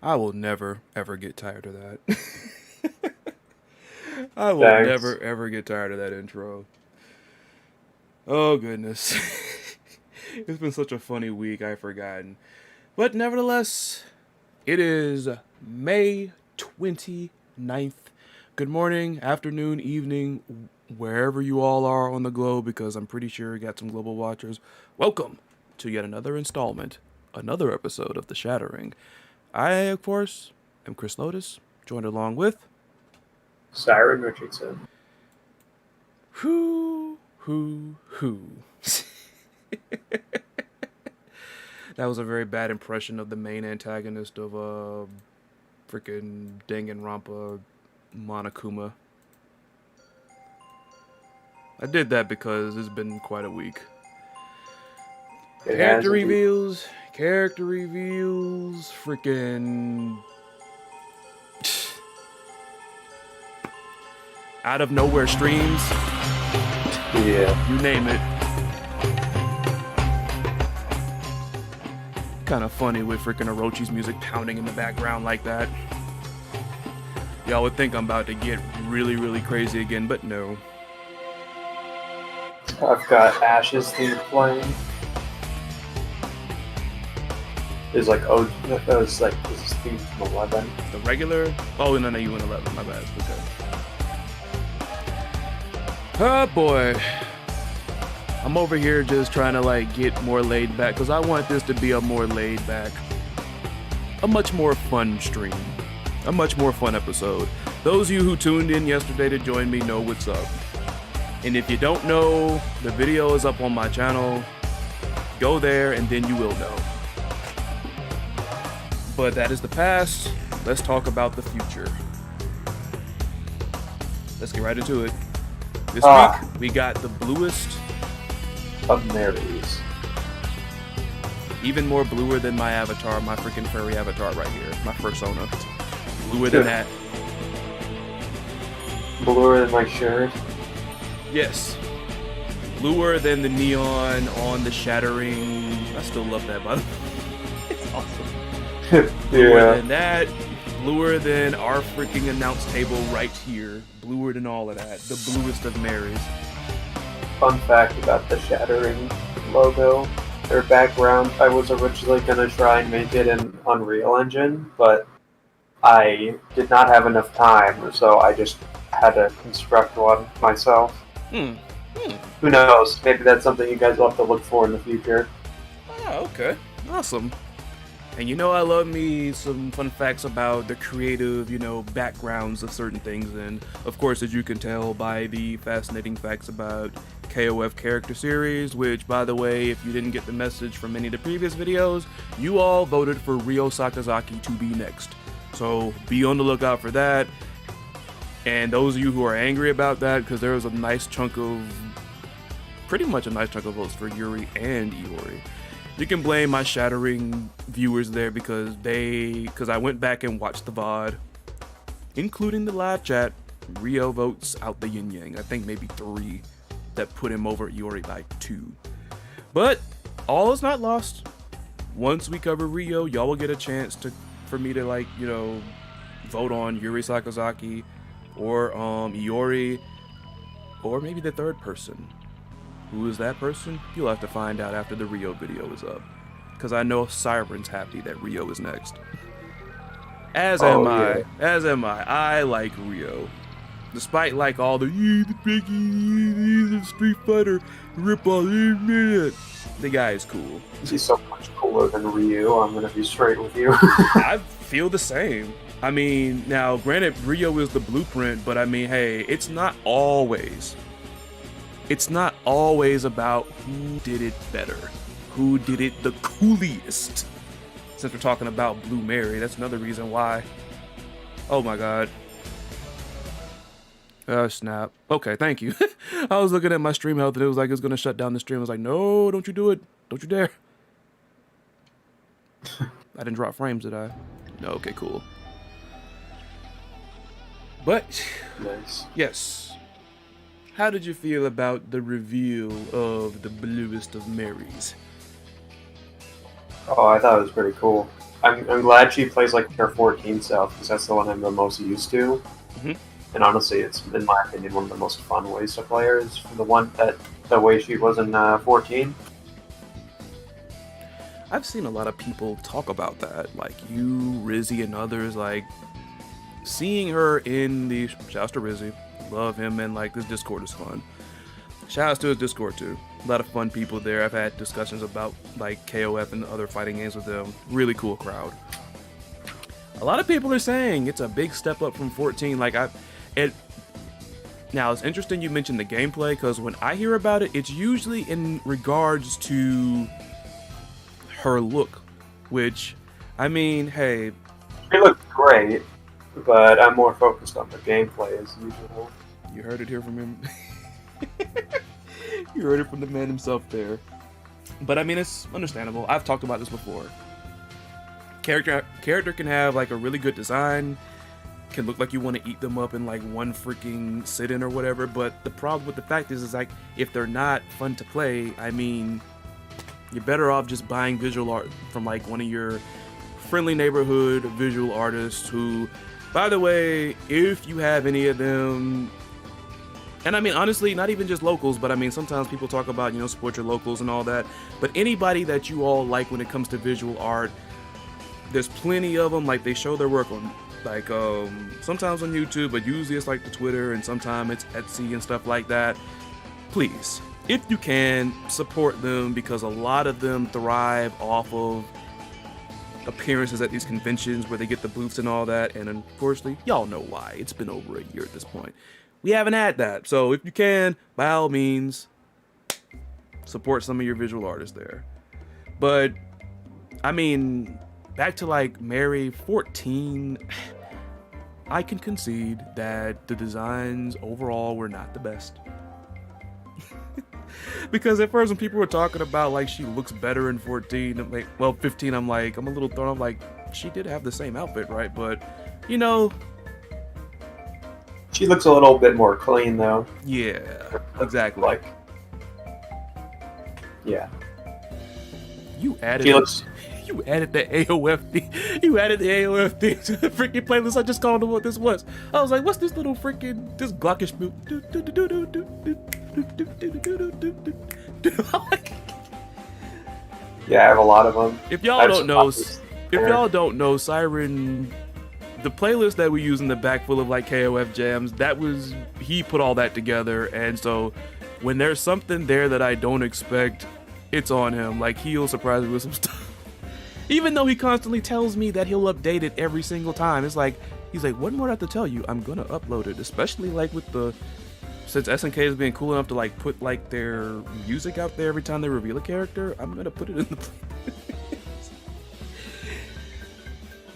I will never, ever get tired of that. I will Thanks. never, ever get tired of that intro. Oh, goodness. It's been such a funny week, I've forgotten. But nevertheless, it is May 29th. Good morning, afternoon, evening, wherever you all are on the globe, because I'm pretty sure we got some global watchers. Welcome to yet another installment, another episode of The Shattering. I, of course, am Chris Lotus, joined along with Syrin Richxson. who. That was a very bad impression of the main antagonist of freaking Danganronpa Monokuma. I did that because it's been quite a week. It has Character indeed. reveals, freaking out of nowhere streams, Yeah. you name it. Kind of funny with freaking Orochi's music pounding in the background like that. Y'all would think I'm about to get really, really crazy again, but no. I've got Ash's theme playing. Is like this is theme from 11. The regular? Oh, no, you went 11. My bad. Okay. Oh boy. I'm over here just trying to get more laid back because I want this to be a more laid back, a much more fun stream, a much more fun episode. Those of you who tuned in yesterday to join me know what's up. And if you don't know, the video is up on my channel. Go there and then you will know. But that is the past. Let's talk about the future. Let's get right into it. This week, we got the bluest Of Mary's. even more bluer than my avatar, my freaking furry avatar right here, my persona. Bluer than that. Bluer than my shirt. Yes. Bluer than the neon on the Shattering. I still love that, by the way. It's awesome. Bluer Yeah. than that. Bluer than our freaking announce table right here. Bluer than all of that. The bluest of Marys. Fun fact about the Shattering logo. Their background, I was originally going to try and make it in Unreal Engine, but I did not have enough time, so I just had to construct one myself. Who knows? Maybe that's something you guys will have to look for in the future. Oh, okay. Awesome. And I love me some fun facts about the creative, backgrounds of certain things. And of course, as you can tell by the fascinating facts about KOF character series, which, by the way, if you didn't get the message from any of the previous videos, you all voted for Ryo Sakazaki to be next. So be on the lookout for that. And those of you who are angry about that, because there was pretty much a nice chunk of votes for Yuri and Iori. You can blame my Shattering viewers there because I went back and watched the VOD, including the live chat. Ryo votes out the yin yang. I think maybe 3 that put him over Iori by 2. But all is not lost. Once we cover Ryo, y'all will get a chance for me to vote on Yuri Sakazaki or Iori, or maybe the third person. Who is that person? You'll have to find out after the Ryo video is up. Because I know Syrin's happy that Ryo is next. As am I. I like Ryo. Despite all the he's a Street Fighter ripoff, the guy is cool. He's so much cooler than Ryu, I'm gonna be straight with you. I feel the same. I mean, now granted, Ryo is the blueprint, but I mean, hey, it's not always about who did it better, who did it the coolest. Since we're talking about Blue Mary, that's another reason why. Oh my god. Oh snap. Okay, thank you. I was looking at my stream health and it was like it was gonna shut down the stream. I was like, no, don't you do it. Don't you dare. I didn't drop frames, did I? No, okay, cool. But, Nice. yes. How did you feel about the reveal of the bluest of Marys? Oh, I thought it was pretty cool. I'm glad she plays like her 14 self because that's the one I'm the most used to. Mhm. And honestly, it's in my opinion one of the most fun ways to play her is the way she was in 14. I've seen a lot of people talk about that, like you, Rizzy, and others, like seeing her in the shouts to Rizzy, love him, and like this Discord is fun. Shoutouts to his Discord too. A lot of fun people there. I've had discussions about like KOF and other fighting games with them. Really cool crowd. A lot of people are saying it's a big step up from 14. Now it's interesting you mentioned the gameplay because when I hear about it, it's usually in regards to her look, which, I mean, hey, She looks great, but I'm more focused on the gameplay as usual. you heard it here from him. You heard it from the man himself there. But I mean, it's understandable. I've talked about this before. Character can have like a really good design, can look like you want to eat them up in like one freaking sit-in or whatever. But the problem with the fact is like if they're not fun to play, I mean, you're better off just buying visual art from like one of your friendly neighborhood visual artists who, by the way, if you have any of them, and I mean, honestly, not even just locals, but I mean, sometimes people talk about, you know, support your locals and all that, but anybody that you all like when it comes to visual art, there's plenty of them. Like, they show their work on, like, sometimes on YouTube, but usually it's like the Twitter, and sometimes it's Etsy and stuff like that. Please, if you can, support them, because a lot of them thrive off of appearances at these conventions where they get the booths and all that, and unfortunately, y'all know why. It's been over a year at this point. We haven't had that. So if you can, by all means, support some of your visual artists there. But, I mean, back to like Mary 14, I can concede that the designs overall were not the best. Because at first when people were talking about like she looks better in 14, I'm like, well, 15, I'm a little thrown off, like, she did have the same outfit, right? But, you know, She looks a little bit more clean though. yeah, exactly. Like, yeah. You added She looks. You added the AOF you added the AOF thing to the freaking playlist. I just called it what this was. I was like, what's this little freaking this glockish move? Yeah, I have a lot of them. If y'all don't know, Syrin, the playlist that we use in the back full of like KOF jams, he put all that together, and so when there's something there that I don't expect, it's on him. Like, he'll surprise me with some stuff. Even though he constantly tells me that he'll update it every single time. It's like, he's like, what more do I have to tell you? I'm gonna upload it. Especially like with since SNK is being cool enough to like put like their music out there every time they reveal a character, I'm gonna put it in the playlist.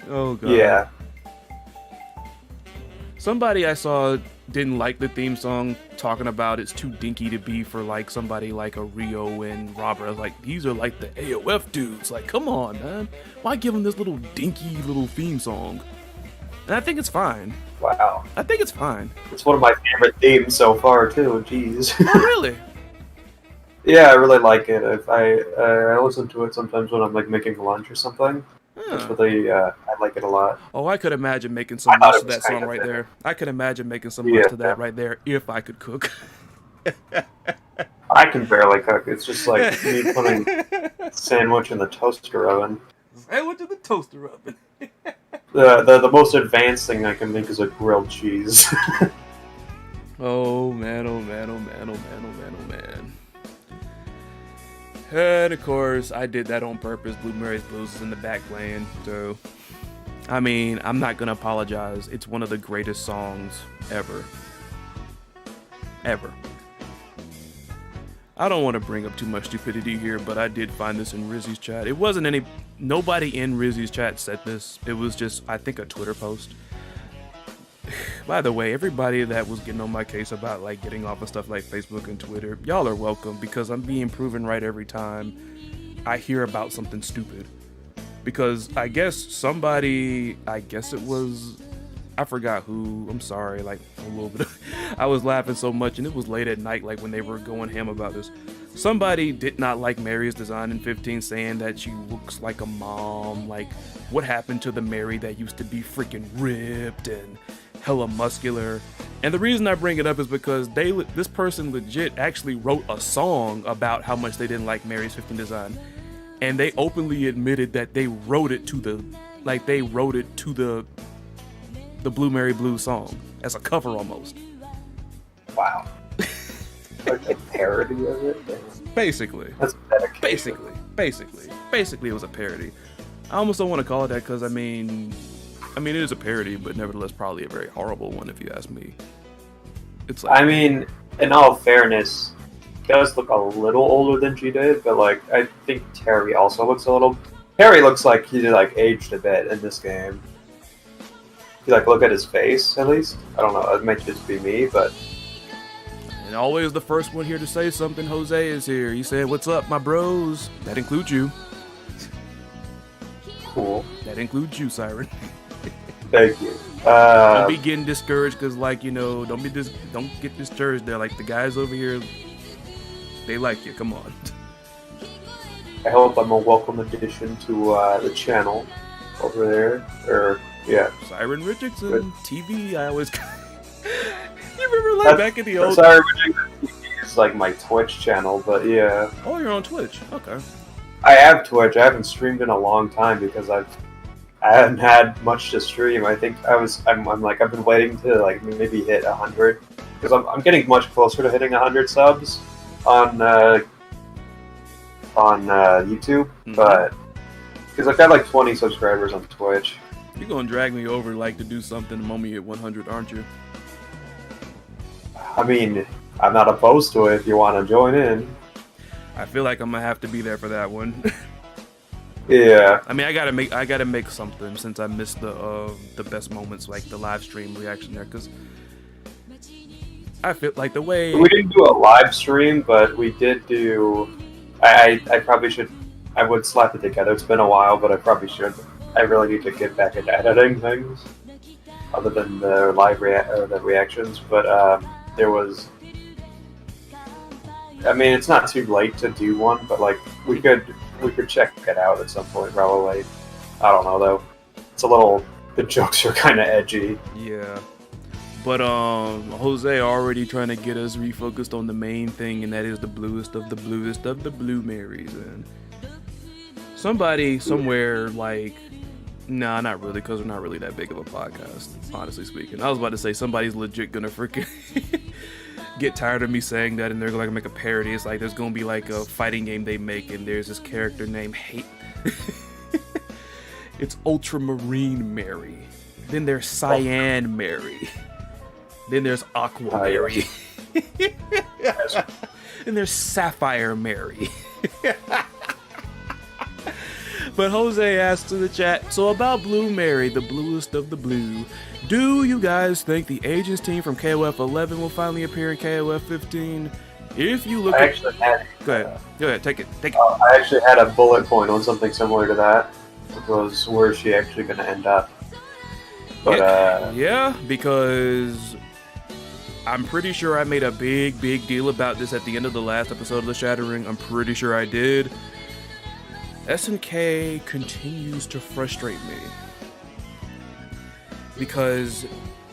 Oh god. Yeah. Somebody I saw didn't like the theme song, talking about it's too dinky to be for like somebody like a Rio and Robert. I was like, these are like the AOF dudes. Like, come on, man. Why give them this little dinky little theme song? And I think it's fine. Wow. I think it's fine. It's one of my favorite themes so far too. Jeez. Oh, really? Yeah, I really like it. If I listen to it sometimes when I'm like making lunch or something. It's really, I like it a lot. Oh, I could imagine making some notes to that song right there. I could imagine making some notes to that right there if I could cook. I can barely cook. It's just like me putting sandwich in the toaster oven. Sandwich in the toaster oven. The most advanced thing I can make is a grilled cheese. Oh man, oh man, oh man, oh man, oh man, oh man. And of course, I did that on purpose. Blue Mary's Blues is in the back playing, so I mean, I'm not gonna apologize. It's one of the greatest songs ever. Ever. I don't want to bring up too much stupidity here, but I did find this in Rizzy's chat. It wasn't nobody in Rizzy's chat said this. It was just, I think, a Twitter post. By the way, everybody that was getting on my case about like getting off of stuff like Facebook and Twitter, y'all are welcome, because I'm being proven right every time I hear about something stupid. Because I guess it was I forgot who. I'm sorry, like a little bit. I was laughing so much, and it was late at night, like when they were going ham about this. Somebody did not like Mary's design in 15, saying that she looks like a mom. Like, what happened to the Mary that used to be freaking ripped and hella muscular? And the reason I bring it up is because this person legit actually wrote a song about how much they didn't like Mary's 15 design, and they openly admitted that they wrote it to the Blue Mary Blue song as a cover almost. Wow. Like a parody of it? Basically. That's dedication. Basically it was a parody. I almost don't want to call it that because I mean it is a parody, but nevertheless probably a very horrible one if you ask me. It's like, I mean, in all fairness, he does look a little older than she did, but like I think Terry also looks a little. Terry looks like he like aged a bit in this game. You like look at his face at least. I don't know. It might just be me, but. And always the first one here to say something. Jose is here. He said, "What's up, my bros?" That includes you. Cool. That includes you, Syrin. Thank you. Don't be getting discouraged because, like, you know, don't get discouraged. They're like the guys over here. They like you. Come on. I hope I'm a welcome addition to the channel over there. Or yeah, Syrin Richxson TV. I always. You remember like back in the old. Syrin Richxson TV is like my Twitch channel, but yeah. Oh, you're on Twitch. Okay. I have Twitch. I haven't streamed in a long time because I haven't had much to stream. I think I'm like I've been waiting to like maybe hit 100 because I'm getting much closer to hitting 100 subs on YouTube, but because I've got like 20 subscribers on Twitch. You're gonna drag me over like to do something the moment you hit 100, aren't you? I mean, I'm not opposed to it if you want to join in. I feel like I'm gonna have to be there for that one. Yeah. I mean, I gotta make something since I missed the best moments, like the live stream reaction there, because I feel like the way we didn't do a live stream, but we did do. I probably should. I would slap it together. It's been a while, but I probably should. I really need to get back into editing things, other than the live the reactions. But there was. I mean, it's not too late to do one, but like we could check it out at some point, probably. I don't know though. It's a little. The jokes are kind of edgy. Yeah. But Jose already trying to get us refocused on the main thing, and that is the bluest of the blue Marys. And somebody somewhere like, nah, not really, because we're not really that big of a podcast, honestly speaking. I was about to say somebody's legit gonna freaking get tired of me saying that, and they're gonna make a parody. It's like there's gonna be like a fighting game they make, and there's this character named Hate. It's Ultramarine Mary. Then there's Cyan Mary. Then there's Aqua Mary. And there's Sapphire Mary. But Jose asked in the chat, so about Blue Mary, the bluest of the blue, do you guys think the Agents team from KOF 11 will finally appear in KOF 15? If you look I actually had. Go ahead, take it. I actually had a bullet point on something similar to that. Which was, where is she actually going to end up? But, yeah, because I'm pretty sure I made a big deal about this at the end of the last episode of The Shattering. I'm pretty sure I did. SNK continues to frustrate me because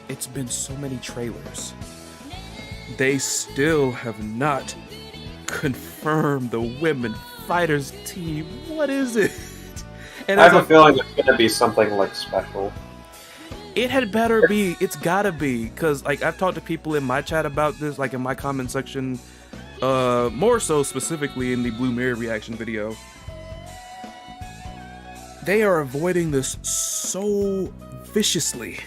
it's been so many trailers. They still have not confirmed the women fighters team. What is it? And I have a feeling it's going to be something like special. It had better be. It's gotta be. Because, like, I've talked to people in my chat about this, like, in my comment section. More so specifically in the Blue Mirror reaction video. They are avoiding this so viciously.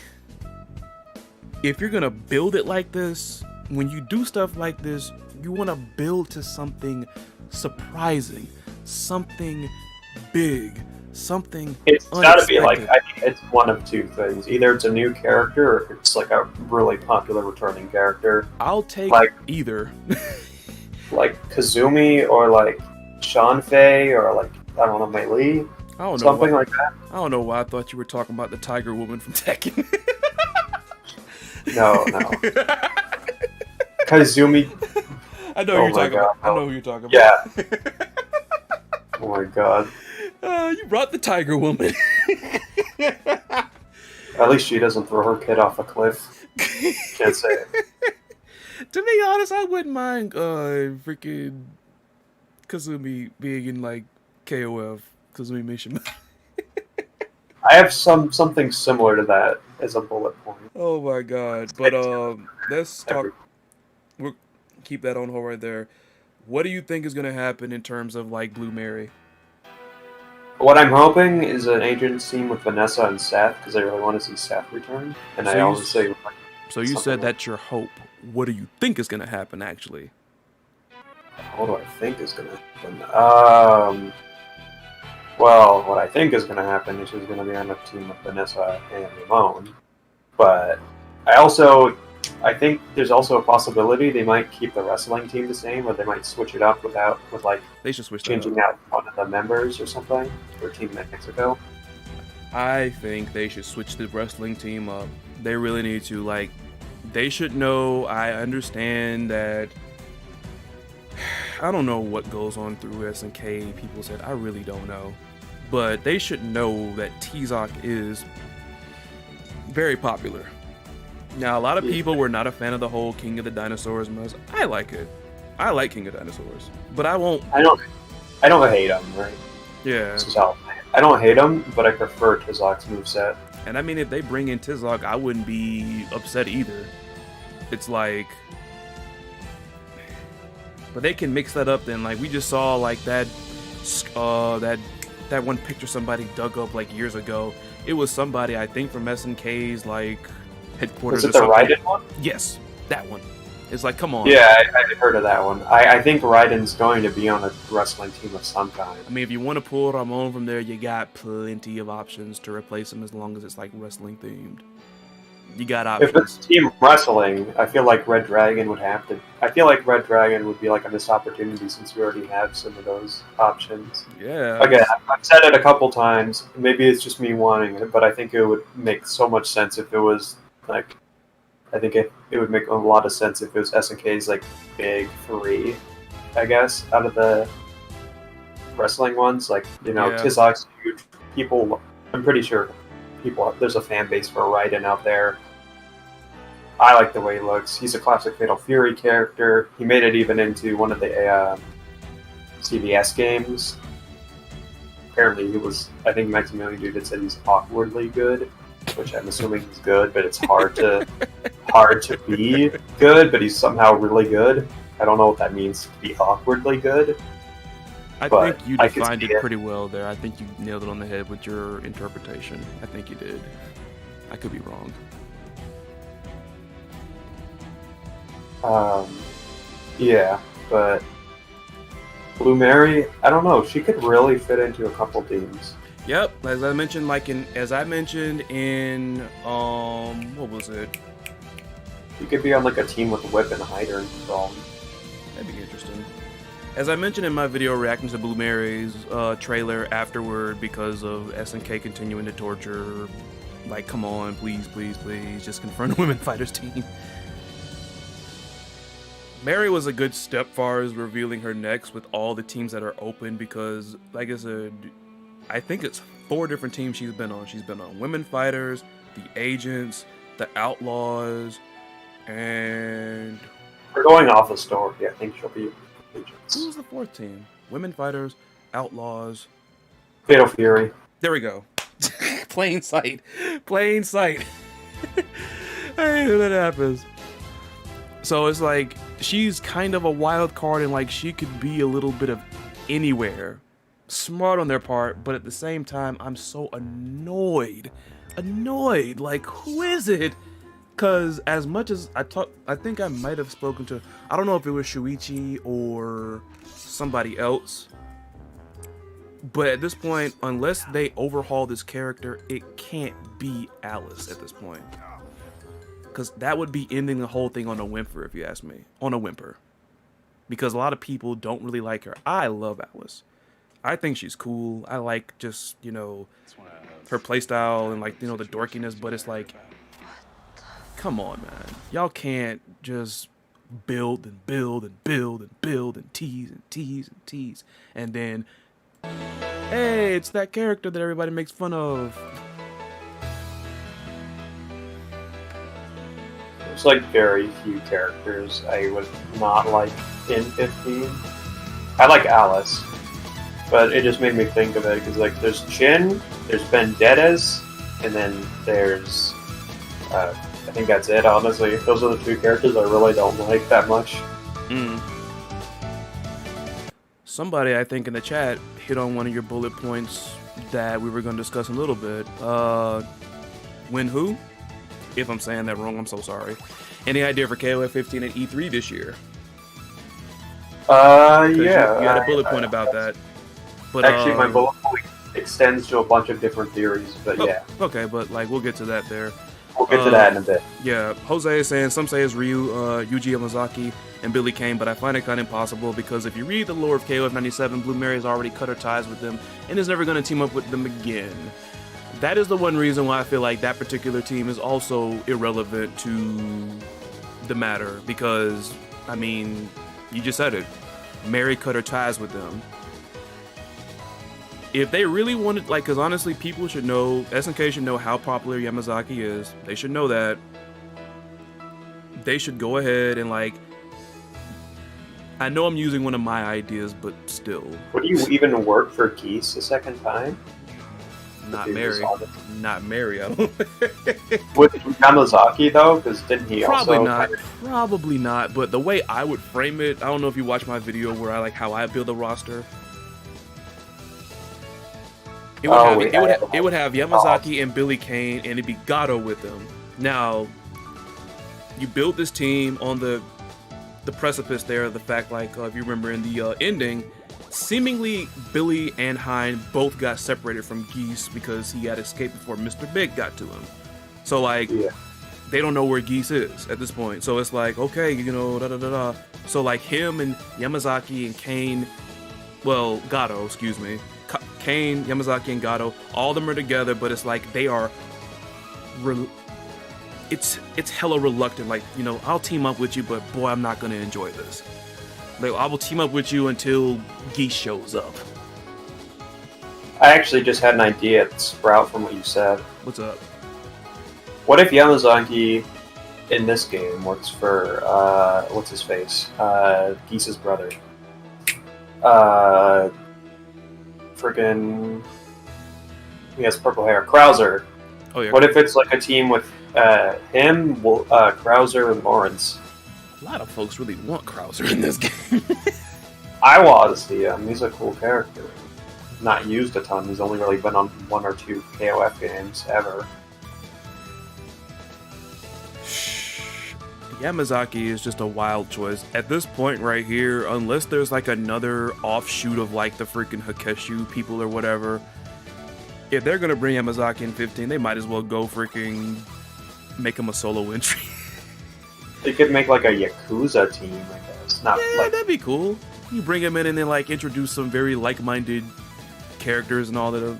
If you're gonna build it like this, when you do stuff like this, you want to build to something surprising. Something big. Something it's gotta be like, I mean, it's one of two things. Either it's a new character or it's like a really popular returning character. I'll take like either. Like Kazumi or like Shanfei or like, I don't know, Mei Li. I don't know something why, like that. I don't know why I thought you were talking about the Tiger Woman from Tekken. No, no. Kazumi. I know who Oh you're my talking about. god. I know who you're talking Yeah. about. Oh my god. You brought the Tiger Woman. At least she doesn't throw her kid off a cliff. Can't say it. To be honest, I wouldn't mind freaking Kazumi being in like KOF. Kazumi Mishima. I have something similar to that as a bullet point. Oh my god. But let's talk. Every, We'll keep that on hold right there. What do you think is gonna happen in terms of like Blue Mary? what I'm hoping is an agent scene with Vanessa and Seth because I really want to see Seth return. And So I you, honestly like so you something said that's your hope. What do you think is gonna happen actually? what do I think is going to happen? Well, what I think is going to happen is she's going to be on a team with Vanessa and Ramon. But I think there's also a possibility they might keep the wrestling team the same, or they might switch it up with like They should switch that up. changing out one of the members or something for Team Mexico. I think they should switch the wrestling team up. They really need to. Like, they should know. I understand that. I don't know what goes on through SNK. People said I really don't know, but they should know that T-Zoc is very popular. Now, a lot of people were not a fan of the whole King of the Dinosaurs mess. I like it. I like King of Dinosaurs, but I won't. I don't hate him, right? Yeah. So I don't hate him, but I prefer Tizoc's moveset. And I mean, if they bring in T-Zoc, I wouldn't be upset either. It's like, but they can mix that up. Then, like we just saw, like that one picture somebody dug up like years ago. It was somebody I think from SNK's like headquarters. Was it the Raiden one? Yes, that one. It's like, come on. Yeah, I've heard of that one. I think Raiden's going to be on a wrestling team of some kind. I mean, if you want to pull Ramon from there, you got plenty of options to replace him as long as it's like wrestling themed. You got options. If it's team wrestling, I feel like Red Dragon would have to. I feel like Red Dragon would be like a missed opportunity since we already have some of those options. Yeah. Again, I've said it a couple times. Maybe it's just me wanting it, but I think it would make so much sense if it was like. I think it would make a lot of sense if it was SNK's like big three, I guess, out of the wrestling ones. Like, you know, Yeah. Tizoc's huge. People, I'm pretty sure there's a fan base for Raiden out there. I like the way he looks. He's a classic Fatal Fury character. He made it even into one of the CVS games. Apparently he was, I think Maximilian Dude had said he's awkwardly good, which I'm assuming he's good, but it's hard to be good, but he's somehow really good. I don't know what that means to be awkwardly good. I but think you I could defined see it it. pretty well there. I think you nailed it on the head with your interpretation. I think you did. I could be wrong. Yeah, but Blue Mary, I don't know. She could really fit into a couple teams. Yep, as I mentioned in what was it? She could be on like a team with Whip and Hyder and Brawl. That'd be interesting. As I mentioned in my video reacting to Blue Mary's trailer afterward, because of SNK continuing to torture, like, come on, please, please, please, just confirm the women fighters team. Mary was a good step far as revealing her next with all the teams that are open, because, like I said, I think it's 4 different teams she's been on. She's been on Women Fighters, the Agents, the Outlaws, and... We're going off the story. I think she'll be Agents. Who was the 4th team? Women Fighters, Outlaws... Fatal Fury. There we go. Plain sight. Plain sight. I hate when that happens. So it's like, she's kind of a wild card, and like, she could be a little bit of anywhere. Smart on their part, but at the same time, I'm so annoyed. Like, who is it? Because as much as I think I might have spoken to, I don't know if it was Shuichi or somebody else. But at this point, unless they overhaul this character, it can't be Alice at this point. Because that would be ending the whole thing on a whimper, if you ask me. On a whimper. Because a lot of people don't really like her. I love Alice. I think she's cool. I like just, you know, her playstyle and, like, you know, the dorkiness. But it's like, come on, man. Y'all can't just build and build and build and build and tease and tease and tease. And then, hey, it's that character that everybody makes fun of. There's like very few characters I would not like in 15. I like Alice, but it just made me think of it because like there's Jin, there's Vendettas, and then there's I think that's it. Honestly, those are the two characters I really don't like that much. Somebody I think in the chat hit on one of your bullet points that we were going to discuss in a little bit. Win who? If I'm saying that wrong, I'm so sorry. Any idea for KOF 15 and E3 this year? Yeah. You had a bullet point about that. But actually, my bullet point extends to a bunch of different theories, but yeah. Okay, but like we'll get to that there. We'll get to that in a bit. Yeah, Jose is saying some say it's Ryu, Yuji Yamazaki, and Billy Kane, but I find it kind of impossible because if you read the lore of KOF 97, Blue Mary has already cut her ties with them and is never going to team up with them again. That is the one reason why I feel like that particular team is also irrelevant to the matter because, I mean, you just said it. Mary cut her ties with them. If they really wanted, like, because honestly, people should know, SNK should know how popular Yamazaki is. They should know that. They should go ahead and, like, I know I'm using one of my ideas, but still. Would you even work for Geese a second time? Not Mary. Not Mary, I don't With Yamazaki, though? Because didn't he Probably also... not. Probably not, but the way I would frame it, I don't know if you watch my video where I, like, how I build a roster. It would have Yamazaki and Billy Kane, and it'd be Gato with them. Now, you build this team on the precipice there of the fact, like, if you remember in the ending, seemingly Billy and Hein both got separated from Geese because he had escaped before Mr. Big got to him. So, like, they don't know where Geese is at this point. So it's like, okay, you know, da-da-da-da. So, like, him and Yamazaki and Kane, well, Gato, excuse me, Kane, Yamazaki, and Gato, all of them are together, but it's like they are, it's hella reluctant. Like, you know, I'll team up with you, but boy, I'm not gonna enjoy this. Like, I will team up with you until Geese shows up. I actually just had an idea to sprout from what you said. What's up? What if Yamazaki in this game works for what's his face? Geese's brother. Friggin' he has purple hair. Krauser. Oh yeah. What if it's like a team with him, Krauser, and Lawrence? A lot of folks really want Krauser in this game. I want to see him. He's a cool character. Not used a ton. He's only really been on 1 or 2 KOF games ever. Yamazaki is just a wild choice. At this point right here, unless there's like another offshoot of like the freaking Hakeshu people or whatever, if they're gonna bring Yamazaki in 15, they might as well go freaking make him a solo entry. They could make like a Yakuza team, I guess. Not yeah, like... that'd be cool. You bring him in and then like introduce some very like-minded characters and all that.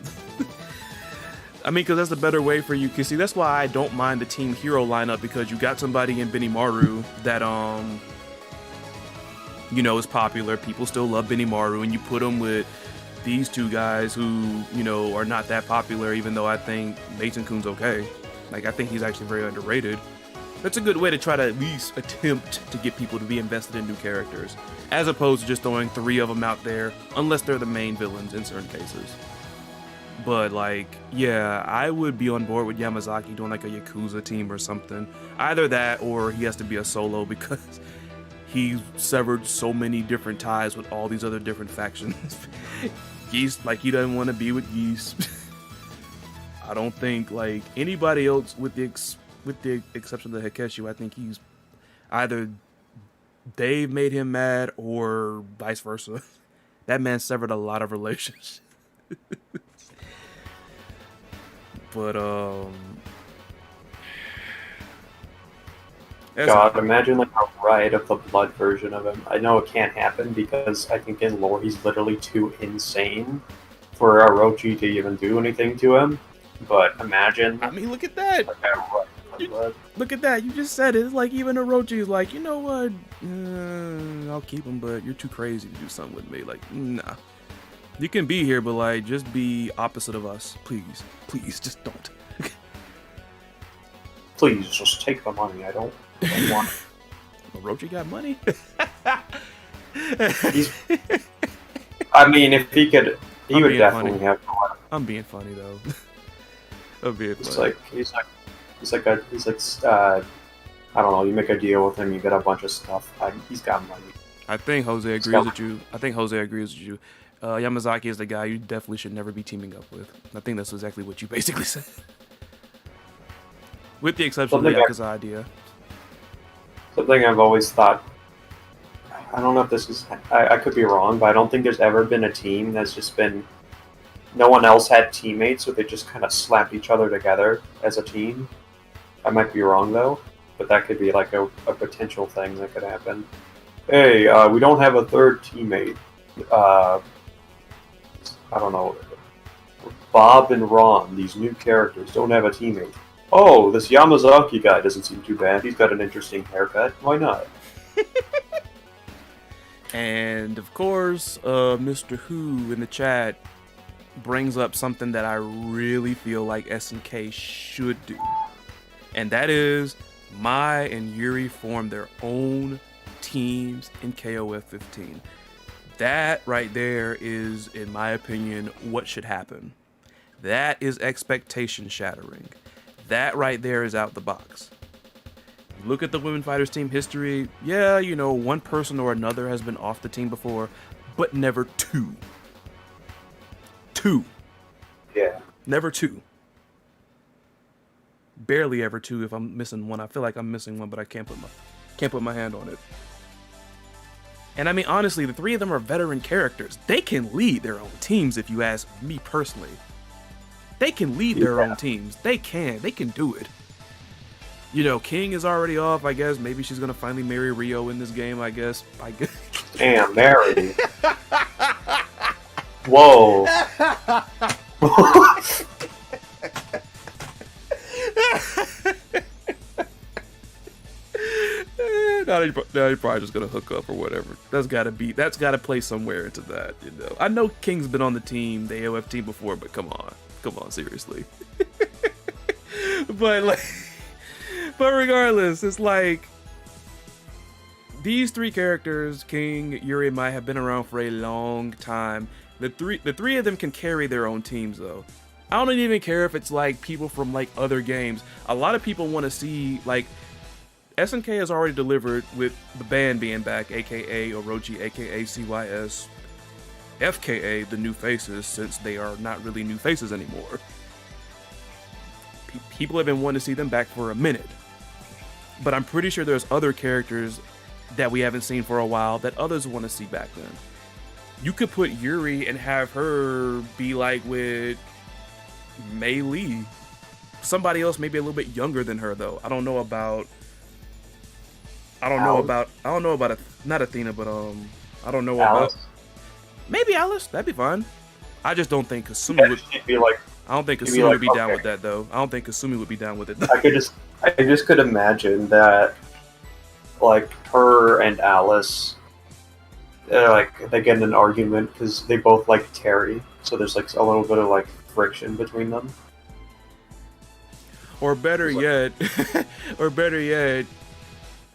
I mean, because that's the better way for you. Cause see, that's why I don't mind the Team Hero lineup, because you got somebody in Benimaru that, you know, is popular. People still love Benimaru, and you put them with these two guys who, you know, are not that popular, even though I think Mason Kun's okay. Like, I think he's actually very underrated. That's a good way to try to at least attempt to get people to be invested in new characters, as opposed to just throwing 3 of them out there, unless they're the main villains in certain cases. But, like, yeah, I would be on board with Yamazaki doing, like, a Yakuza team or something. Either that, or he has to be a solo, because he severed so many different ties with all these other different factions. Geese, like, he doesn't want to be with Geese. I don't think, like, anybody else, with the exception of the Hakeshu, I think he's either Dave made him mad or vice versa. That man severed a lot of relationships. But, God, imagine like a Riot of the Blood version of him. I know it can't happen because I think in lore he's literally too insane for Orochi to even do anything to him. But imagine... I mean, look at that! Like a but Look at that. You just said it. It's like even Orochi is like, you know what? I'll keep him, but you're too crazy to do something with me. Like, nah. You can be here, but like, just be opposite of us. Please. Please, just don't. please just take the money. I don't want it. Orochi got money? I mean, if he could, he would definitely funny. have more. I'm being funny though. I'm being He's funny. he's like I don't know. You make a deal with him, you get a bunch of stuff. He's got money. I think Jose agrees with you. Yamazaki is the guy you definitely should never be teaming up with. I think that's exactly what you basically said. With the exception of the Yakuza idea. Something I've always thought. I don't know if this is. I could be wrong, but I don't think there's ever been a team that's just been. No one else had teammates, so they just kind of slapped each other together as a team. I might be wrong though, but that could be like a potential thing that could happen. Hey, we don't have a third teammate. I don't know. Bob and Ron, these new characters, don't have a teammate. Oh, this Yamazaki guy doesn't seem too bad. He's got an interesting haircut. Why not? And of course, Mr. Who in the chat brings up something that I really feel like SNK should do. And that is Mai and Yuri form their own teams in KOF 15. That right there is, in my opinion, what should happen. That is expectation shattering. That right there is out the box. Look at the Women Fighters team history. Yeah, you know, one person or another has been off the team before, but never two. Two. Yeah. Never two. Barely ever two if I'm missing one. I feel like I'm missing one, but I can't put my hand on it. And I mean, honestly, the three of them are veteran characters. They can lead their own teams, if you ask me personally. They can lead their own teams. They can do it. You know, King is already off, I guess. Maybe she's gonna finally marry Rio in this game, I guess. Damn, marry. Whoa. Now you're probably just gonna hook up or whatever. That's gotta play somewhere into that, you know. I know King's been on the team, the AOF team before, but come on, seriously. But regardless, it's like these three characters, King, Yuri, and Mai, have been around for a long time. The three of them can carry their own teams though. I don't even care if it's like people from like other games. A lot of people want to see like SNK has already delivered with the band being back, aka Orochi, aka CYS, FKA, the new faces, since they are not really new faces anymore. People have been wanting to see them back for a minute. But I'm pretty sure there's other characters that we haven't seen for a while that others want to see back then. You could put Yuri and have her be like with Mei Lee. Somebody else maybe a little bit younger than her though. I don't know about not Athena, but I don't know Alice? about maybe Alice. That'd be fine. I just don't think Kasumi would. She'd be like, I don't think Kasumi would be down with that though. I don't think Kasumi would be down with it. I just could imagine that, like her and Alice, like they get in an argument because they both like Terry, so there's like a little bit of like friction between them. Or better yet,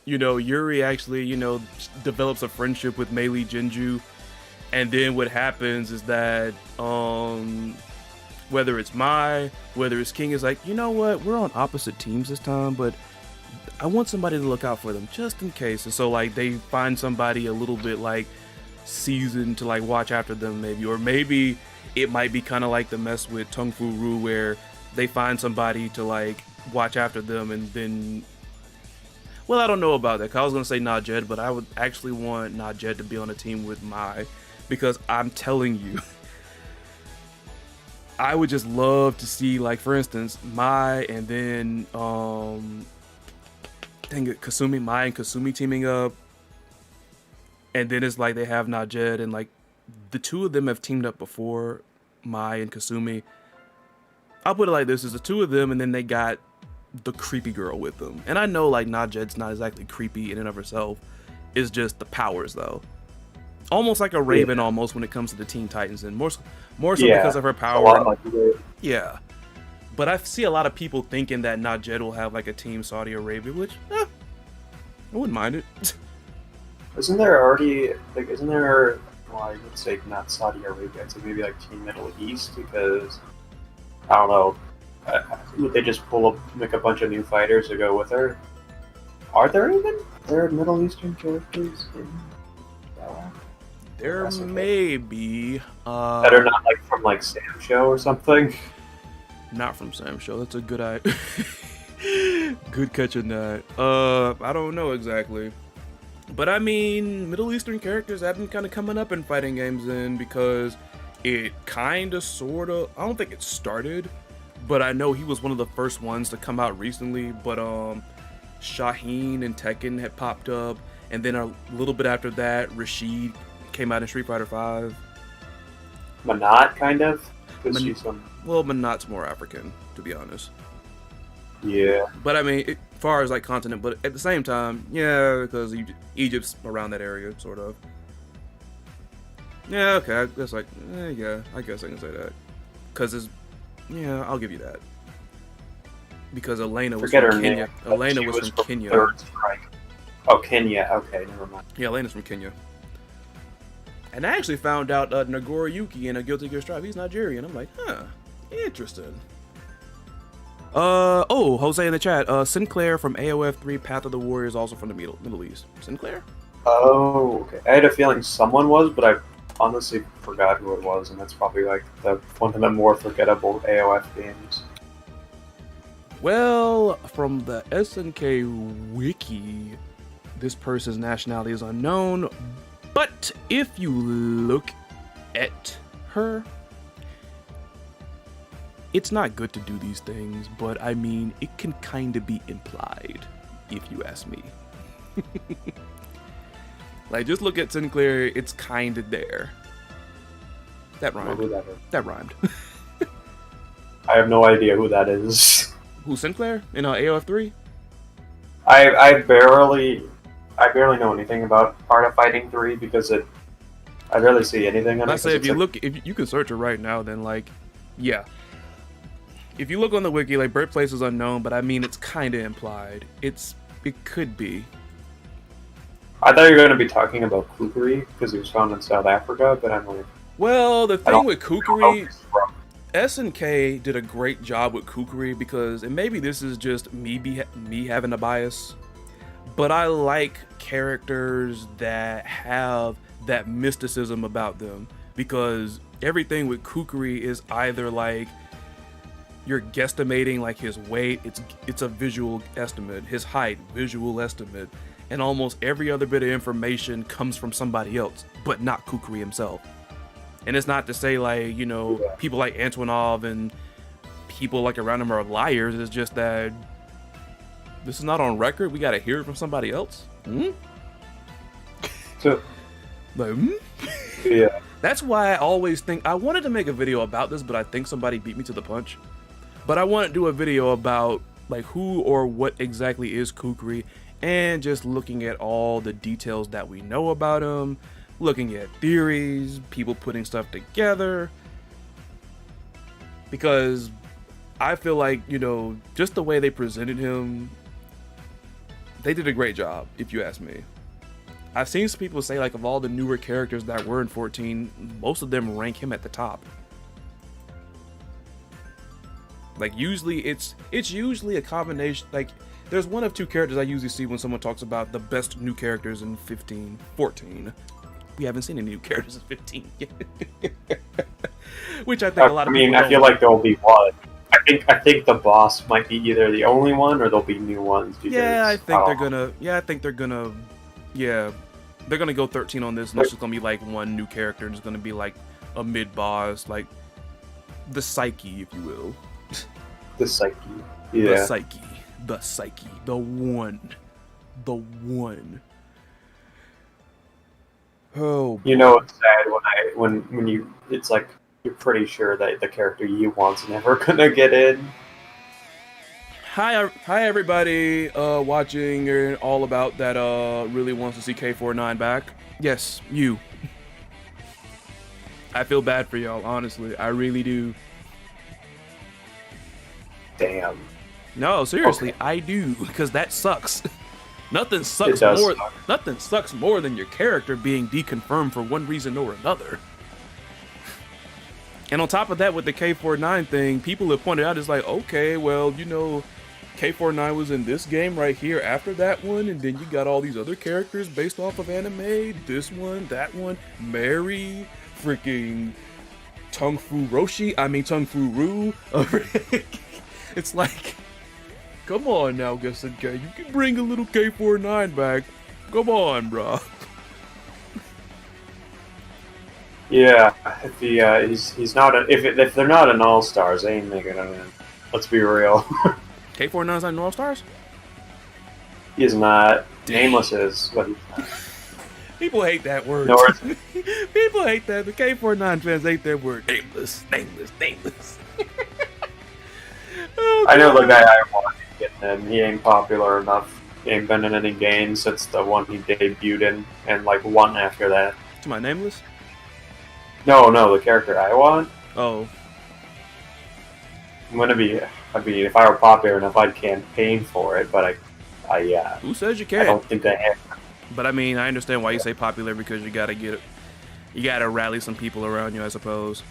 you know, Yuri actually, you know, develops a friendship with Meili Jinju, and then what happens is that whether it's Mai, whether it's King, is like, you know what, we're on opposite teams this time, but I want somebody to look out for them just in case. And so like they find somebody a little bit like seasoned to like watch after them maybe, or maybe it might be kind of like the mess with Tung Fu Ru where they find somebody to like watch after them, and then, well, I don't know about that, 'cause I was gonna say Najed, but I would actually want Najed to be on a team with Mai, because I'm telling you, I would just love to see, like, for instance, Mai and then Kasumi, Mai and Kasumi teaming up, and then it's like they have Najed, and like the two of them have teamed up before, Mai and Kasumi. I'll put it like this: is the two of them, and then they got the creepy girl with them. And I know like Nadjed's not exactly creepy in and of herself. It's just the powers though. Almost like a Raven almost when it comes to the Teen Titans, and more so because of her power. Yeah. But I see a lot of people thinking that Nadjed will have like a Team Saudi Arabia, which I wouldn't mind it. Isn't there already well, I would say not Saudi Arabia, I'd say maybe like Team Middle East, because I don't know, would they just make a bunch of new fighters to go with her? Are there Middle Eastern characters in there may be that are not like from like Sam Show or something? Not from Sam Show. That's a good idea. Good catching that. I don't know exactly. But I mean, Middle Eastern characters have been kind of coming up in fighting games then, because it kind of, sort of, I don't think it started, but I know he was one of the first ones to come out recently. But Shaheen and Tekken had popped up, and then a little bit after that, Rashid came out in Street Fighter V. Manat, kind of? Well, Manat's more African, to be honest. Yeah. But I mean, as far as like continent, but at the same time, yeah, because Egypt's around that area, sort of. Yeah, okay, that's like, yeah, I guess I can say that. Because yeah, I'll give you that. Because Elena was from Kenya. Elena was from Kenya. Third Strike. Oh, Kenya, okay, never mind. Yeah, Elena's from Kenya. And I actually found out Nagoriyuki in a Guilty Gear Strive, he's Nigerian. I'm like, huh, interesting. Jose in the chat. Sinclair from AOF 3 Path of the Warrior is also from the Middle East. Sinclair? Oh, okay. I had a feeling someone was, but I honestly forgot who it was, and that's probably like one of the more forgettable AOF games. Well, from the SNK wiki, this person's nationality is unknown, but if you look at her, it's not good to do these things, but I mean, it can kind of be implied, if you ask me. Like, just look at Sinclair, it's kind of there. That rhymed. That rhymed. I have no idea who that is. Who, Sinclair? In AOF 3? I barely know anything about Art of Fighting 3 because I rarely see anything on it. I say if you can search it right now, then like, yeah. If you look on the wiki, like, birthplace is unknown, but I mean, it's kind of implied. It could be. I thought you were going to be talking about Kukuri because he was found in South Africa, but I'm like... Well, the thing with Kukuri, SNK did a great job with Kukuri because, and maybe this is just me having a bias, but I like characters that have that mysticism about them, because everything with Kukuri is either like you're guesstimating like his weight, it's a visual estimate, his height, visual estimate, and almost every other bit of information comes from somebody else, but not Kukuri himself. And it's not to say like, you know, people like Antonov and people like around him are liars, it's just that this is not on record, we gotta hear it from somebody else. So, like, yeah. That's why I always think, I wanted to make a video about this, but I think somebody beat me to the punch. But I want to do a video about like who or what exactly is Kukuri, and just looking at all the details that we know about him, looking at theories, people putting stuff together. Because I feel like, you know, just the way they presented him, they did a great job, if you ask me. I've seen some people say like of all the newer characters that were in 14, most of them rank him at the top. Like usually it's usually a combination, like there's one of two characters I usually see when someone talks about the best new characters in 14. We haven't seen any new characters in 15 yet. Which I think a lot of people I feel like there'll be one. I think the boss might be either the only one or there'll be new ones. Because, I think they're gonna go 13 on this, and it's just gonna be like one new character, and it's gonna be like a mid boss, like the Psyche, if you will. The Psyche. Yeah. The Psyche. The one. Oh. You know, it's sad when you, it's like you're pretty sure that the character you want's never gonna get in. Hi everybody watching and all about that really wants to see K49 back. Yes, you. I feel bad for y'all, honestly. I really do. Damn. No, seriously, Okay. I do, because that sucks. Nothing It sucks does more suck. nothing sucks more than your character being deconfirmed for one reason or another. And on top of that, with the K49 thing, people have pointed out, it's like, okay, well, you know, K49 was in this game right here after that one, and then you got all these other characters based off of anime, this one, that one, Mary, freaking Tung Fu Ru. It's like, come on now, K, you can bring a little K49 back. Come on, bro. Yeah, he's not if they're not an all stars, they ain't making it in. Let's be real. K49's not All Stars? He is not. Dang. Nameless is, but he's not. People hate that word. Nor People hate that. The K49 fans hate that word. Nameless. Oh, I know the God. guy I want to get in. He ain't popular enough. He ain't been in any games since the one he debuted in, and like one after that. To my Nameless? No, the character I want. Oh. I'm gonna be. I mean, if I were popular enough, I'd campaign for it. But I Who says you I can't? don't think I have. But I mean, I understand why you say popular, because you gotta rally some people around you, I suppose.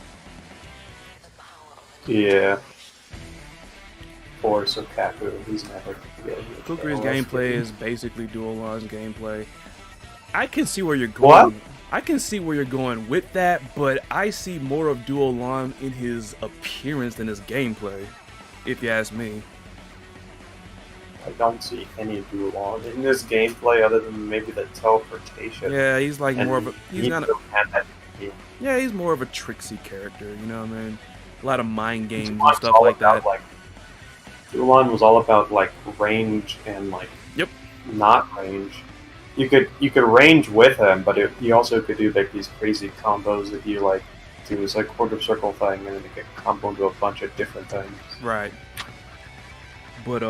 Yeah. Or Sokaku, he's never good. Kukuri's gameplay is basically Dual Lawn's gameplay. I can see where you're What? going. I can see where you're going with that, but I see more of Dual Lawn in his appearance than his gameplay, if you ask me. I don't see any Dualon in this gameplay other than maybe the teleportation. Yeah, he's like And more of a he doesn't have that game. yeah, he's more of a tricksy character, you know what I mean? A lot of mind games and Dualon's stuff all like about, that. Like, Dualon was all about like range and like Yep. not range. You could range with him, but you also could do like these crazy combos that you like do this like quarter circle thing, and then it could combo into a bunch of different things. Right. But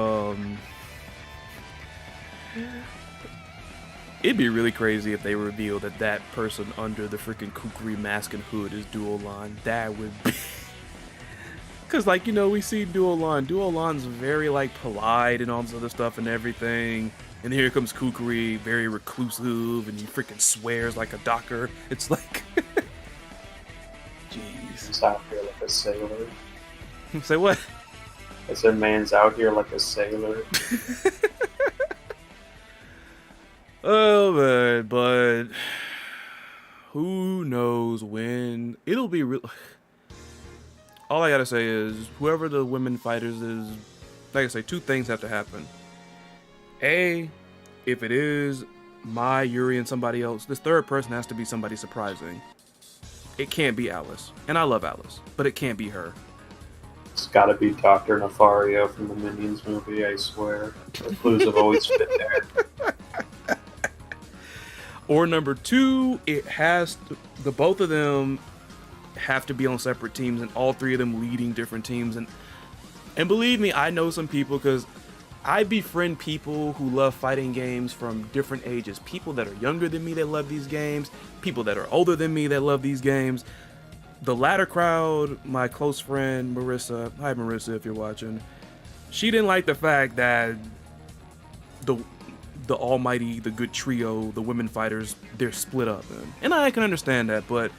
it'd be really crazy if they reveal that that person under the freaking kukri mask and hood is Dual Lawn. That would be... Because, like, you know, we see Dual Lawn. Dual Lawn's very, like, polite and all this other stuff and everything. And here comes Kukri, very reclusive, and he freaking swears like a docker. It's like... Jeez. He's out here like a sailor. Say what? I said, man's out here like a sailor. Oh man, but who knows when it'll be real. All I gotta say is, whoever the women fighters is, like I say, two things have to happen. A, if it is my Yuri and somebody else, this third person has to be somebody surprising. It can't be Alice, and I love Alice, but it can't be her. It's gotta be Dr. Nefario from the Minions movie, I swear. The clues have always fit there. Or number two, it has to, the both of them have to be on separate teams, and all three of them leading different teams. And believe me, I know some people, because I befriend people who love fighting games from different ages. People that are younger than me that love these games, people that are older than me that love these games. The latter crowd, my close friend Marissa, hi Marissa if you're watching, she didn't like the fact that the almighty, the good trio, the women fighters, they're split up. And I can understand that, but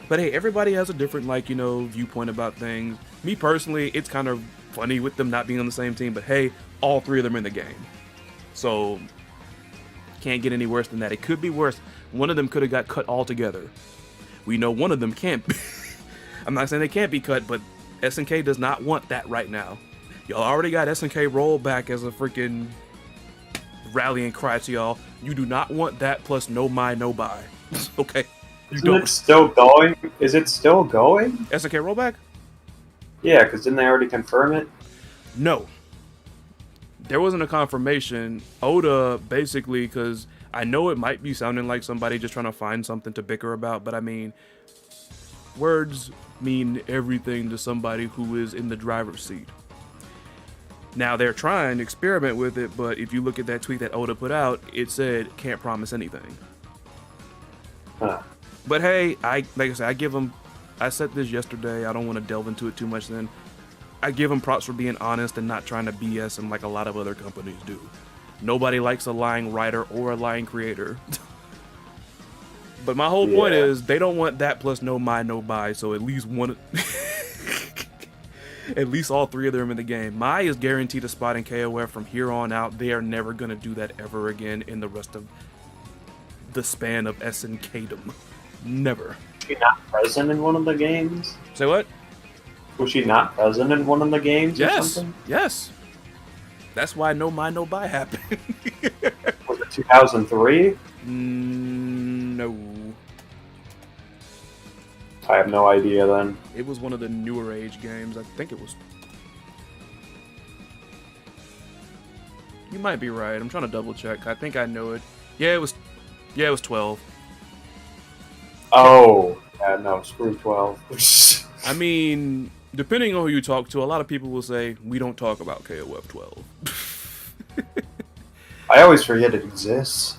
hey, everybody has a different, like, you know, viewpoint about things. Me personally, it's kind of funny with them not being on the same team, but hey, all three of them are in the game. So, can't get any worse than that. It could be worse. One of them could have got cut altogether. We know one of them can't be. I'm not saying they can't be cut, but SNK does not want that right now. Y'all already got SNK rolled back as a freaking rallying cry to y'all. You do not want that plus no my, no buy. Okay? You Isn't don't. it still going? Is it still going? SNK rollback? Yeah, because didn't they already confirm it? No. There wasn't a confirmation. Oda, basically, because I know it might be sounding like somebody just trying to find something to bicker about, but I mean, words mean everything to somebody who is in the driver's seat. Now they're trying to experiment with it, but if you look at that tweet that Oda put out, it said can't promise anything. Huh. But hey, like I said, I said this yesterday, I don't want to delve into it too much then. I give them props for being honest and not trying to BS them like a lot of other companies do. Nobody likes a lying writer or a lying creator. But my whole point is, they don't want that plus no mai, no buy, so at least one... At least all three of them in the game. Mai is guaranteed a spot in KOF from here on out. They are never going to do that ever again in the rest of the span of SNKdom. Never. Was she not present in one of the games? Say what? Was she not present in one of the games or something? Yes. That's why no mai, no buy happened. Was it 2003? No. I have no idea then. It was one of the newer age games. I think it was... You might be right. I'm trying to double check. I think I know it. Yeah, it was 12. Oh. Yeah, no, screw 12. I mean, depending on who you talk to, a lot of people will say, we don't talk about KOF 12. I always forget it exists.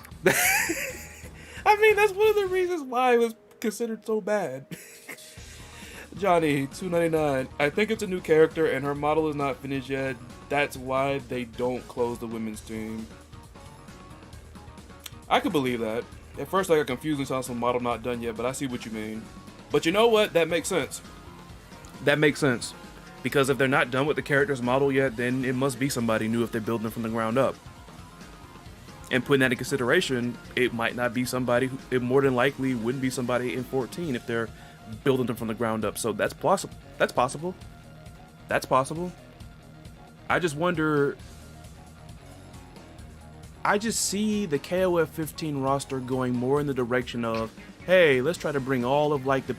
I mean, that's one of the reasons why it was considered so bad. Johnny, $2.99. I think it's a new character and her model is not finished yet. That's why they don't close the women's team. I could believe that. At first I got confused and saw some model not done yet, but I see what you mean. But you know what? That makes sense. That makes sense. Because if they're not done with the character's model yet, then it must be somebody new if they're building it from the ground up. And putting that in consideration, it might not be somebody who, it more than likely wouldn't be somebody in 14 if they're building them from the ground up. So that's possible. That's possible. That's possible. I just wonder... I just see the KOF 15 roster going more in the direction of, hey, let's try to bring all of like the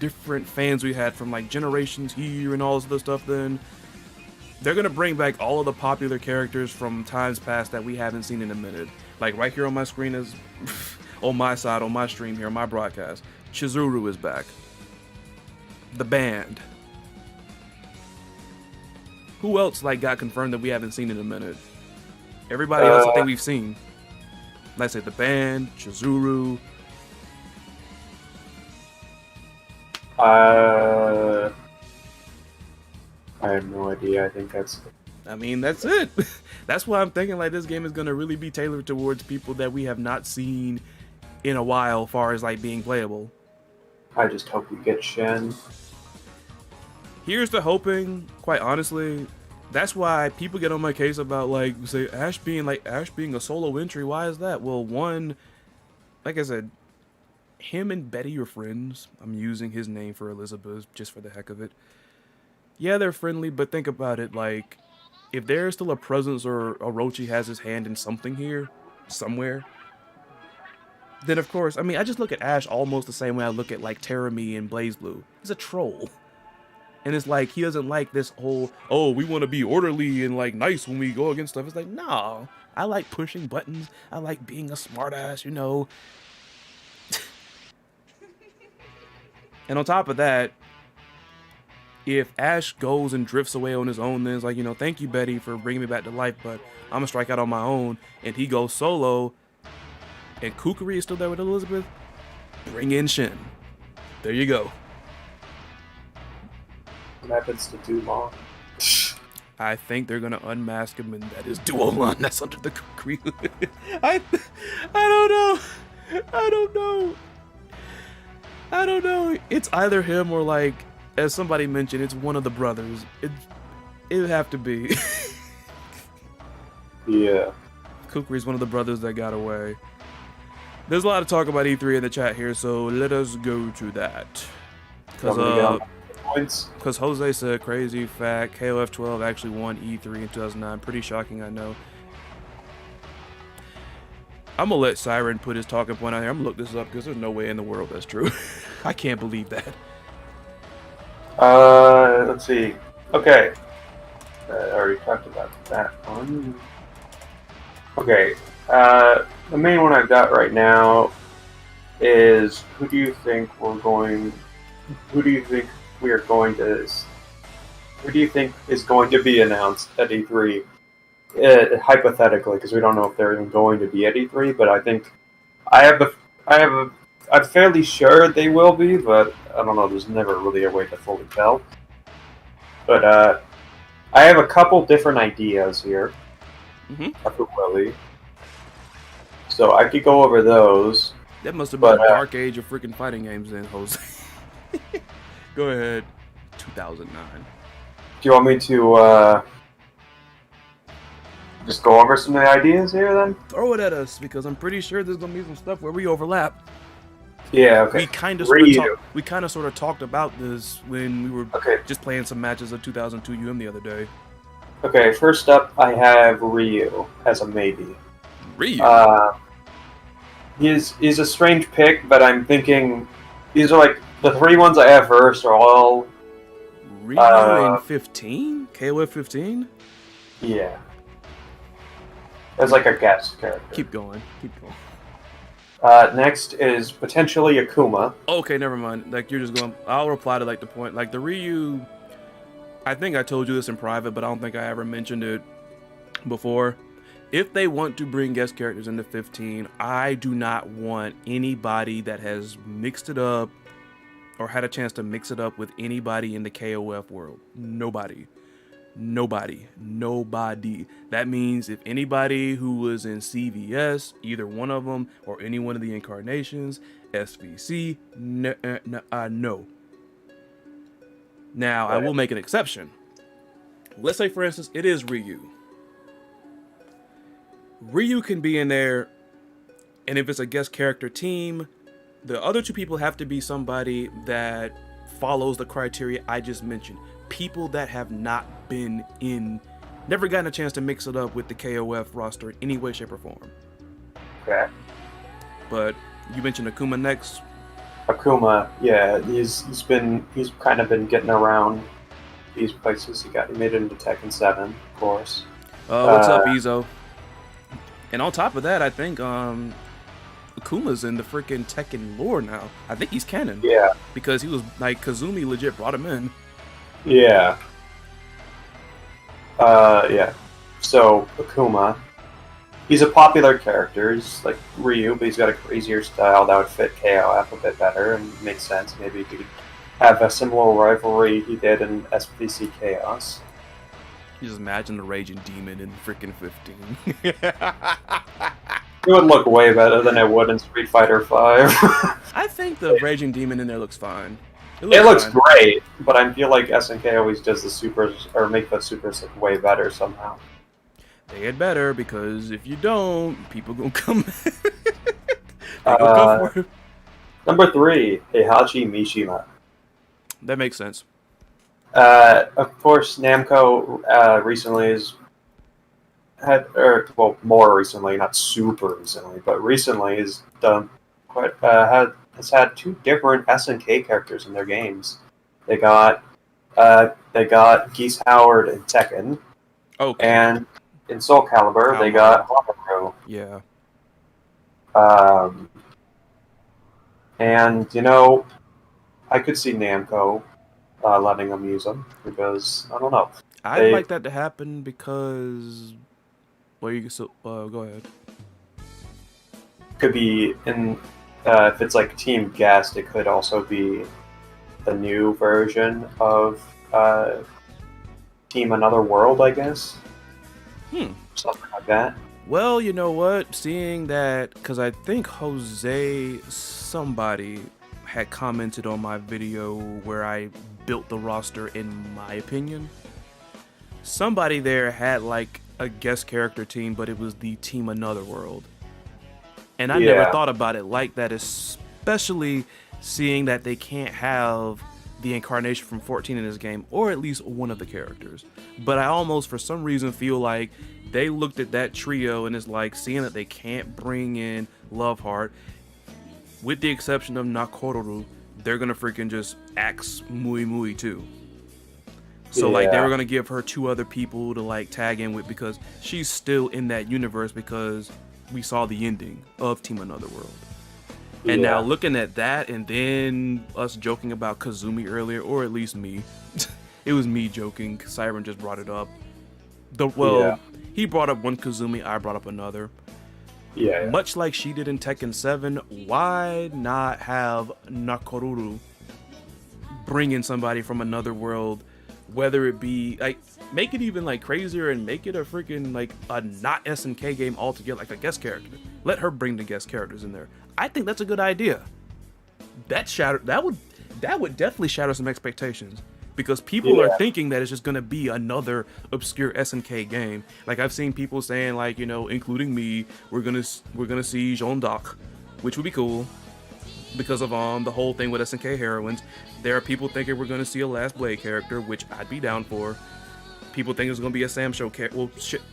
different fans we had from like Generations here and all this other stuff. Then they're gonna bring back all of the popular characters from times past that we haven't seen in a minute. Like right here on my screen is, on my side, on my stream here, on my broadcast, Chizuru is back. The band. Who else like got confirmed that we haven't seen in a minute? Everybody else I think we've seen. Like I said, the band, Chizuru. I have no idea. I think that's... I mean, that's it. That's why I'm thinking like this game is going to really be tailored towards people that we have not seen in a while, as far as like being playable. I just hope we get Shen. Here's the hoping, quite honestly. That's why people get on my case about like, say, Ash being a solo entry. Why is that? Well, one, like I said, him and Betty are friends. I'm using his name for Elizabeth just for the heck of it. Yeah, they're friendly, but think about it, like, if there's still a presence or Orochi has his hand in something here, somewhere, then of course, I mean, I just look at Ash almost the same way I look at, like, Terami and BlazBlue. He's a troll. And it's like, he doesn't like this whole, oh, we want to be orderly and, like, nice when we go against stuff. It's like, no, I like pushing buttons. I like being a smartass, you know. And on top of that, if Ash goes and drifts away on his own, then it's like, you know, thank you, Betty, for bringing me back to life, but I'm gonna strike out on my own. And he goes solo, and Kukuri is still there with Elizabeth. Bring in Shin. There you go. What happens to Dumont? I think they're gonna unmask him, and that is Duolan. That's under the Kukuri. I don't know. I don't know. I don't know. It's either him or, like, as somebody mentioned, it's one of the brothers. It would have to be. Yeah. Kukuri's one of the brothers that got away. There's a lot of talk about E3 in the chat here, so let us go to that. Because Jose said, crazy fact, KOF 12 actually won E3 in 2009. Pretty shocking, I know. I'm going to let Syrin put his talking point out here. I'm going to look this up because there's no way in the world that's true. I can't believe that. Let's see. Okay. I already talked about that one. Okay. The main one I've got right now is who do you think we are going to who do you think is going to be announced at E3? Hypothetically, because we don't know if they're even going to be at E3, but I think I have the I have a I'm fairly sure they will be, but I don't know. There's never really a way to fully tell. But I have a couple different ideas here of who will be. So I could go over those. That must have been a dark age of freaking fighting games then, Jose. Go ahead. 2009. Do you want me to just go over some of the ideas here then? Throw it at us, because I'm pretty sure there's gonna be some stuff where we overlap. Yeah, okay. We kind of sort of talked about this when we were just playing some matches of 2002 UM the other day. Okay, first up, I have Ryu as a maybe. Ryu? He's a strange pick, but I'm thinking these are like the three ones I have first are all Ryu in 15? KOF 15? Yeah. As like a guest character. Keep going. Next is potentially Akuma. Okay, never mind. Like, you're just going... I'll reply to, like, the point. Like, the Ryu... I think I told you this in private, but I don't think I ever mentioned it before. If they want to bring guest characters into 15, I do not want anybody that has mixed it up or had a chance to mix it up with anybody in the KOF world. Nobody. That means if anybody who was in CVS, either one of them, or any one of the incarnations, SVC, no. Now, I will make an exception. Let's say, for instance, it is Ryu. Ryu can be in there, and if it's a guest character team, the other two people have to be somebody that follows the criteria I just mentioned. People that have not been in, never gotten a chance to mix it up with the KOF roster in any way, shape, or form. Okay. But you mentioned Akuma next. Akuma, yeah, he's kind of been getting around these places. He made it into Tekken 7, of course. What's up, Izo? And on top of that, I think Akuma's in the freaking Tekken lore now. I think he's canon. Yeah. Because he was like Kazumi legit brought him in. Yeah. Yeah. So Akuma, he's a popular character. He's like Ryu, but he's got a crazier style that would fit KOF a bit better and makes sense. Maybe he could have a similar rivalry he did in SPC Chaos. You just imagine the Raging Demon in freaking 15. It would look way better than it would in Street Fighter 5. I think the Raging Demon in there looks fine. It looks great, but I feel like SNK always does the supers, or make the supers look way better somehow. They get better, because if you don't, people gonna come. Go for it. Number 3, Heihachi Mishima. That makes sense. Of course, Namco recently more recently, not super recently, but recently has done has had 2 different SNK characters in their games. They got Geese Howard in Tekken. Okay. And in Soul Calibur, they got Haruka. Yeah. And I could see Namco letting them use them because I don't know. I'd like that to happen because. Well, go ahead. Could be in if it's like Team Guest, it could also be the new version of Team Another World, I guess. Something like that. Well, you know what? Seeing that, because I think somebody had commented on my video where I built the roster in my opinion. Somebody there had like a guest character team, but it was the Team Another World. And I never thought about it like that, especially seeing that they can't have the incarnation from 14 in this game, or at least one of the characters. But I almost, for some reason, feel like they looked at that trio and it's like, seeing that they can't bring in Loveheart, with the exception of Nakororu, they're gonna freaking just axe Mui Mui too. So like they were gonna give her 2 other people to like tag in with because she's still in that universe because we saw the ending of Team Another World. And now looking at that, and then us joking about Kazumi earlier, or at least me, It was me joking. Syrin just brought it up. Yeah. He brought up one Kazumi, I brought up another. Yeah. Much like she did in Tekken 7, why not have Nakoruru bring in somebody from another world, whether it be, like, make it even, like, crazier and make it a freaking, like, a not SNK game altogether, like a guest character. Let her bring the guest characters in there. I think that's a good idea. That would definitely shatter some expectations. Because people are thinking that it's just going to be another obscure SNK game. Like, I've seen people saying, like, you know, including me, we're gonna see Jeanne d'Arc, which would be cool because of the whole thing with SNK heroines. There are people thinking we're going to see a Last Blade character, which I'd be down for. People think it's going to be a Sam Show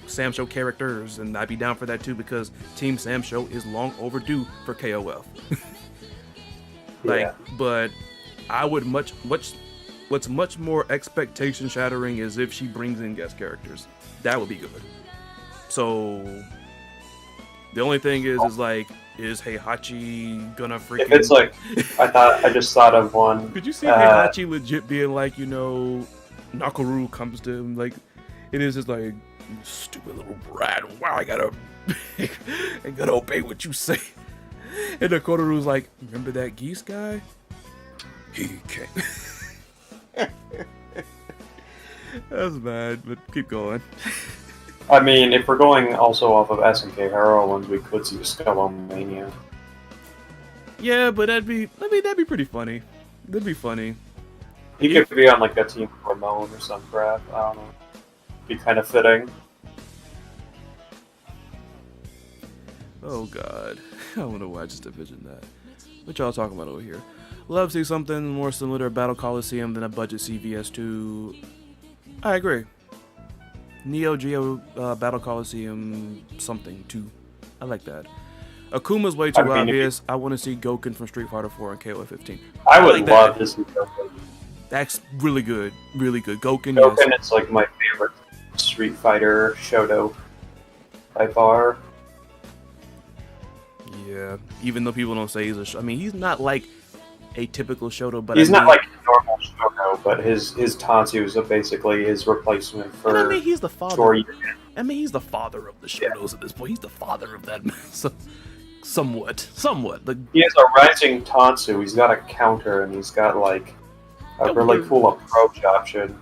Sam Show characters, and I'd be down for that too because Team Sam Show is long overdue for KOF. But I would what's much more expectation shattering is if she brings in guest characters. That would be good. So the only thing is Heihachi gonna freaking... If it's like, I just thought of one. Could you see Heihachi legit being like, you know, Nakoruru comes to him, like, it is just like, stupid little brat, wow, I gotta obey what you say. And Nakoru's like, remember that geese guy? He can't. That's bad, but keep going. I mean, if we're going also off of SNK heroines, we could see Skullomania. Yeah, but that'd be pretty funny. That'd be funny. He could be on like a Team Ramon or some crap. I don't know. Be kind of fitting. Oh god, I wonder why I just envisioned that. What y'all talking about over here? Love to see something more similar to Battle Coliseum than a budget CVS2. I agree. Neo Geo Battle Coliseum something 2. I like that. Akuma's way too obvious. I want to see Goken from Street Fighter 4 and KOF 15. I would love to see Goken. That's really good. Really good. Goken, yes. Is like my favorite Street Fighter Shoto by far. Yeah. Even though people don't say he's I mean, he's not like a typical Shoto, but he's not like a normal Shoto, but his Tatsu is basically his replacement for. And I mean, he's the father. He's the father of the Shotos at this point. He's the father of that. So, somewhat. He has a rising Tatsu. He's got a counter, and he's got like a really cool approach option.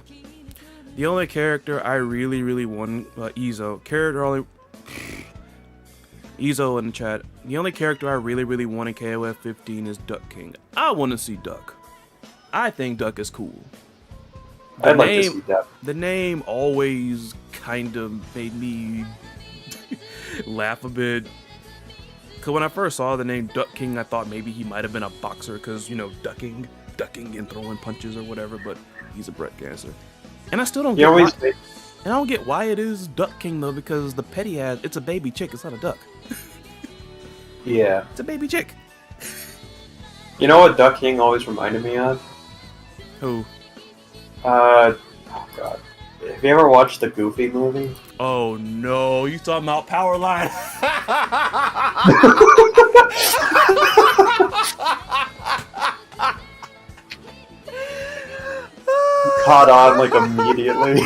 The only character I really want, Izo in the chat. The only character I really want in KOF 15 is Duck King. I want to see Duck. I think Duck is cool. I'd like to see Duck. The name always kind of made me laugh a bit. Because when I first saw the name Duck King, I thought maybe he might have been a boxer because, you know, ducking and throwing punches or whatever, but he's a breast cancer. And I still don't get why. And I don't get why it is Duck King though, because the pet he has, it's a baby chick, it's not a duck. Yeah. It's a baby chick. You know what Duck King always reminded me of? Who? Oh god. Have you ever watched the Goofy movie? Oh no, you talking about Powerline? Caught on like immediately.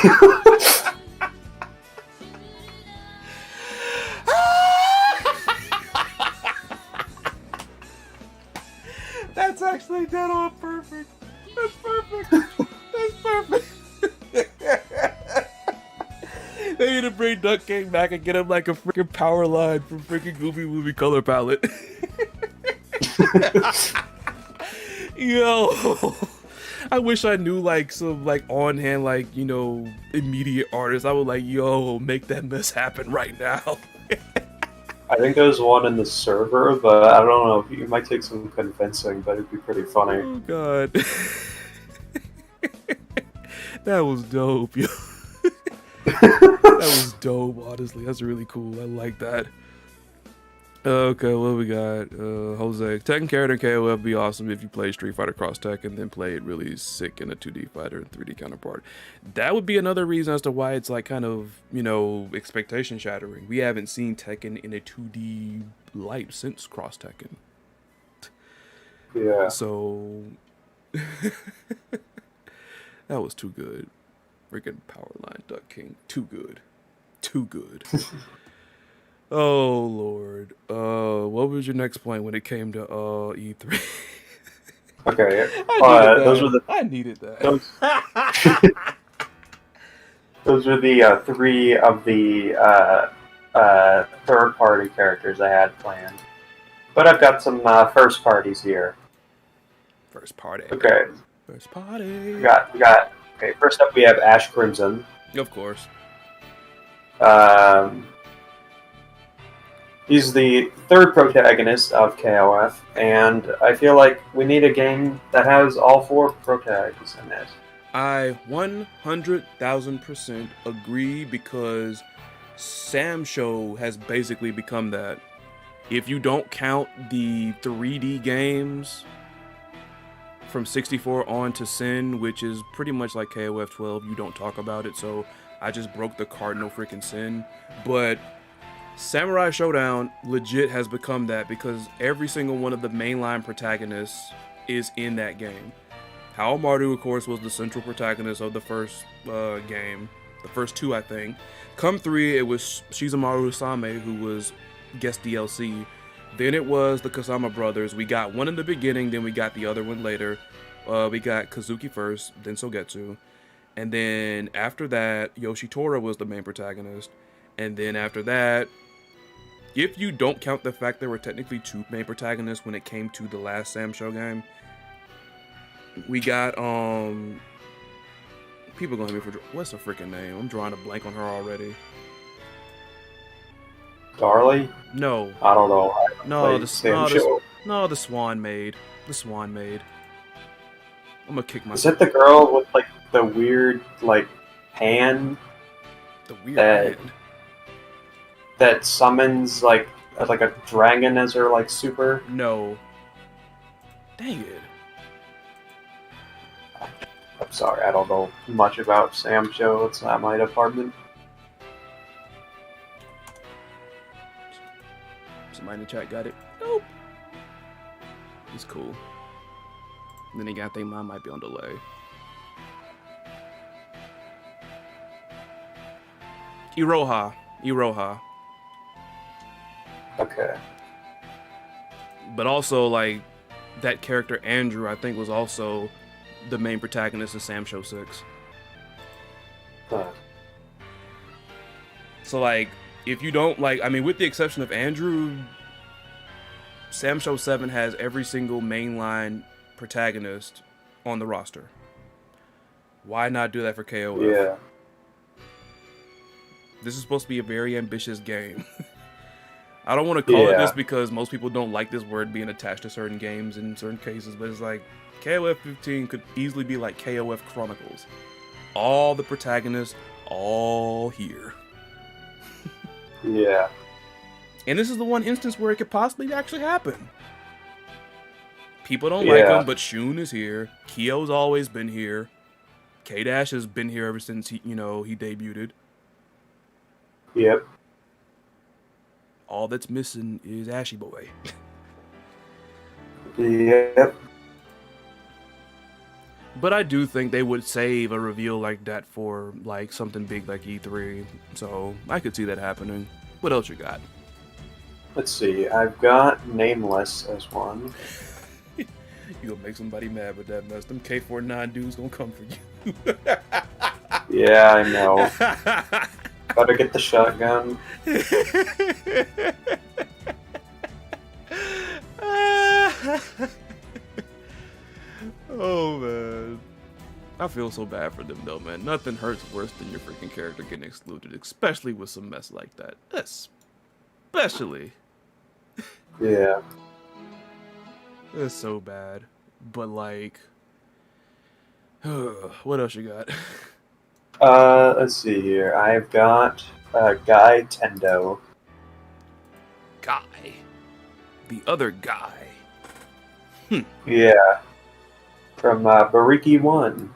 That's actually dead on perfect. That's perfect. That's perfect. They need to bring Duck King back and get him like a freaking power line from freaking Goofy movie color palette. Yo, I wish I knew like some like on hand like, you know, immediate artists. I would like, yo, make that mess happen right now. I think there's one in the server, but I don't know. It might take some convincing, but it'd be pretty funny. Oh god. That was dope, yo. That was dope, honestly. That's really cool. I like that. Okay, what we got? Jose. Tekken character in KOF would be awesome if you play Street Fighter Cross Tekken, then play it really sick in a 2D fighter and 3D counterpart. That would be another reason as to why it's like kind of, you know, expectation shattering. We haven't seen Tekken in a 2D light since Cross Tekken. Yeah. So That was too good. Freaking Powerline Duck King. Too good. Too good. Oh Lord. What was your next point when it came to E3? Okay. I Those were the I needed that. those were the three of the third-party characters I had planned. But I've got some first parties here. First party. Okay. First party. We got. Okay. First up, we have Ash Crimson. Of course. He's the third protagonist of KOF, and I feel like we need a game that has all four protagonists in it. I 100,000% agree because Sam Show has basically become that. If you don't count the 3D games from 64 on to Sin, which is pretty much like KOF 12, you don't talk about it, so I just broke the cardinal freaking sin. But Samurai Showdown legit has become that because every single one of the mainline protagonists is in that game. Haomaru, of course, was the central protagonist of the first game. The first two, I think. Come 3, it was Shizumaru Same, who was guest DLC. Then it was the Kasama brothers. We got one in the beginning, then we got the other one later. We got Kazuki first, then Sogetsu. And then after that, Yoshitora was the main protagonist. And then after that, if you don't count the fact there were technically two main protagonists when it came to the last Sam Show game, we got, people gonna hit me for, what's her freaking name? I'm drawing a blank on her already. Darlie? No. I don't know. The Swan Maid. The Swan Maid. I'm gonna kick myself. Is that the girl with like the weird like hand? The weird hand? That summons like a dragon as her like super? No. Dang it. I'm sorry, I don't know much about Sam Show. It's not my department. Somebody in the chat got it. Nope. It's cool. Then again, I think mine might be on delay. Iroha. Okay. But also, like, that character Andrew, I think, was also the main protagonist of Sam Show 6. Huh. So, like, if you don't, like, I mean, with the exception of Andrew, Sam Show 7 has every single mainline protagonist on the roster. Why not do that for KOF? Yeah. This is supposed to be a very ambitious game. I don't want to call it this because most people don't like this word being attached to certain games in certain cases, but it's like KOF 15 could easily be like KOF Chronicles. All the protagonists, all here. Yeah. And this is the one instance where it could possibly actually happen. People don't like him, but Shun is here. Kyo's always been here. K-Dash has been here ever since he debuted. Yep. All that's missing is Ashy Boy. Yep. But I do think they would save a reveal like that for like something big like E3. So I could see that happening. What else you got? Let's see. I've got Nameless as one. You gonna make somebody mad with that mess. Them K49 dudes gonna come for you. Yeah, I know. Better get the shotgun. Oh man, I feel so bad for them though, man. Nothing hurts worse than your freaking character getting excluded, especially with some mess like that. Especially. Yeah. It's so bad. But like, what else you got? Let's see here. I've got Guy Tendo. Guy. The other guy. Yeah. From Bariki 1.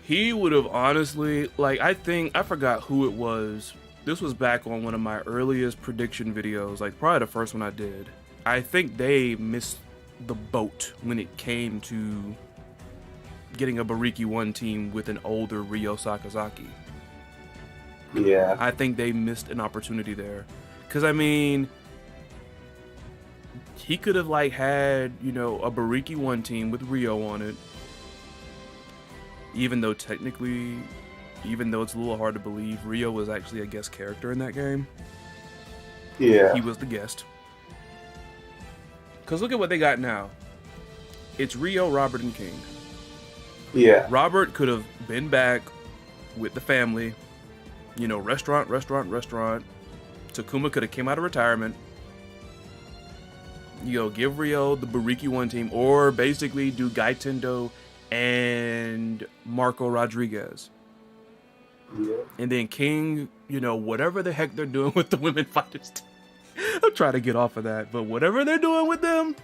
He would have honestly, like, I forgot who it was. This was back on one of my earliest prediction videos, like probably the first one I did. I think they missed the boat when it came to getting a Bariki 1 team with an older Ryo Sakazaki. Yeah. I think they missed an opportunity there. Because, I mean, he could have, like, had, you know, a Bariki 1 team with Ryo on it. Even though technically, even though it's a little hard to believe, Ryo was actually a guest character in that game. Yeah. He was the guest. Because look at what they got now. It's Ryo, Robert, and King. Yeah. Robert could have been back with the family. You know, restaurant. Takuma could have came out of retirement. You know, give Ryo the Bariki 1 team, or basically do Gaitendo and Marco Rodriguez. Yeah. And then King, you know, whatever the heck they're doing with the women fighters. I'm trying to get off of that, but whatever they're doing with them,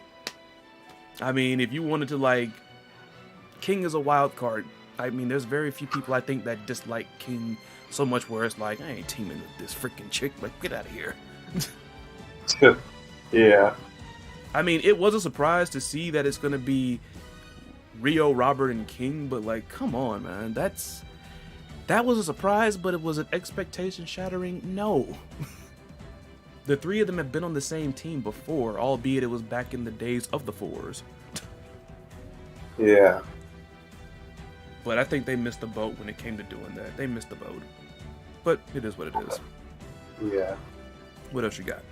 I mean, if you wanted to, like, King is a wild card. I mean, there's very few people I think that dislike King so much where it's like, I ain't teaming with this freaking chick, like, get out of here. Yeah. I mean, it was a surprise to see that it's gonna be Ryo, Robert, and King, but like, come on, man. That was a surprise, but it was an expectation shattering. No. The three of them have been on the same team before, albeit it was back in the days of the fours. Yeah. But I think they missed the boat when it came to doing that. They missed the boat. But it is what it is. Yeah. What else you got?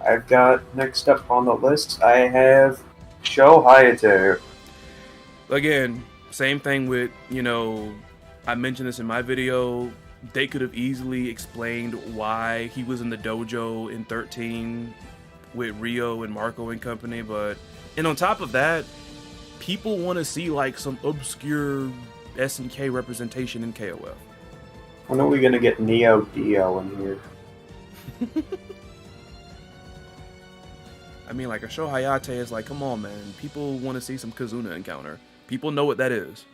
I've got next up on the list, I have Sho Hayato. Again, same thing with, you know, I mentioned this in my video. They could have easily explained why he was in the dojo in 13 with Ryo and Marco and company, and on top of that, people want to see like some obscure SNK representation in KOF. When are we gonna get Neo Dio in here? I mean, like, a Sho Hayate is like, come on, man. People want to see some Kazuna encounter. People know what that is.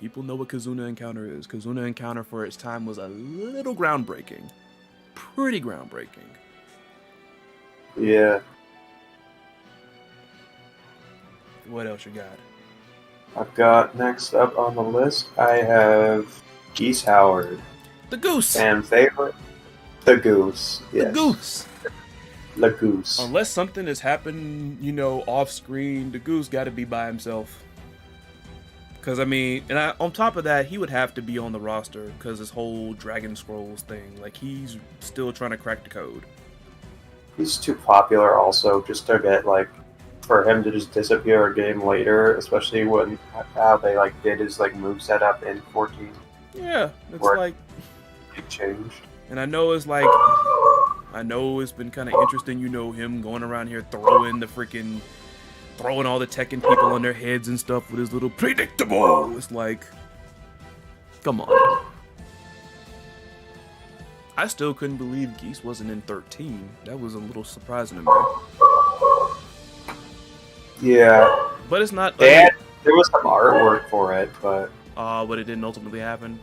People know what Kazuna encounter is. Kazuna encounter for its time was a little groundbreaking. Pretty groundbreaking. Yeah. What else you got? I've got next up on the list, I have Geese Howard. The Goose! Fan favorite? The Goose. Yes. The Goose! The Goose. Unless something has happened, you know, off screen, the Goose got to be by himself. Because, I mean, on top of that, he would have to be on the roster because this whole Dragon Scrolls thing, like, he's still trying to crack the code. He's too popular also just to get, like, for him to just disappear a game later, especially when how they, like, did his, like, move setup in 14. Yeah, it's Where like... it changed. And I know it's like... I know it's been kind of interesting, you know, him going around here throwing all the Tekken people on their heads and stuff with his little predictable. It's like, come on. I still couldn't believe Geese wasn't in 13. That was a little surprising to me. Yeah. But it's not... There was some artwork for it, but... but it didn't ultimately happen.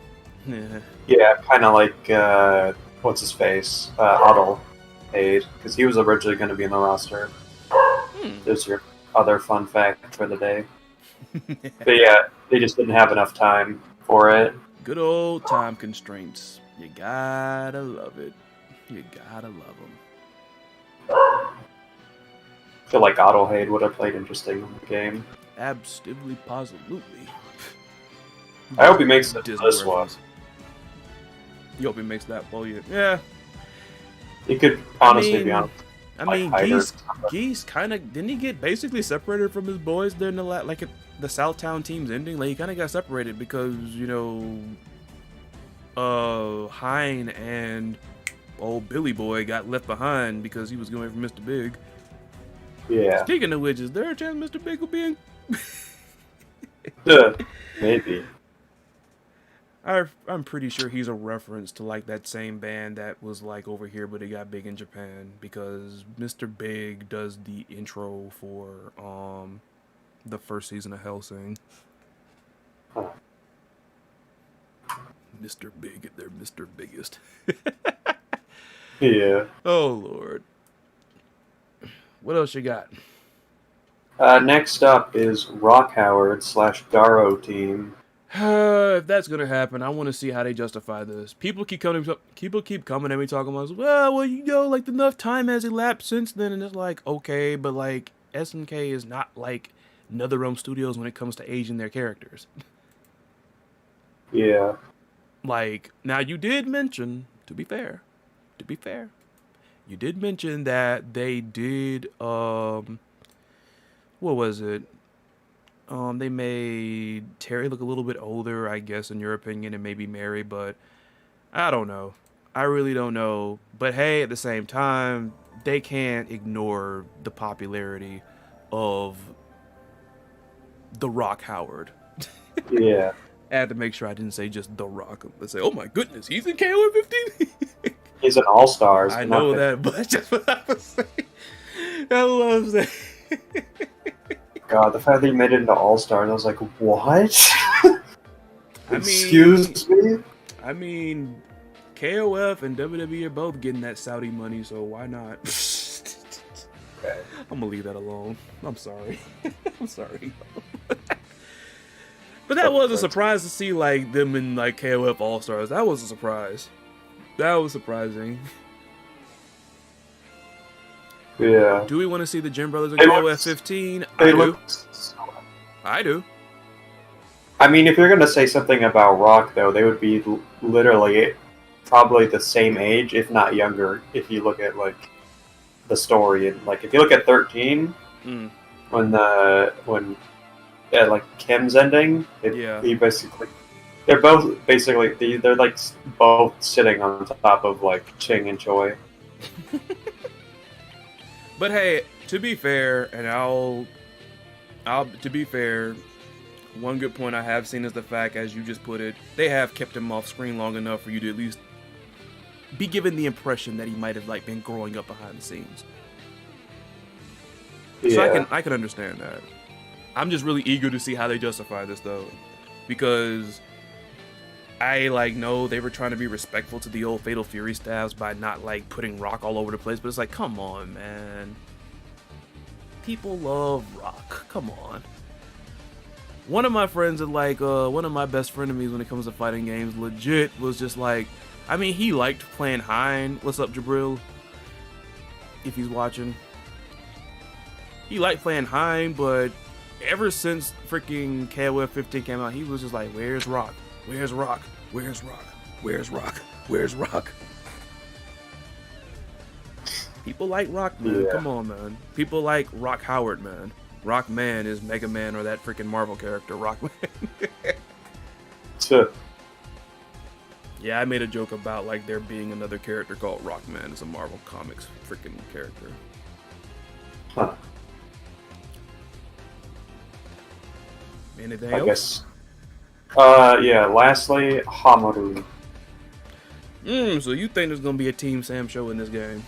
Yeah, kind of like, what's his face? Otto Aid, because he was originally going to be in the roster. There's your other fun fact for the day. But yeah, they just didn't have enough time for it. Good old time constraints. You gotta love it. You gotta love them. I feel like Otto Hayde would have played interesting in the game. Absolutely, positively. I hope he makes it to Disney this one. reference. You hope he makes that? Well, yeah. He could honestly be on. I like, mean, Geese kind of didn't he get basically separated from his boys during the like at the Southtown team's ending? Like he kind of got separated because you know, Hein and old Billy Boy got left behind because he was going for Mr. Big. Yeah. Speaking of which, is there a chance Mr. Big will be in? Maybe. I'm pretty sure he's a reference to like that same band that was like over here but it got big in Japan because Mr. Big does the intro for the first season of Hellsing. Huh. Mr. Big, they're Mr. Biggest. Yeah. Oh Lord. What else you got? Next up is Rock Howard / Garo team. If that's gonna happen, I want to see how they justify this. People keep coming at me talking about, well, like enough time has elapsed since then, and it's like, okay, but like SNK is not like NetherRealm Studios when it comes to aging their characters. Yeah. Like, now you did mention, to be fair, you did mention that they did, what was it? They made Terry look a little bit older, I guess, in your opinion, and maybe Mary, but I don't know. I really don't know. But hey, at the same time, they can't ignore the popularity of The Rock Howard. Yeah. I had to make sure I didn't say just The Rock. Let's say, oh my goodness, he's in KOF 15? He's an all-stars. I know that, but just what I was saying. I love that. God, the fact that he made it into all-stars, I was like, what? Excuse me? I mean, KOF and WWE are both getting that Saudi money, so why not? Okay. I'm gonna leave that alone. I'm sorry. I'm sorry. But that was a surprise to see like them in like KOF All Stars. That was a surprise. That was surprising. Yeah. Do we want to see the Jim Brothers in KOF 15? I do. I do. I mean, if you're gonna say something about Rock, though, they would be literally probably the same age, if not younger. If you look at like the story, and like if you look at 13, when like Kim's ending, he basically they're both basically they're like both sitting on top of like Ching and Choi. But hey, to be fair, and to be fair, one good point I have seen is the fact, as you just put it, they have kept him off screen long enough for you to at least be given the impression that he might have like been growing up behind the scenes. Yeah. So I can understand that. I'm just really eager to see how they justify this though, because I like know they were trying to be respectful to the old Fatal Fury staffs by not like putting Rock all over the place, but it's like, come on, man. People love Rock. Come on. One of my friends, like one of my best frenemies when it comes to fighting games, legit was just like, I mean, he liked playing Hein. What's up, Jabril? If he's watching, he liked playing Hein, but ever since freaking KOF 15 came out, he was just like, where's Rock? Where's Rock? Where's Rock? Where's Rock? Where's Rock? People like Rock, man. Yeah. Come on, man. People like Rock Howard, man. Rock Man is Mega Man or that freaking Marvel character, Rock Man. Sure. Yeah, I made a joke about like there being another character called Rock Man as a Marvel Comics freaking character. Huh. Anything I else? Guess. Yeah, lastly, Hamaru. So you think there's gonna be a Team Sam show in this game?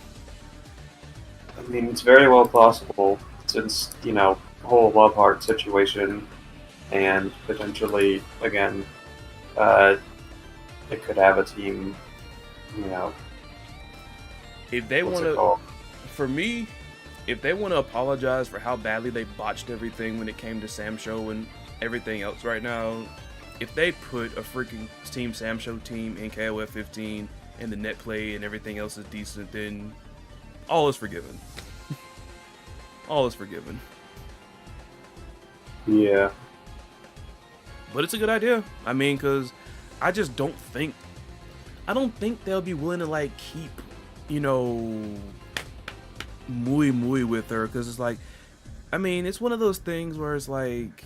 I mean, it's very well possible, since, you know, whole love heart situation, and potentially, again, it could have a team, you know. If they want to, for me, if they want to apologize for how badly they botched everything when it came to Sam Show and everything else right now, if they put a freaking Team Sam Show team in KOF 15 and the net play and everything else is decent, then all is forgiven. All is forgiven. Yeah. But it's a good idea. I mean, because I just don't think they'll be willing to like keep, you know, muy with her, because it's like, I mean, it's one of those things where it's like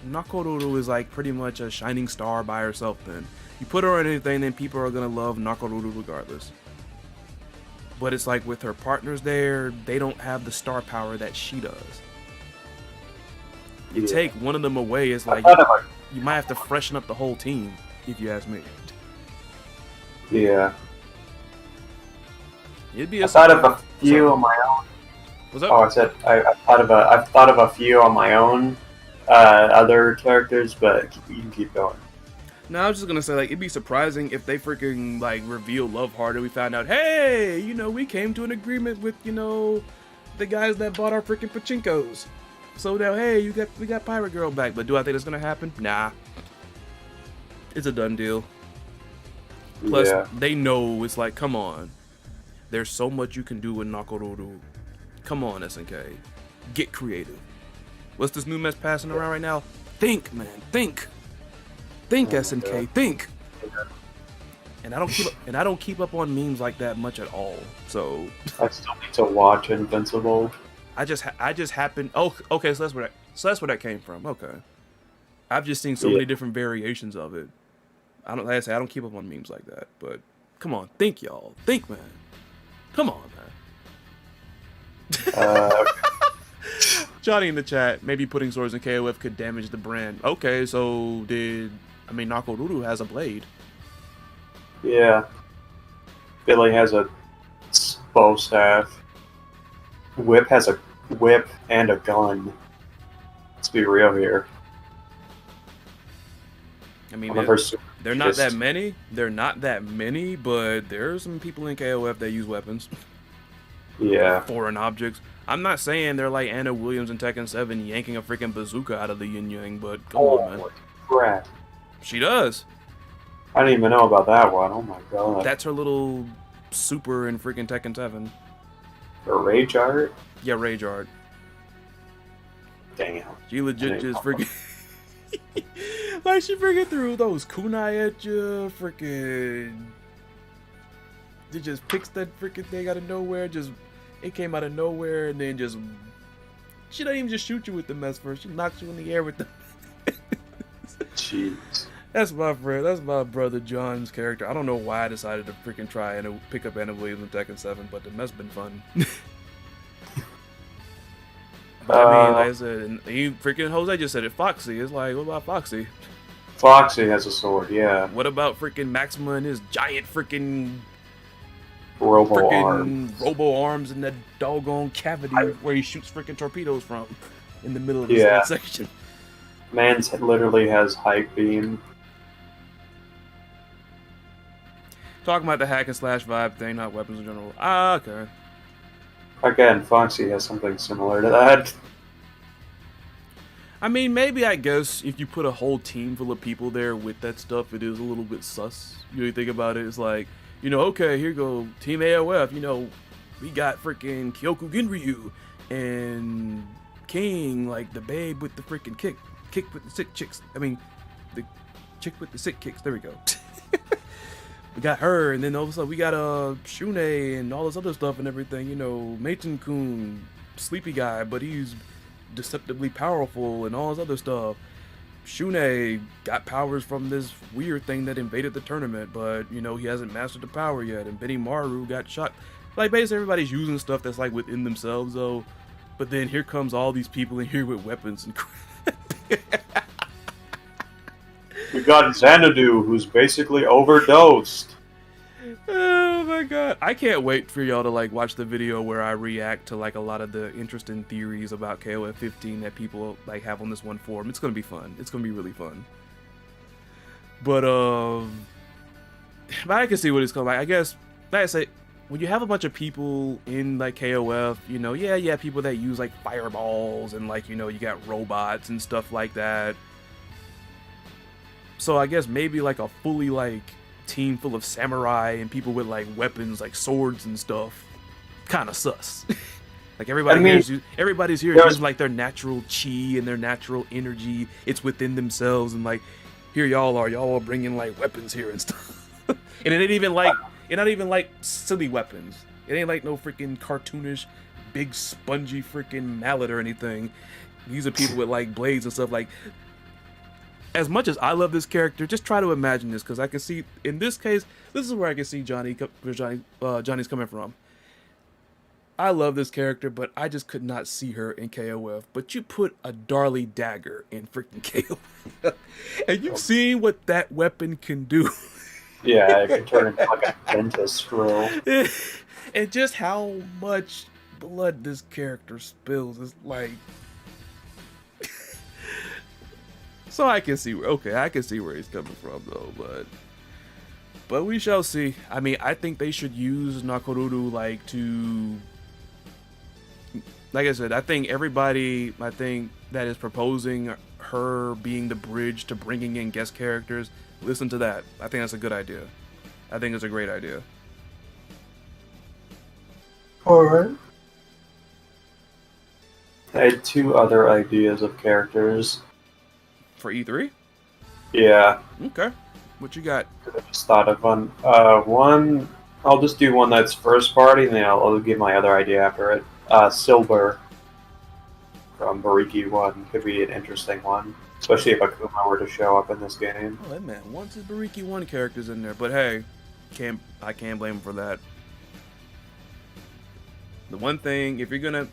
Nakoruru is like pretty much a shining star by herself. Then you put her on anything, then people are gonna love Nakoruru regardless. But it's like with her partners there, they don't have the star power that she does. You take one of them away, it's like you might have to freshen up the whole team, if you ask me. Yeah. It'd be I thought of a few on my own. What's up? Oh, I said I've thought of a few on my own, other characters, but you can keep going. No, I was just gonna say, like, it'd be surprising if they freaking like reveal Love Heart and we found out, hey, you know, we came to an agreement with, you know, the guys that bought our freaking pachinkos. So now, hey, we got Pirate Girl back. But do I think it's gonna happen? Nah. It's a done deal. Plus, they know it's like, come on. There's so much you can do with Nakoruru. Come on, SNK. Get creative. What's this new mess passing around right now? Think, man. Think. Think, SNK. Think. And I don't keep up on memes like that much at all. So I still need to watch Invincible. I just happened. Oh, okay. So that's where that came from. Okay. I've just seen so many different variations of it. I don't keep up on memes like that. But come on, think, y'all. Think, man. Come on, man. Johnny in the chat. Maybe putting swords in KOF could damage the brand. Okay, so Nakoruru has a blade. Yeah. Billy has a bow staff. Whip has a whip and a gun. Let's be real here. I mean, they're not that many. They're not that many, but there are some people in KOF that use weapons. Yeah. Foreign objects. I'm not saying they're like Anna Williams in Tekken 7 yanking a freaking bazooka out of the yin yang, but come on, man. Crap. She does. I didn't even know about that one. Oh my god. That's her little super in freaking Tekken 7. Her rage art? Yeah, rage art. Damn. She legit just freaking... like, she freaking threw those kunai at you, freaking... It just picks that freaking thing out of nowhere, it came out of nowhere, and then just... She doesn't even just shoot you with the mess first, she knocks you in the air with the... Jeez. That's my friend. That's my brother John's character. I don't know why I decided to freaking try and pick up Anna Williams in Tekken 7, but the mess been fun. But I mean, like I said, he freaking Jose just said it. Foxy. It's like, what about Foxy? Foxy has a sword, yeah. What about freaking Maxima and his giant freaking robo arms in that doggone cavity where he shoots freaking torpedoes from in the middle of the section? Man's literally has hype beam. Talking about the hack and slash vibe thing, not weapons in general. Ah, okay. Again, Foxy has something similar to that. I mean, maybe, I guess, if you put a whole team full of people there with that stuff, it is a little bit sus. You really think about it, it's like, okay, here go Team AOF, we got freaking Kyoku Ginryu and King, like the babe with the freaking kick with the sick chicks. I mean, the chick with the sick kicks. There we go. We got her, and then all of a sudden we got Shune and all this other stuff and everything. Meiten-kun, sleepy guy, but he's deceptively powerful and all this other stuff. Shune got powers from this weird thing that invaded the tournament, but he hasn't mastered the power yet. And Benimaru got shot. Like, basically everybody's using stuff that's like within themselves though. But then here comes all these people in here with weapons and crap. We got Xanadu, who's basically overdosed. Oh my god. I can't wait for y'all to like watch the video where I react to like a lot of the interesting theories about KOF 15 that people like have on this one forum. It's gonna be fun. It's gonna be really fun. But I can see what it's called. Like, I guess, like I say, when you have a bunch of people in like KOF, yeah, people that use like fireballs and like, you got robots and stuff like that. So I guess maybe like a fully like team full of samurai and people with like weapons like swords and stuff, kind of sus. Like everybody's here using like their natural chi and their natural energy. It's within themselves, and like here y'all are bringing like weapons here and stuff. And it not even like silly weapons. It ain't like no freaking cartoonish big spongy freaking mallet or anything. These are people with like blades and stuff. Like, as much as I love this character, just try to imagine this, because I can see, in this case, this is where I can see Johnny's coming from. I love this character, but I just could not see her in KOF. But you put a Darly dagger in freaking KOF, and you've seen what that weapon can do. Yeah, it can turn into like a dentist scroll. And just how much blood this character spills is like... So I can see where he's coming from though, but we shall see. I mean, I think they should use Nakoruru like to like I said, I think everybody, that is proposing her being the bridge to bringing in guest characters, listen to that. I think that's a good idea. I think it's a great idea. Alright. I had two other ideas of characters. For E3? Yeah. Okay. What you got? I just thought of one. One, I'll just do one that's first party, and then I'll give my other idea after it. Silver from Bariki 1 could be an interesting one, especially if Akuma were to show up in this game. Oh, that man wants his Bariki 1 characters in there, but hey, I can't blame him for that. The one thing, if you're gonna,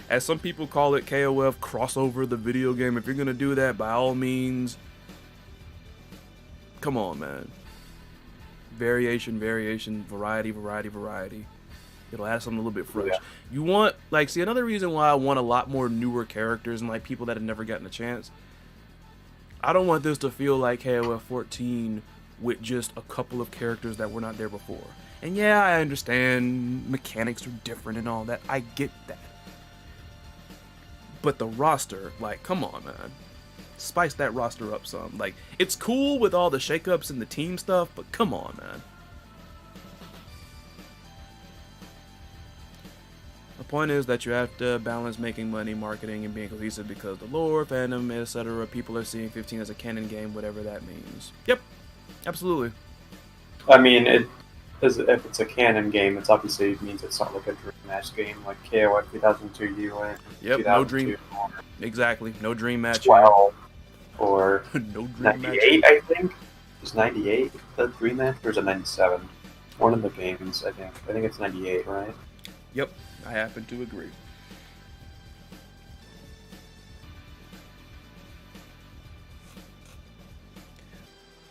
as some people call it, KOF crossover the video game, if you're gonna do that, by all means, come on, man. Variation, variety. It'll add something a little bit fresh. Yeah. You want, like, see, another reason why I want a lot more newer characters and, like, people that have never gotten a chance. I don't want this to feel like KOF 14 with just a couple of characters that were not there before. And yeah, I understand mechanics are different and all that. I get that. But the roster, like, come on, man. Spice that roster up some. Like, it's cool with all the shakeups and the team stuff, but come on, man. The point is that you have to balance making money, marketing, and being cohesive because the lore, fandom, etc. People are seeing 15 as a canon game, whatever that means. Yep, absolutely. I mean, if it's a canon game, it obviously means it's not like a dream match game like KOF 2002 UN. Yep, no dream. Exactly, no dream match. 12 or no dream 98, match. I think. Was 98 the dream match, or is it 97? One of the games, I think. I think it's 98, right? Yep, I happen to agree.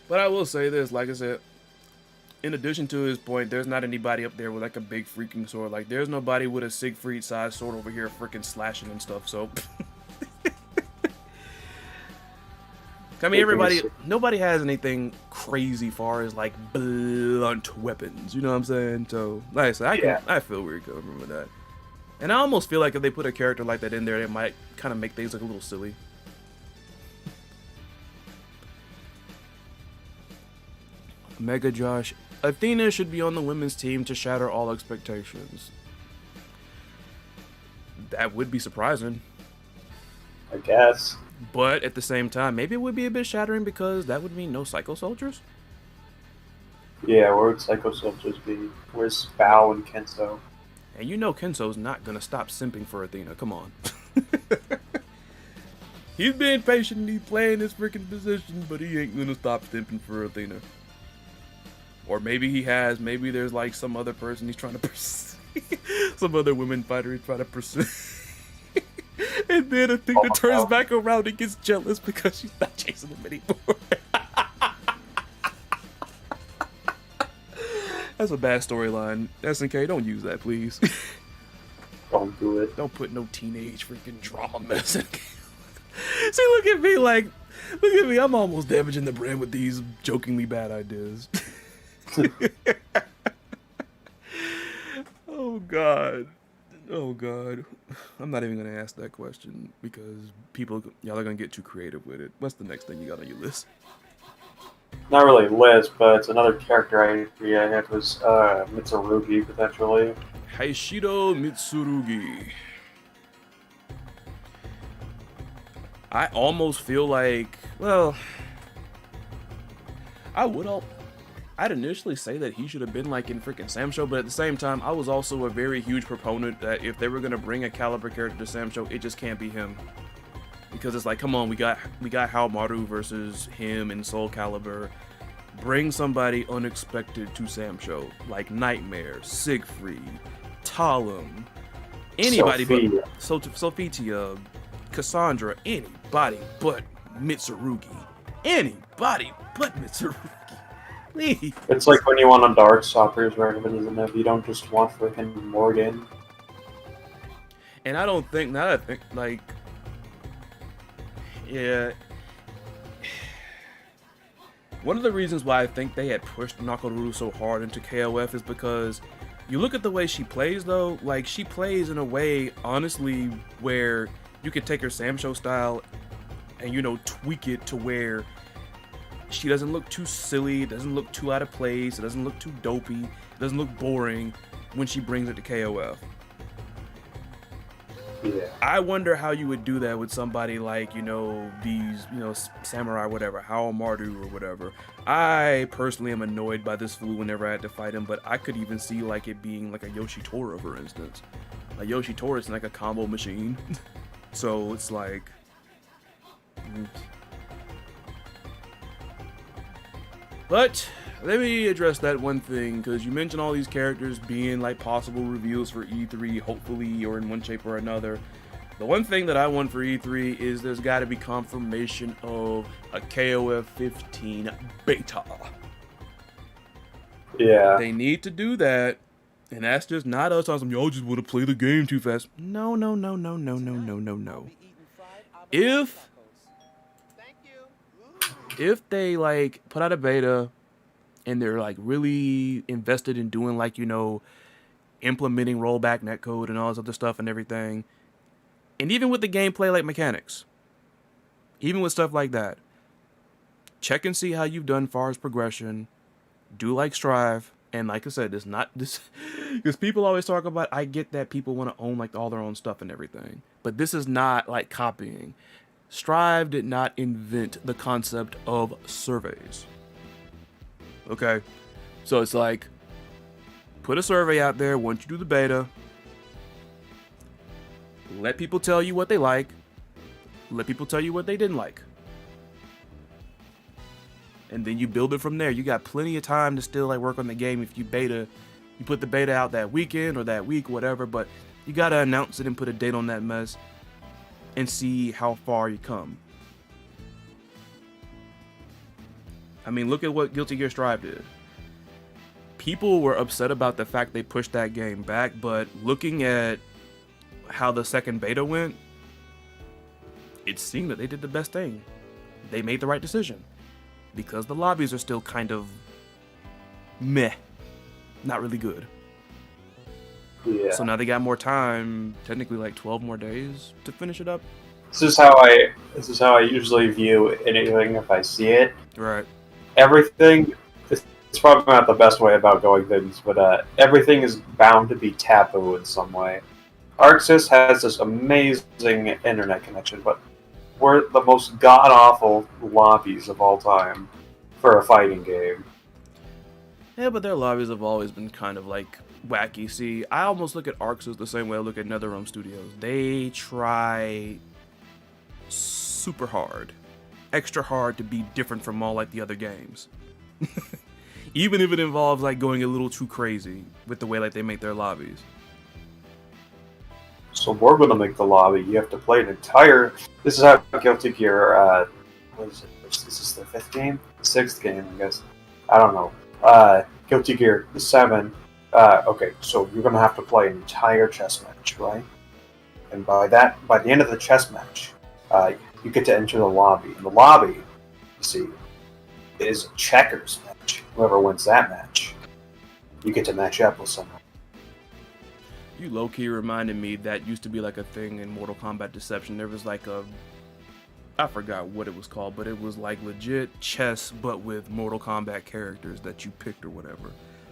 But I will say this, like I said, in addition to his point, there's not anybody up there with like a big freaking sword. Like, there's nobody with a Siegfried size sword over here freaking slashing and stuff, so. I mean, nobody has anything crazy far as like blunt weapons, you know what I'm saying? So, like I said, I feel where you're coming from with that. And I almost feel like if they put a character like that in there, it might kind of make things look a little silly. Mega Josh, Athena should be on the women's team to shatter all expectations. That would be surprising. I guess. But at the same time, maybe it would be a bit shattering because that would mean no Psycho Soldiers? Yeah, where would Psycho Soldiers be? Where's Bao and Kenso? And you know Kenso's not gonna stop simping for Athena, come on. He's been patiently playing this freaking position, but he ain't gonna stop simping for Athena. Or maybe he has, maybe there's like some other person he's trying to pursue. Some other women fighter he's trying to pursue. And then Athena turns back around and gets jealous because she's not chasing him anymore. That's a bad storyline. SNK, don't use that, please. Don't do it. Don't put no teenage freaking drama mess in. See, look at me, like, look at me. I'm almost damaging the brand with these jokingly bad ideas. Oh, God. Oh, God. I'm not even going to ask that question because y'all are going to get too creative with it. What's the next thing you got on your list? Not really list, but it's another character idea I had was Mitsurugi, potentially. Haishido Mitsurugi. I almost feel like, well, I'd initially say that he should have been like in freaking Sam Show, but at the same time, I was also a very huge proponent that if they were gonna bring a Caliber character to Sam Show, it just can't be him. Because it's like, come on, we got Haomaru versus him in Soul Calibur. Bring somebody unexpected to Sam Show, like Nightmare, Siegfried, Talum, anybody but Sophitia, Cassandra, anybody but Mitsurugi. Anybody but Mitsurugi. Please. It's like when you want a Dark Stalkers mechanism if you don't just want freaking Morgan. And I don't think, now that I think, like, yeah. One of the reasons why I think they had pushed Nakoruru so hard into KOF is because You look at the way she plays, though. Like, she plays in a way, honestly, where you could take her Sam Show style and, you know, tweak it to where she doesn't look too silly, doesn't look too out of place, it doesn't look too dopey, it doesn't look boring when she brings it to KOF. Yeah. I wonder how you would do that with somebody like, you know, these, you know, Samurai, whatever, Hao Mardu or whatever. I personally am annoyed by this fool whenever I had to fight him, but I could even see like it being like a Yoshitora, for instance. A Yoshitora is like a combo machine. So it's like... But let me address that one thing, because you mentioned all these characters being like possible reveals for E3, hopefully, or in one shape or another. The one thing that I want for E3 is there's got to be confirmation of a KOF 15 beta. Yeah. They need to do that, and that's just not us on some, y'all just want to play the game too fast. No. If they like put out a beta and they're like really invested in doing like, you know, implementing rollback netcode and all this other stuff and everything, and even with the gameplay like mechanics, even with stuff like that, check and see how you've done far as progression. Do like Strive, and like I said, it's not this because people always talk about, I get that people want to own like all their own stuff and everything, but this is not like copying. Strive did not invent the concept of surveys. Okay? So it's like, put a survey out there once you do the beta. Let people tell you what they like. Let people tell you what they didn't like. And then you build it from there. You got plenty of time to still like work on the game if you put the beta out that weekend or that week, whatever, but you gotta announce it and put a date on that mess and see how far you come. I mean, look at what Guilty Gear Strive did. People were upset about the fact they pushed that game back, but looking at how the second beta went, it seemed that they did the best thing. They made the right decision. Because the lobbies are still kind of meh. Not really good. Yeah. So now they got more time, technically like 12 more days to finish it up. This is how I usually view anything if I see it. Right. Everything, it's probably not the best way about going things, but everything is bound to be taboo in some way. Arxis has this amazing internet connection, but we're the most god-awful lobbies of all time for a fighting game. Yeah, but their lobbies have always been kind of like wacky. See, I almost look at Arxis the same way I look at NetherRealm Studios. They try super hard, extra hard to be different from all like the other games. Even if it involves like going a little too crazy with the way like they make their lobbies. So we're gonna make the lobby. You have to play an entire. This is how Guilty Gear. What is it? This is the 5th game, 6th game, I guess. I don't know. Guilty Gear 7. Okay, so you're gonna have to play an entire chess match, right? And by the end of the chess match, you get to enter the lobby. And the lobby, you see, is a checkers match. Whoever wins that match, you get to match up with someone. You low-key reminded me that used to be like a thing in Mortal Kombat Deception. There was like I forgot what it was called, but it was like legit chess, but with Mortal Kombat characters that you picked or whatever.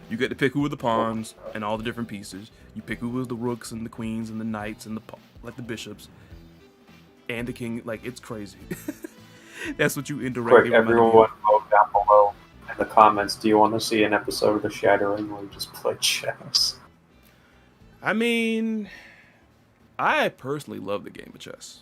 You get to pick who were the pawns and all the different pieces. You pick who was the rooks and the queens and the knights and the bishops and the king. Like, it's crazy. That's what you indirectly. Quick, everyone, vote down below in the comments. Do you want to see an episode of The Shattering where we just play chess? I mean, I personally love the game of chess,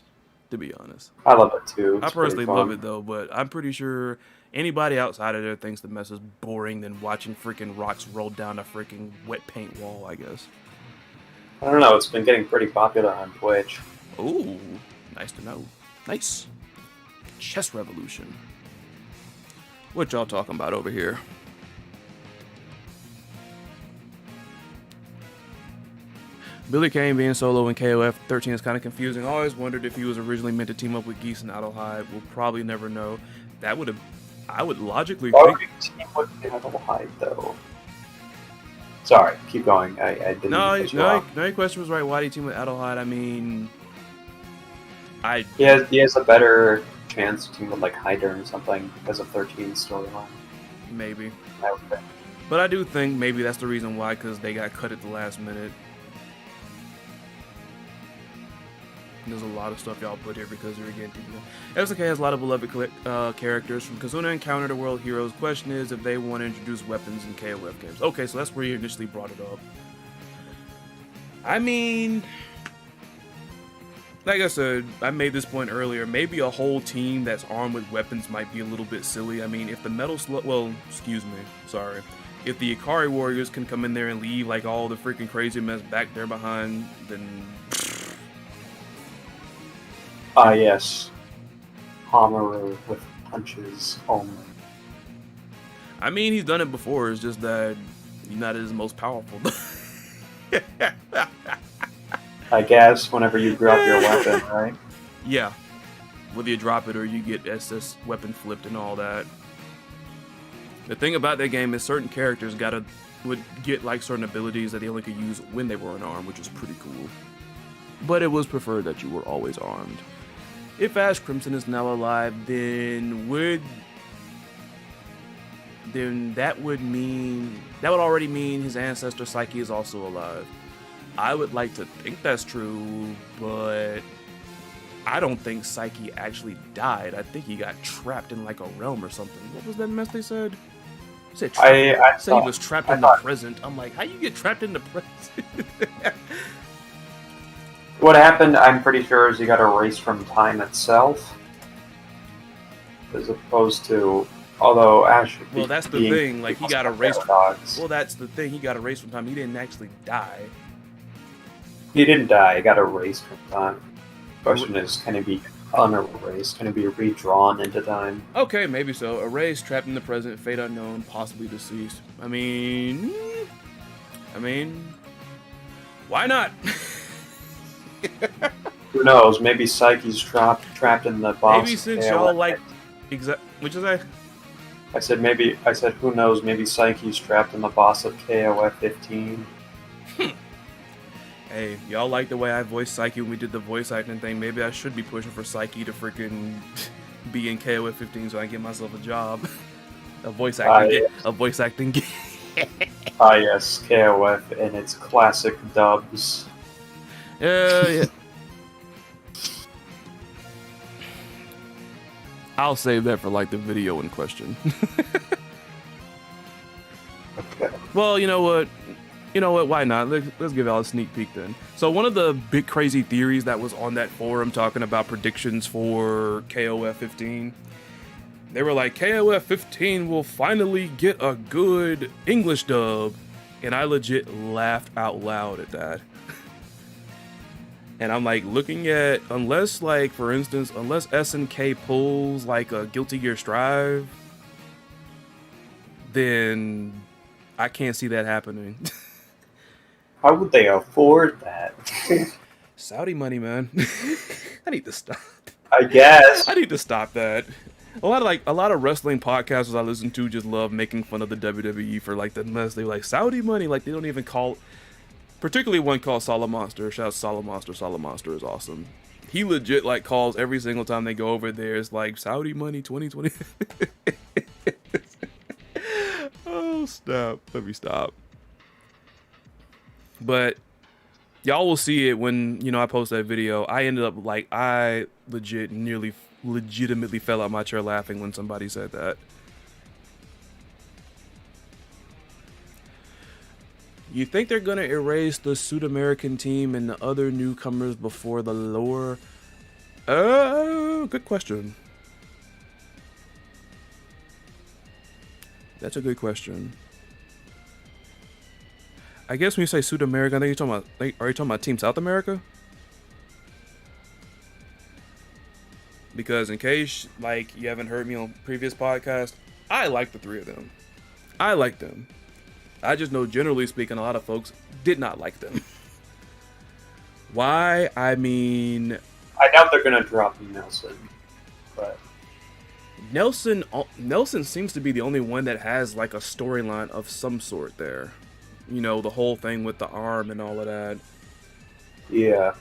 to be honest. I love it too. I personally love it though, but I'm pretty sure anybody outside of there thinks the mess is boring than watching freaking rocks roll down a freaking wet paint wall, I guess. I don't know, it's been getting pretty popular on Twitch. Ooh, nice to know. Nice. Chess Revolution. What y'all talking about over here? Billy Kane being solo in KOF 13 is kind of confusing. I always wondered if he was originally meant to team up with Geese and Adelheid. We'll probably never know. I would logically Why think. would you team with Adelheid though? Sorry, keep going. I didn't mean to cut you off. Your question was right. Why do you team with Adelheid? I mean, He has a better chance to team with like Hyder or something because of 13 storyline. Maybe. I would think. But I do think maybe that's the reason why, because they got cut at the last minute. There's a lot of stuff y'all put here because you're again team. SNK has a lot of beloved characters from Kazuna Encounter to World Heroes. Question is if they want to introduce weapons in KOF games. Okay, so that's where you initially brought it up. I mean, like I said, I made this point earlier. Maybe a whole team that's armed with weapons might be a little bit silly. I mean, if the if the Ikari Warriors can come in there and leave like all the freaking crazy mess back there behind, then yes. Hammer with punches only. I mean, he's done it before. It's just that he's not his most powerful. I guess whenever you drop your weapon, right? Yeah. Whether you drop it or you get SS weapon flipped and all that. The thing about that game is certain characters would get like certain abilities that they only could use when they were unarmed, which is pretty cool. But it was preferred that you were always armed. If Ash Crimson is now alive, then that would already mean his ancestor Psyche is also alive. I would like to think that's true, but I don't think Psyche actually died. I think he got trapped in like a realm or something. What was that mess they said? They said he was trapped in the present. I'm like, how you get trapped in the present? What happened, I'm pretty sure, is he got erased from time itself. As opposed to, although Ash... Well, that's the thing, like, he got erased... Well, that's the thing, he got erased from time. He didn't actually die. He didn't die, he got erased from time. The question is, can he be unerased? Can he be redrawn into time? Okay, maybe so. Erased, trapped in the present, fate unknown, possibly deceased. I mean... Why not? Who knows? Maybe Psyche's trapped in the boss. Maybe since y'all like... What'd you say? I said, who knows? Maybe Psyche's trapped in the boss of KOF 15. Hey, y'all like the way I voiced Psyche when we did the voice acting thing. Maybe I should be pushing for Psyche to freaking be in KOF 15 so I can get myself a job. A voice acting game. Yes, KOF and its classic dubs. Yeah. I'll save that for like the video in question. Okay. Well, you know what? Why not? Let's give y'all a sneak peek then. So one of the big crazy theories that was on that forum talking about predictions for KOF 15, they were like, KOF 15 will finally get a good English dub. And I legit laughed out loud at that. And I'm like looking at, unless SNK pulls like a Guilty Gear Strive, then I can't see that happening. How would they afford that? Saudi money, man. I need to stop. I guess. I need to stop that. A lot of wrestling podcasters I listen to just love making fun of the WWE for like the mess. They're like, Saudi money, like they don't even call. Particularly one called Solid Monster. Shout out Solid Monster. Solid Monster is awesome. He legit like calls every single time they go over there. It's like Saudi money 2020. Oh, stop. Let me stop. But y'all will see it when, I post that video. I ended up like, I legitimately fell out my chair laughing when somebody said that. You think they're gonna erase the Sud-American team and the other newcomers before the lore? Good question. That's a good question. I guess when you say Sud-America, I think you're talking about, are you talking about Team South America? Because in case, like, you haven't heard me on previous podcasts, I like the three of them. I like them. I just know, generally speaking, a lot of folks did not like them. Why? I mean... I doubt they're going to drop Nelson, but... Nelson seems to be the only one that has, like, a storyline of some sort there. You know, the whole thing with the arm and all of that. Yeah.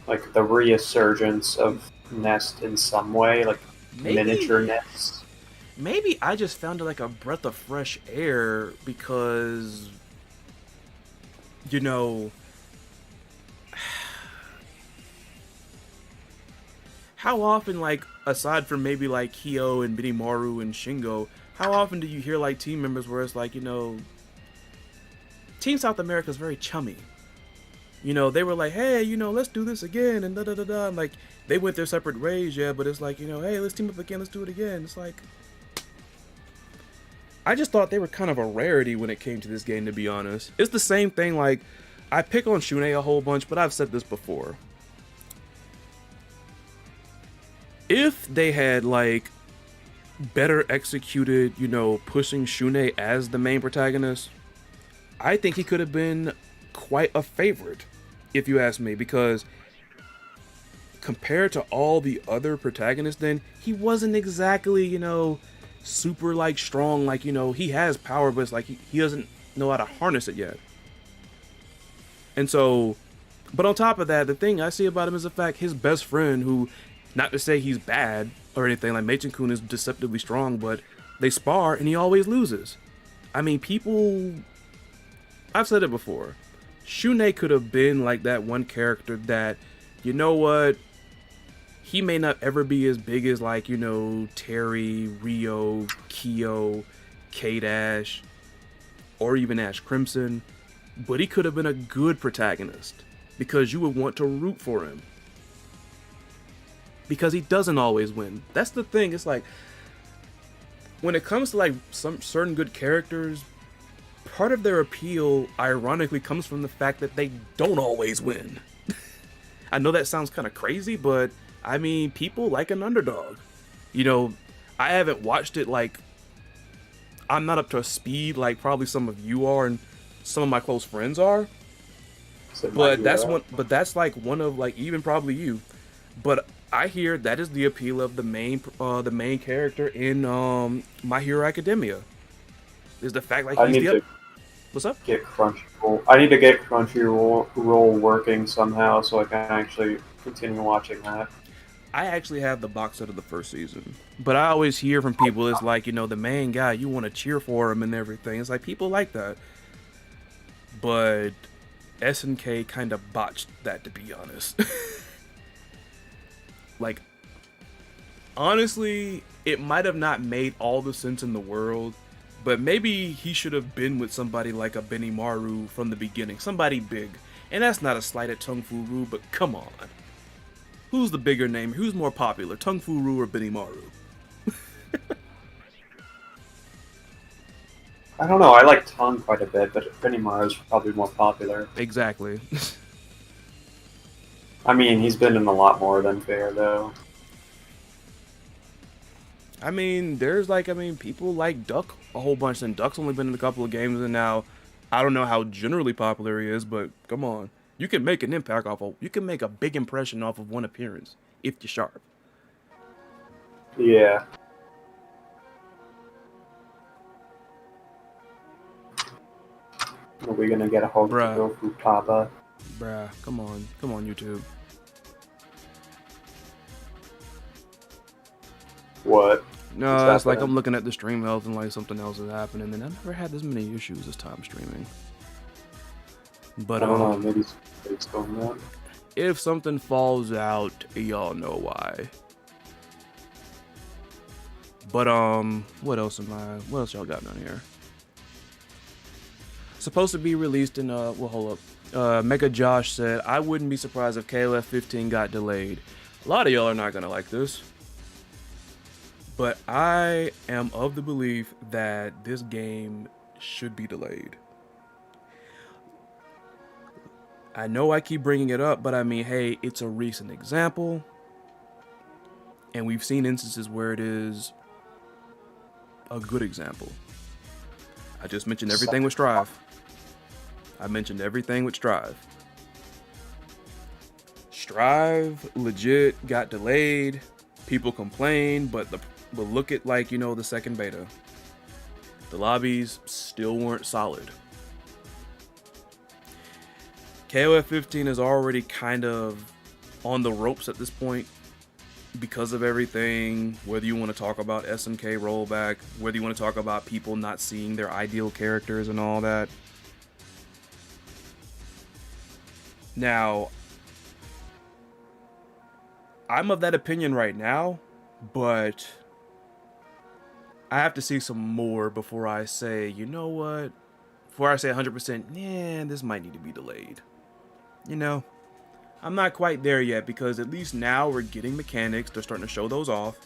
Like the resurgence of Nest in some way, like miniature Maybe Nest. maybe I just found it like a breath of fresh air because, you know, how often, like, aside from maybe like Kyo and Benimaru and Shingo, how often do you hear like team members where it's like, you know, Team South America is very chummy. You know, they were like, hey, you know, let's do this again, and da da da da. And like, they went their separate ways, yeah, but it's like, you know, hey, let's team up again, let's do it again. It's like, I just thought they were kind of a rarity when it came to this game, to be honest. It's the same thing, like, I pick on Shune a whole bunch, but I've said this before. If they had, like, better executed, you know, pushing Shune as the main protagonist, I think he could have been quite a favorite, if you ask me, because compared to all the other protagonists, then he wasn't exactly, you know, super like strong. Like, you know, he has power, but it's like he doesn't know how to harness it yet. And so, but on top of that, the thing I see about him is the fact his best friend, who, not to say he's bad or anything, like Meichin-kun is deceptively strong, but they spar and he always loses. I mean, people, I've said it before, Shune could have been like that one character that, you know what, he may not ever be as big as, like, you know, Terry, Rio, Kyo, K-Dash, or even Ash Crimson, but he could have been a good protagonist because you would want to root for him. Because he doesn't always win. That's the thing. It's like, when it comes to like some certain good characters, part of their appeal ironically comes from the fact that they don't always win. I know that sounds kind of crazy, but I mean, people like an underdog. You know, I haven't watched it, like, I'm not up to speed like probably some of you are and some of my close friends are. But that's like one of, like, even probably you. But I hear that is the appeal of the main character in My Hero Academia. Is the fact, like, what's up? Get Crunchyroll. I need to get Crunchyroll working somehow so I can actually continue watching that. I actually have the box set of the first season, but I always hear from people, it's like, you know, the main guy, you want to cheer for him and everything. It's like, people like that, but SNK kind of botched that, to be honest. Like, honestly, it might have not made all the sense in the world, but maybe he should have been with somebody like a Benimaru from the beginning, somebody big. And that's not a slight at Tung Fu Ru, but come on. Who's the bigger name? Who's more popular, Tung Fu Ru or Benimaru? I don't know. I like Tung quite a bit, but Benimaru is probably more popular. Exactly. I mean, he's been in a lot more than fair, though. I mean, there's like, people like Duck a whole bunch, and Duck's only been in a couple of games, and now I don't know how generally popular he is, but come on. You can make an impact you can make a big impression off of one appearance, if you're sharp. Yeah. Are we gonna get a hold of Goku Papa? Bruh, come on, YouTube. What? No, it's like I'm looking at the stream health and like something else is happening, and I've never had this many issues this time streaming. But I don't know, maybe it's going on. If something falls out, y'all know why. But what else y'all got down here? Supposed to be released in well, hold up. Mega Josh said, I wouldn't be surprised if KLF 15 got delayed. A lot of y'all are not gonna like this, but I am of the belief that this game should be delayed. I know I keep bringing it up, but I mean, hey, it's a recent example, and we've seen instances where it is a good example. I just mentioned everything with Strive. Strive legit got delayed. People complained, but look at, like, you know, the second beta. The lobbies still weren't solid. KOF 15 is already kind of on the ropes at this point because of everything, whether you want to talk about SNK rollback, whether you want to talk about people not seeing their ideal characters and all that. Now, I'm of that opinion right now, but I have to see some more before I say, you know what? Before I say 100%, yeah, this might need to be delayed. You know, I'm not quite there yet because at least now we're getting mechanics. They're starting to show those off.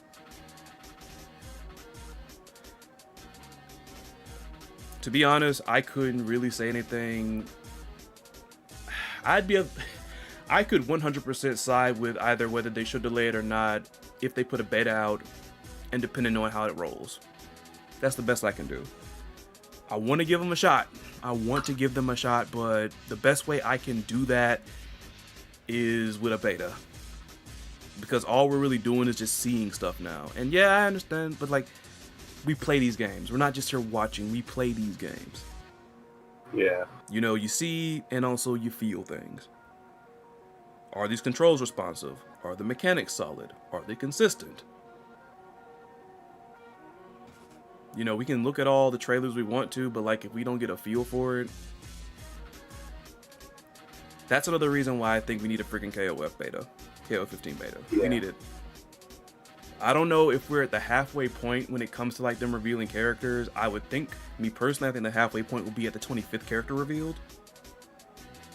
To be honest, I couldn't really say anything. I could 100% side with either whether they should delay it or not if they put a beta out and depending on how it rolls. That's the best I can do. I want to give them a shot. I want to give them a shot, but the best way I can do that is with a beta. Because all we're really doing is just seeing stuff now. And yeah, I understand, but like, we play these games. We're not just here watching, we play these games. Yeah. You know, you see and also you feel things. Are these controls responsive? Are the mechanics solid? Are they consistent? You know, we can look at all the trailers we want to, but like if we don't get a feel for it, that's another reason why I think we need a freaking KOF beta. KOF 15 beta. Yeah. We need it. I don't know if we're at the halfway point when it comes to like them revealing characters. I would think, me personally, I think the halfway point will be at the 25th character revealed.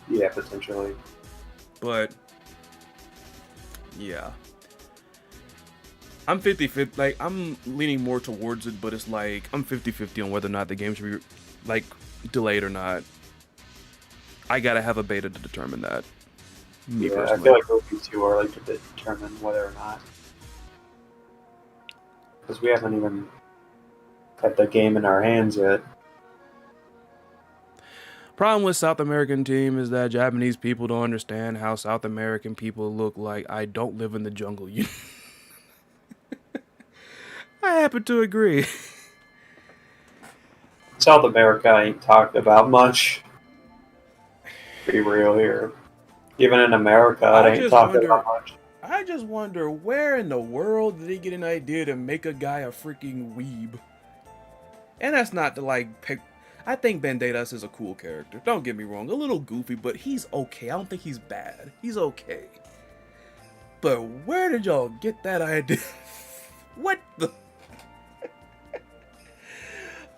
Yeah, potentially. But yeah. I'm 50-50, like, I'm leaning more towards it, but it's like, I'm 50-50 on whether or not the game should be, like, delayed or not. I gotta have a beta to determine that. Me personally. I feel like it would be too early to determine whether or not. Because we haven't even had the game in our hands yet. Problem with South American team is that Japanese people don't understand how South American people look like. I don't live in the jungle, you I happen to agree. South America ain't talked about much. Be real here. Even in America, it ain't talked about much. I just wonder where in the world did they get an idea to make a guy a freaking weeb? And that's not to like pick. I think Banderas is a cool character. Don't get me wrong. A little goofy, but he's okay. I don't think he's bad. He's okay. But where did y'all get that idea? What the?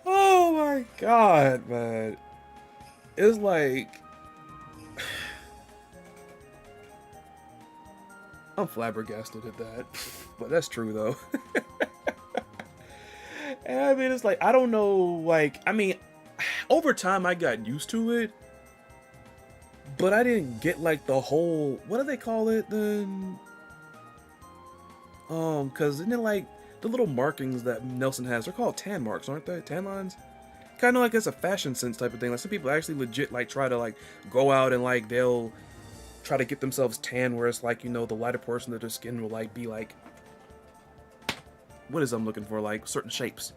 Oh my god, man. It's like... I'm flabbergasted at that. But that's true, though. And I mean, it's like, I don't know, like... I mean, over time, I got used to it. But I didn't get, like, the whole... What do they call it, then? Because isn't it, like... The little markings that Nelson has, they're called tan marks, aren't they? Tan lines? Kind of like it's a fashion sense type of thing. Like some people actually legit like try to like go out and like they'll try to get themselves tan, where it's like, you know, the lighter portion of their skin will like be like, what is I'm looking for? Like certain shapes.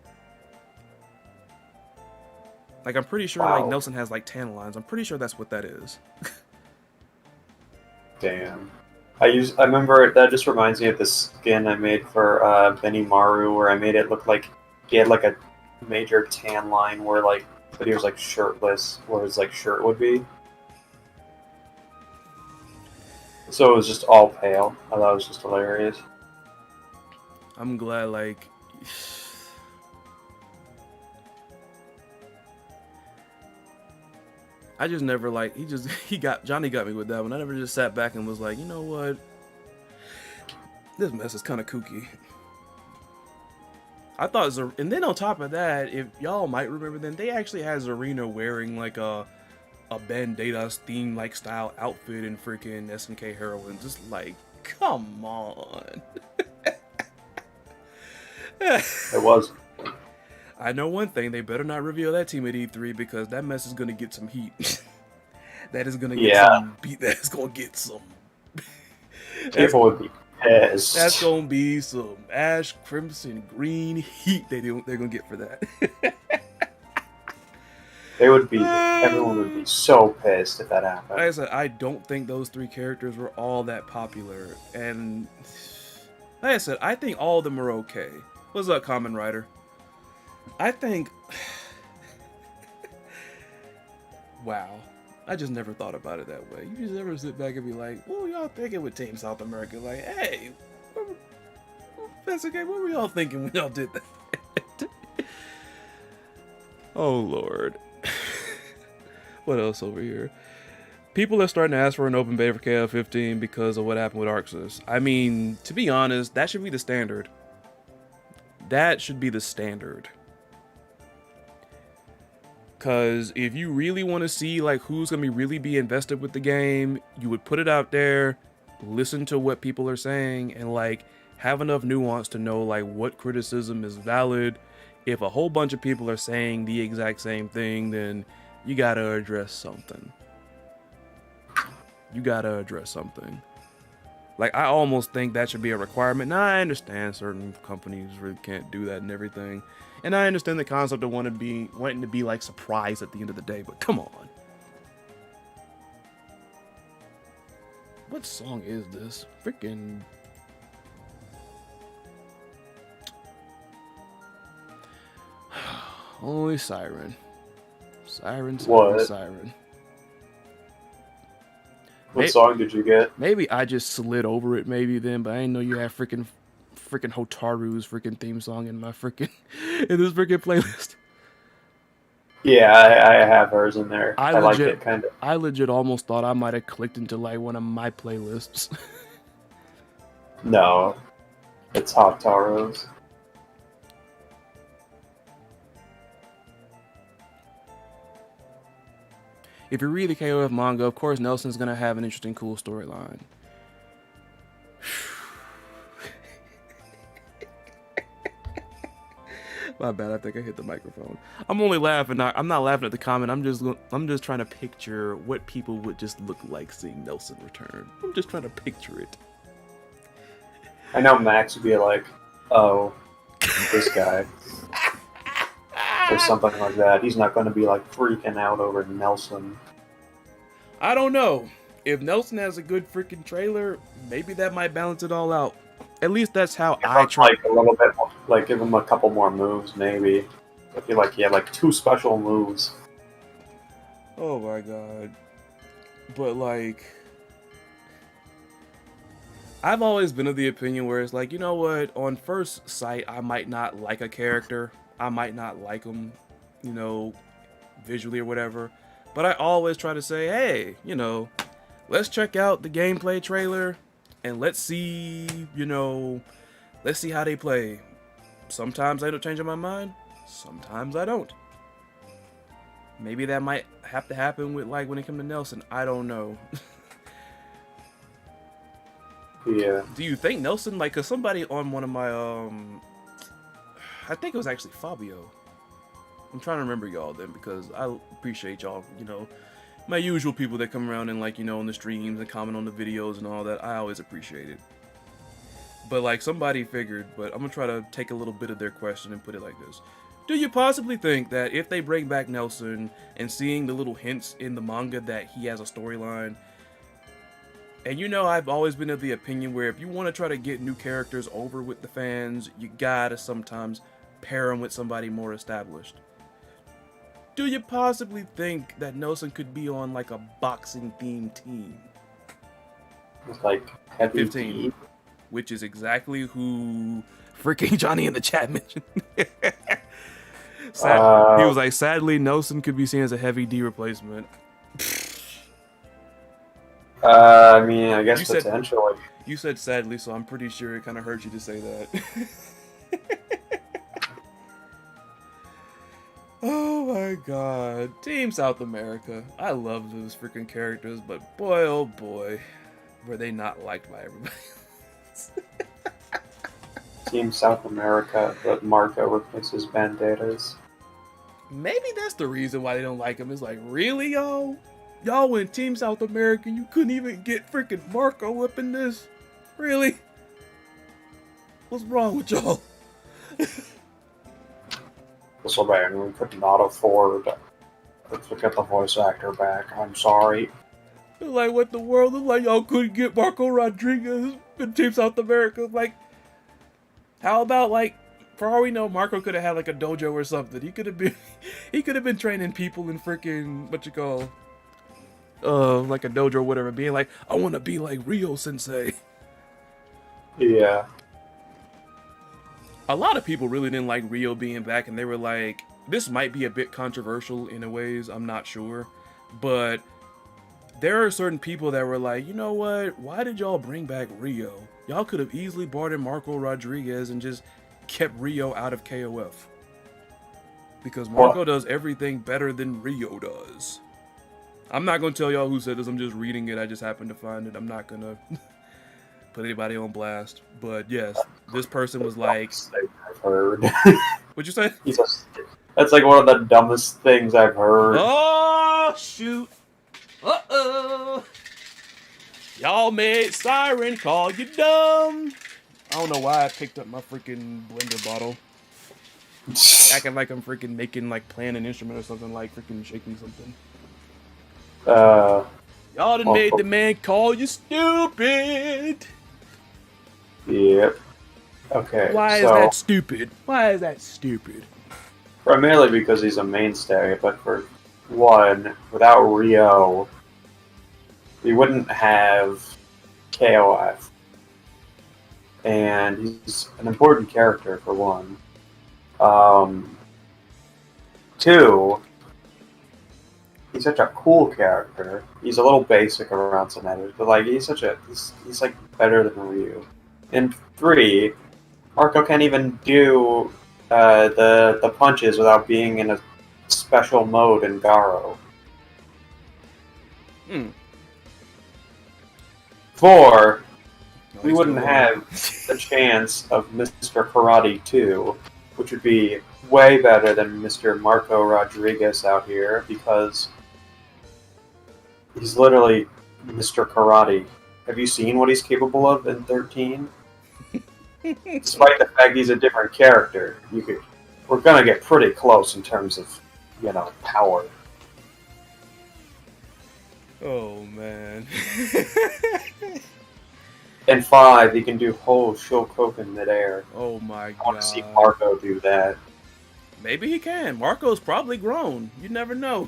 Like I'm pretty sure like Nelson has like tan lines. I'm pretty sure that's what that is. Damn. I remember that just reminds me of the skin I made for Benimaru, where I made it look like he had like a major tan line where like, but he was like shirtless, where his like shirt would be. So it was just all pale. I thought it was just hilarious. I'm glad like I just never like Johnny got me with that one. I never just sat back and was like, you know what? This mess is kind of kooky. I thought and then on top of that, if y'all might remember, then they actually had Zarina wearing like a Banderas theme like style outfit in freaking SNK Heroine. Just like, come on. It was. I know one thing, they better not reveal that team at E3 because that mess is gonna get some heat. That is gonna get some beat. That's gonna get some. People would be pissed. That's gonna be some ash, crimson, green heat they're gonna get for that. Everyone would be so pissed if that Like I happened. said, I don't think those three characters were all that popular, and like I said, I think all of them are okay. What's up, Common Rider? I think, wow, I just never thought about it that way. You just never sit back and be like, "What were y'all thinking with Team South America?" Like, hey, that's okay. What were y'all thinking when y'all did that? Oh Lord. What else over here? People are starting to ask for an open beta for KL15 because of what happened with Arxis. I mean, to be honest, that should be the standard. That should be the standard. Because if you really want to see like who's going to really be invested with the game, you would put it out there, listen to what people are saying, and like have enough nuance to know like what criticism is valid. If a whole bunch of people are saying the exact same thing, then you got to address something. You got to address something. Like, I almost think that should be a requirement. Now, I understand certain companies really can't do that and everything. And I understand the concept of wanting to be like surprised at the end of the day, but come on. What song is this? Freaking... Only Syrin. Syrin. What song did you get? Maybe I just slid over it maybe then, but I didn't know you had freaking Hotaru's freaking theme song in my freaking in this freaking playlist. Yeah, I have hers in there. I like it kind of. I legit almost thought I might have clicked into like one of my playlists. No, it's Hotaru's. If you read the KOF manga, of course Nelson's gonna have an interesting, cool storyline. My bad. I think I hit the microphone. I'm only laughing. I'm not laughing at the comment. I'm just trying to picture what people would just look like seeing Nelson return. I'm just trying to picture it. I know Max would be like, "Oh, this guy," or something like that. He's not going to be like freaking out over Nelson. I don't know. If Nelson has a good freaking trailer, maybe that might balance it all out. At least that's how I try. Like a little bit, like give him a couple more moves, maybe. I feel like he had like 2 special moves. Oh my god. But like, I've always been of the opinion where it's like, you know what, on first sight, I might not like a character. I might not like him, you know, visually or whatever. But I always try to say, hey, you know, let's check out the gameplay trailer and let's see, you know, let's see how they play. Sometimes I end up changing my mind. Sometimes I don't. Maybe that might have to happen with like when it comes to Nelson. I don't know. Yeah. Do you think Nelson, like, cause somebody on one of my, I think it was actually Fabio. I'm trying to remember y'all then because I appreciate y'all, you know, my usual people that come around and like, you know, on the streams and comment on the videos and all that. I always appreciate it. But like somebody figured, but I'm gonna try to take a little bit of their question and put it like this. Do you possibly think that if they bring back Nelson and seeing the little hints in the manga that he has a storyline, and you know, I've always been of the opinion where if you want to try to get new characters over with the fans, you gotta sometimes pair them with somebody more established. Do you possibly think that Nelson could be on like a boxing themed team? It's like heavy 15, D. which is exactly who freaking Johnny in the chat mentioned. He was like, sadly, Nelson could be seen as a heavy D replacement. I mean, I guess potentially. You said sadly, so I'm pretty sure it kind of hurt you to say that. Oh my god. Team South America. I love those freaking characters, but boy, oh boy, were they not liked by everybody else. Team South America, but Marco replaces Banderas. Maybe that's the reason why they don't like him. It's like, really, y'all? Y'all went Team South America, you couldn't even get freaking Marco up in this? Really? What's wrong with y'all? So bad, we could not afford Let's get the voice actor back. I'm sorry. Like, what the world is like, y'all couldn't get Marco Rodriguez in Team South America. Like, how about, like, for all we know, Marco could have had, like, a dojo or something. He could have been training people in freaking, like a dojo or whatever, being like, I want to be like Rio Sensei. Yeah. A lot of people really didn't like Rio being back, and they were like, this might be a bit controversial in a ways, I'm not sure, but there are certain people that were like, you know what, why did y'all bring back Rio? Y'all could have easily brought in Marco Rodriguez and just kept Rio out of KOF. Because Marco does everything better than Rio does. I'm not going to tell y'all who said this, I'm just reading it, I just happened to find it, I'm not going to put anybody on blast. But yes, this person was like... I've heard. What'd you say? That's like one of the dumbest things I've heard. Oh, shoot. Uh-oh. Y'all made Syrin call you dumb. I don't know why I picked up my freaking blender bottle. Acting like I'm freaking making, like, playing an instrument or something, like freaking shaking something. Y'all done made the man call you stupid. Yep. Okay. Why is that stupid? Why is that stupid? Primarily because he's a mainstay, but for one, without Rio, we wouldn't have KOF. And he's an important character, for one. Two, he's such a cool character. He's a little basic around some edges, but like he's like better than Ryu. And three, Marco can't even do the punches without being in a special mode in Garo. Four, we wouldn't have the chance of Mr. Karate 2, which would be way better than Mr. Marco Rodriguez out here, because he's literally Mr. Karate. Have you seen what he's capable of in 13? Despite the fact he's a different character, we're gonna get pretty close in terms of, power. Oh man. And 5, he can do whole Shokoken midair. Oh my god. I want to see Marco do that. Maybe he can. Marco's probably grown. You never know.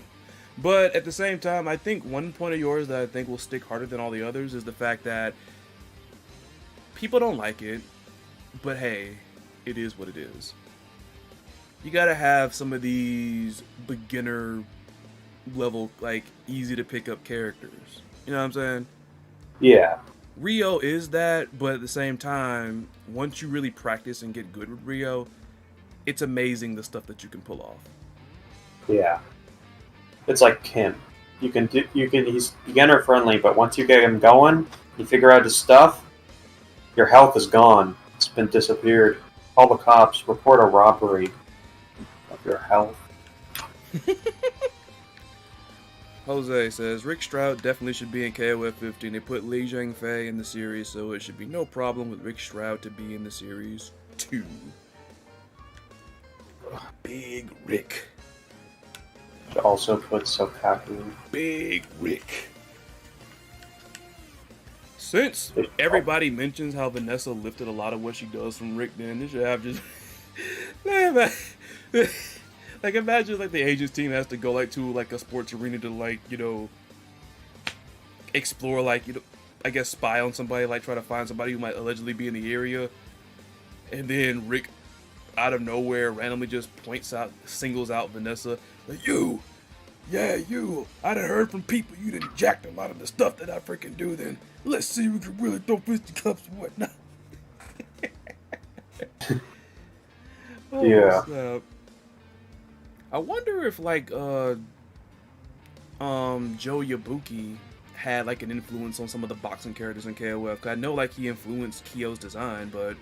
But at the same time, I think one point of yours that I think will stick harder than all the others is the fact that people don't like it, but hey, it is what it is. You gotta have some of these beginner level, like, easy to pick up characters. You know what I'm saying? Yeah. Rio is that, but at the same time, once you really practice and get good with Rio, it's amazing the stuff that you can pull off. Yeah. It's like Kim. He's beginner friendly, but once you get him going, you figure out his stuff, your health is gone. It's been disappeared. Call the cops, report a robbery of your health. Jose says, Rick Stroud definitely should be in KOF 15. They put Li Zhangfei in the series, so it should be no problem with Rick Stroud to be in the series too. Big Rick. Also put Sokaku. Big Rick. Since everybody mentions how Vanessa lifted a lot of what she does from Rick, then they should have just... Like, imagine, like, the Asians team has to go, like, to, like, a sports arena to, like, explore, like, I guess spy on somebody, like, try to find somebody who might allegedly be in the area. And then Rick, out of nowhere, randomly just singles out Vanessa. Like, you! Yeah, you! I done heard from people you done jacked a lot of the stuff that I freaking do, then let's see if we can really throw fisticuffs and whatnot. Yeah. Snap. I wonder if, like, Joe Yabuki had, like, an influence on some of the boxing characters in KOF. 'Cause I know, like, he influenced Kyo's design, but,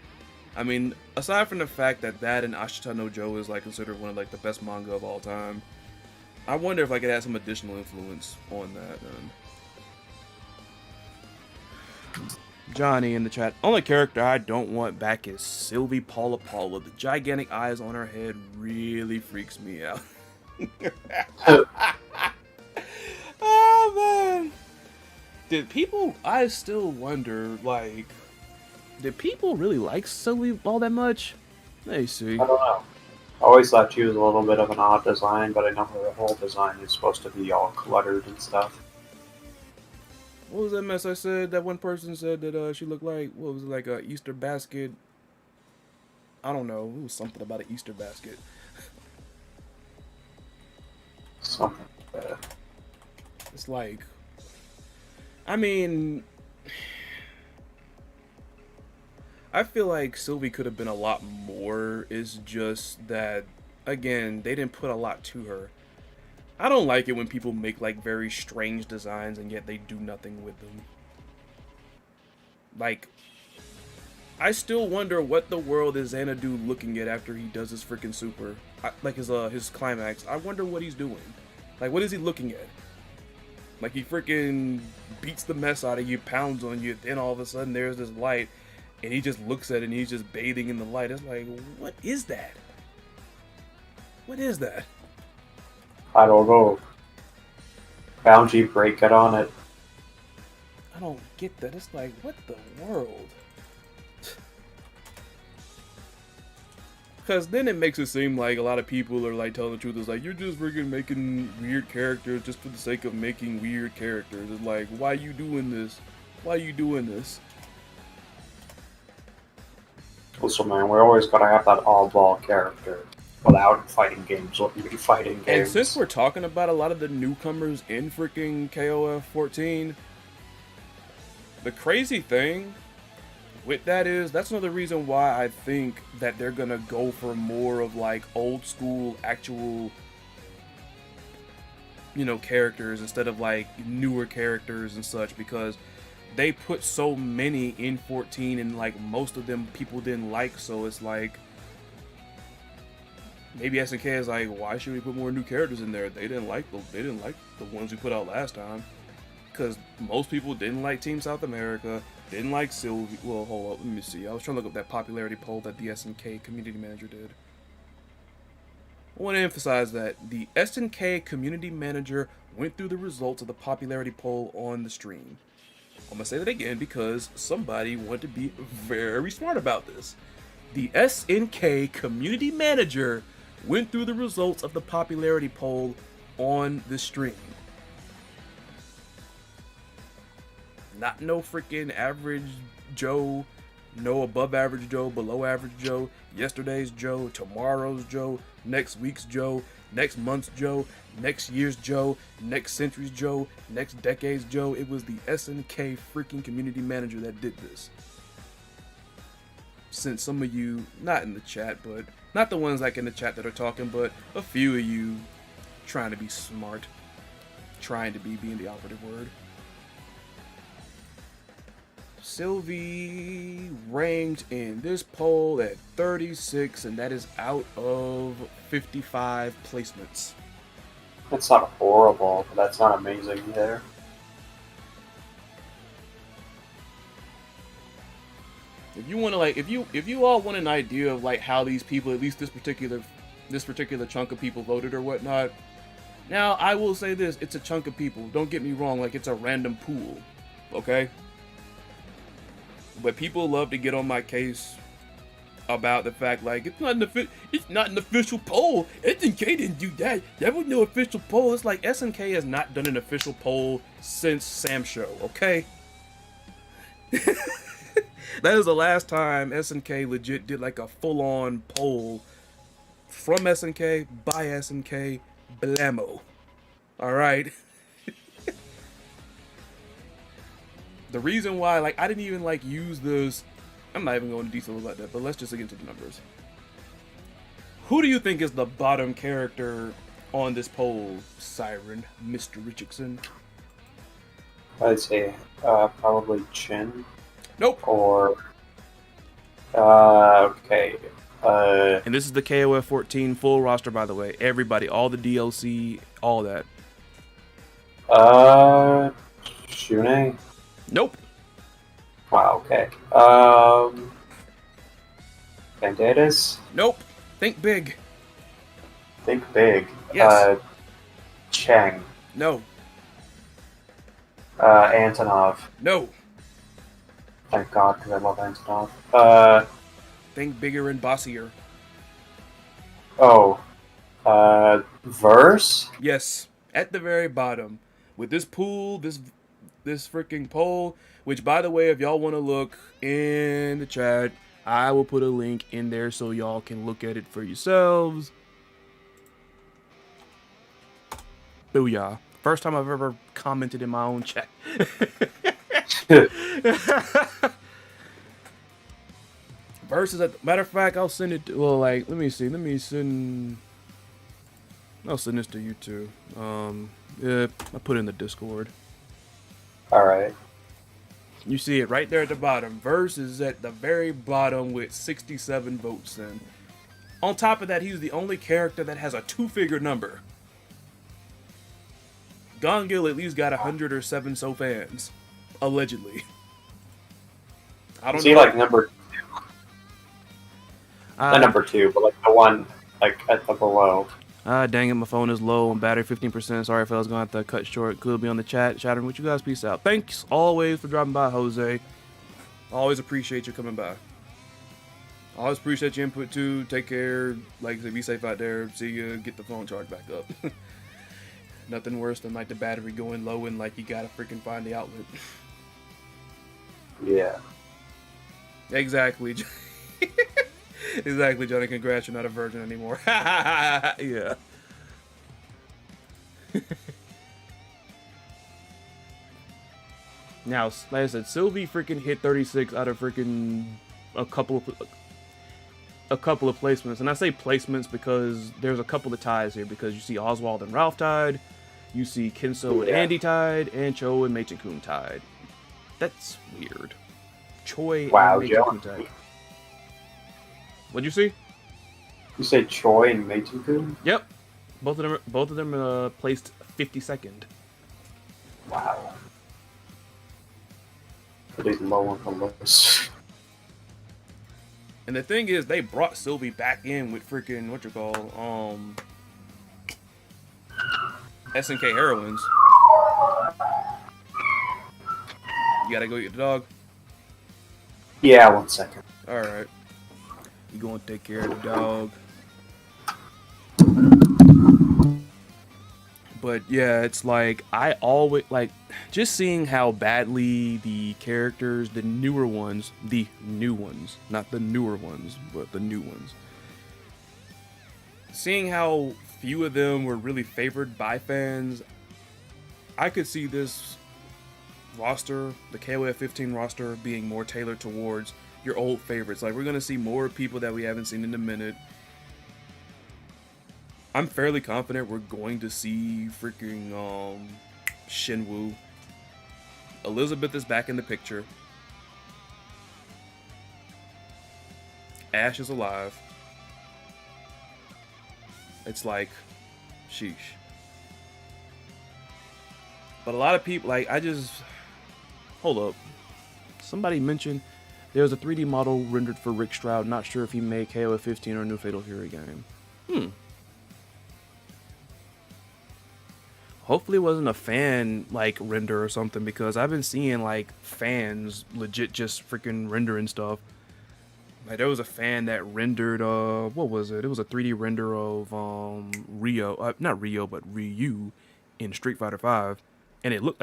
I mean, aside from the fact that and Ashita no Joe is, like, considered one of, like, the best manga of all time, I wonder if, like, it had some additional influence on that. Johnny in the chat. Only character I don't want back is Sylvie Paula Paula. The gigantic eyes on her head really freaks me out. man. I still wonder, like, did people really like Sylvie all that much? Let me see. I don't know. I always thought she was a little bit of an odd design, but I know her whole design is supposed to be all cluttered and stuff. What was that mess I said? That one person said that she looked like, what was it, like a Easter basket? I don't know. It was something about an Easter basket. Something like that. It's like, I mean, I feel like Sylvie could have been a lot more. It's just that, again, they didn't put a lot to her. I don't like it when people make like very strange designs and yet they do nothing with them. Like, I still wonder what the world is Xanadu looking at after he does his freaking super, like his climax. I wonder what he's doing. Like, what is he looking at? Like, he freaking beats the mess out of you, pounds on you, then all of a sudden there's this light, and he just looks at it and he's just bathing in the light. It's like, what is that? What is that? I don't know. Bounty break it on it. I don't get that. It's like, what the world? Because then it makes it seem like a lot of people are like telling the truth. It's like, you're just freaking making weird characters just for the sake of making weird characters. It's like, why are you doing this? Why are you doing this? Also, man, we always gotta have that all-ball character. Without fighting games, what you be fighting games. And since we're talking about a lot of the newcomers in freaking KOF 14, the crazy thing with that is, that's another reason why I think that they're gonna go for more of like old school actual, you know, characters instead of like newer characters and such, because they put so many in 14 and like most of them people didn't like, so it's like maybe SNK is like, why should we put more new characters in there? They didn't like the ones we put out last time, because most people didn't like Team South America, didn't like Sylvie. Well, hold up, let me see. I was trying to look up that popularity poll that the SNK community manager did. I want to emphasize that the SNK community manager went through the results of the popularity poll on the stream. I'm gonna say that again because somebody wanted to be very smart about this. The SNK community manager went through the results of the popularity poll on the stream. Not no freaking average Joe, no above average Joe, below average Joe, yesterday's Joe, tomorrow's Joe, next week's Joe, next month's Joe, next year's Joe, next century's Joe, next decade's Joe. It was the SNK freaking community manager that did this. Since some of you, not in the chat, but not the ones like in the chat that are talking, but a few of you trying to be smart, trying to be being the operative word. Sylvie ranked in this poll at 36, and that is out of 55 placements. That's not horrible, but that's not amazing either. If you want to like, if you all want an idea of like how these people, at least this particular chunk of people voted or whatnot. Now I will say this: it's a chunk of people. Don't get me wrong; like it's a random pool, okay? But people love to get on my case about the fact like it's not an official poll. SNK didn't do that. That was no official poll. It's like SNK has not done an official poll since Sam Show, okay? That is the last time SNK legit did like a full-on poll from SNK, by SNK, blammo. Alright? The reason why, like, I didn't even like use this, I'm not even going into detail about that, but let's just get into the numbers. Who do you think is the bottom character on this poll, Syrin, Mr. Richxson? I'd say probably Chin. Nope. Or okay. And this is the KOF 14 full roster, by the way. Everybody, all the DLC, all that. Shune. Nope. Wow. Okay. Banderas. Nope. Think big. Think big. Yes. Chang. No. Antonov. No. Thank God, because I love Antonov. Think bigger and bossier. Oh. Verse? Yes, at the very bottom, with this pool, this freaking poll. Which, by the way, if y'all want to look in the chat, I will put a link in there so y'all can look at it for yourselves. Booyah! First time I've ever commented in my own chat. Versus, matter of fact, I'll send it. Well, like, let me see. I'll send this to you too. Yeah, I put it in the Discord. Alright. You see it right there at the bottom. Verse is at the very bottom with 67 votes in. On top of that, he's the only character that has a 2-figure number. Gongil at least got 100 or 7 so fans. Allegedly. I don't know. Is he like number 2? Not number 2, but like the one like at the below. Dang it, my phone is low on battery, 15%. Sorry if I was going to have to cut short. Could be on the chat. Shattering with you guys. Peace out. Thanks always for dropping by, Jose. Always appreciate you coming by. Always appreciate your input too. Take care. Like I said, be safe out there. See you. Get the phone charged back up. Nothing worse than like the battery going low and like you gotta freaking find the outlet. Yeah. Exactly. Exactly, Johnny. Congrats, you're not a virgin anymore. Yeah. Now, like I said, Sylvie freaking hit 36 out of freaking a couple of placements, and I say placements because there's a couple of ties here. Because you see Oswald and Ralph tied, you see Kinso and Andy tied, and Cho and Meichen Kun tied. That's weird. Choi and Meichen Kun tied. What'd you see? You say Choi and Meichen Kun? Yep. Both of them placed 52nd. Wow. Pretty low on the list. And the thing is, they brought Sylvie back in with freaking SNK heroines. You gotta go get the dog? Yeah, 1 second. Alright. You gonna take care of the dog. But yeah, it's like, I always, like, just seeing how badly the characters, the new ones, not the newer ones, but the new ones. Seeing how few of them were really favored by fans, I could see this roster, the KOF 15 roster, being more tailored towards your old favorites. Like, we're gonna see more people that we haven't seen in a minute. I'm fairly confident we're going to see freaking Shinwoo. Elizabeth is back in the picture. Ash is alive. It's like, sheesh. But a lot of people, like, hold up. Somebody mentioned there was a 3D model rendered for Rick Stroud. Not sure if he made KOF 15 or a new Fatal Fury game. Hopefully it wasn't a fan, like, render or something, because I've been seeing, like, fans legit just freaking rendering stuff. Like, there was a fan that rendered, what was it? It was a 3D render of, not Rio, but Ryu in Street Fighter 5, and it looked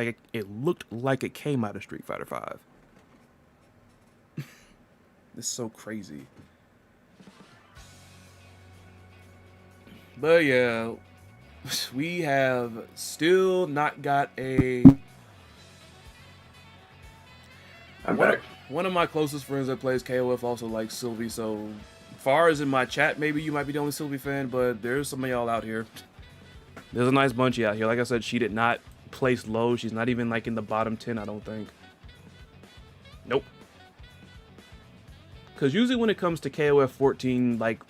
like it came out of Street Fighter 5. It's so crazy. But yeah, we have still not got a... I'm back. One of my closest friends that plays KOF also likes Sylvie, so far as in my chat, maybe you might be the only Sylvie fan, but there's some of y'all out here. There's a nice bunch out here. Like I said, she did not place low. She's not even like in the bottom 10, I don't think. Nope. Because usually when it comes to KOF 14, like,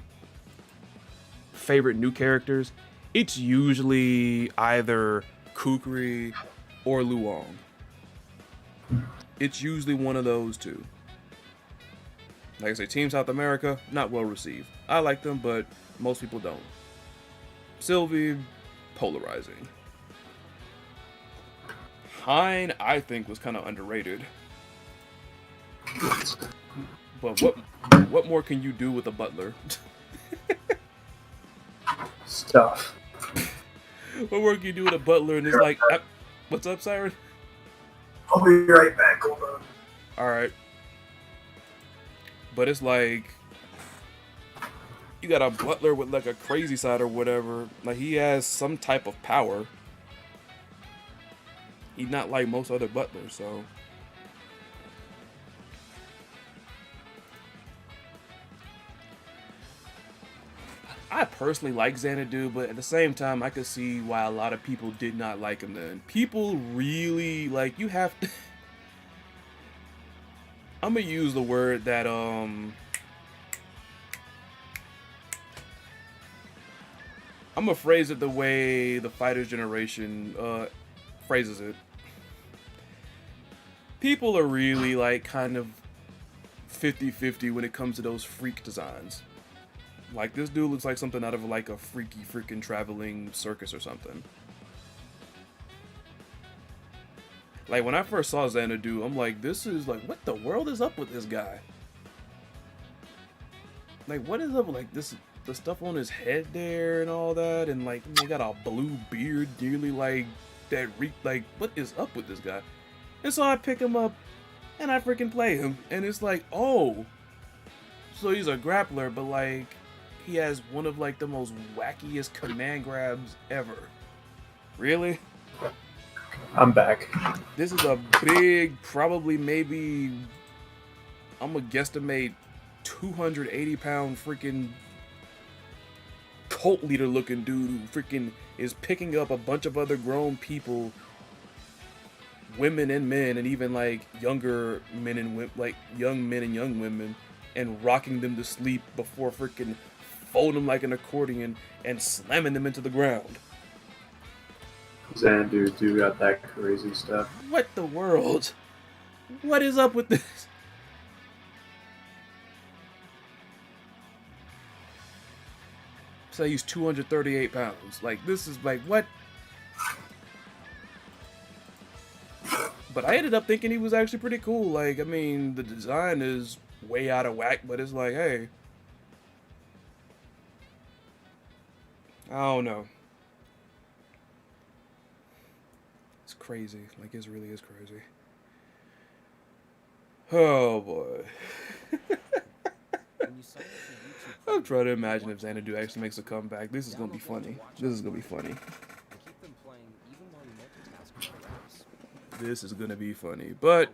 favorite new characters, it's usually either Kukri or Luong. It's usually one of those two. Like I say, Team South America, not well received. I like them, but most people don't. Sylvie, polarizing. Hein, I think, was kind of underrated. But what more can you do with a butler? Stuff. What more can you do with a butler? And it's like, what's up, Syrin? I'll be right back. Hold on. All right. But it's like, you got a butler with like a crazy side or whatever. Like, he has some type of power. He's not like most other butlers, so. I personally like Xanadu, but at the same time, I could see why a lot of people did not like him then. People really, like, you have to... I'm gonna use the word that, I'm gonna phrase it the way the Fighters generation, phrases it. People are really, like, kind of 50-50 when it comes to those freak designs. Like, this dude looks like something out of, like, a freaky freaking traveling circus or something. Like, when I first saw Xanadu, I'm like, this is, like, what the world is up with this guy? Like, what is up with, like, this, the stuff on his head there and all that, and, like, he got a blue beard, nearly, like, that like, what is up with this guy? And so I pick him up, and I freaking play him, and it's like, oh, so he's a grappler, but, like, he has one of, like, the most wackiest command grabs ever. Really? I'm back. This is a big, probably maybe, I'm gonna guesstimate 280-pound freaking cult leader looking dude who freaking is picking up a bunch of other grown people, women and men, and even like younger men and women, like young men and young women, and rocking them to sleep before freaking folding them like an accordion and slamming them into the ground. Xanadu do got that crazy stuff. What the world? What is up with this? So he's 238 pounds. Like, this is like, what? But I ended up thinking he was actually pretty cool. Like, I mean, the design is way out of whack, but it's like, hey. I don't know. It's crazy. Like, it really is crazy. Oh, boy. I'm trying to imagine if Xanadu actually makes a comeback. This is going to be funny. This is going to be funny. This is going to be funny. But,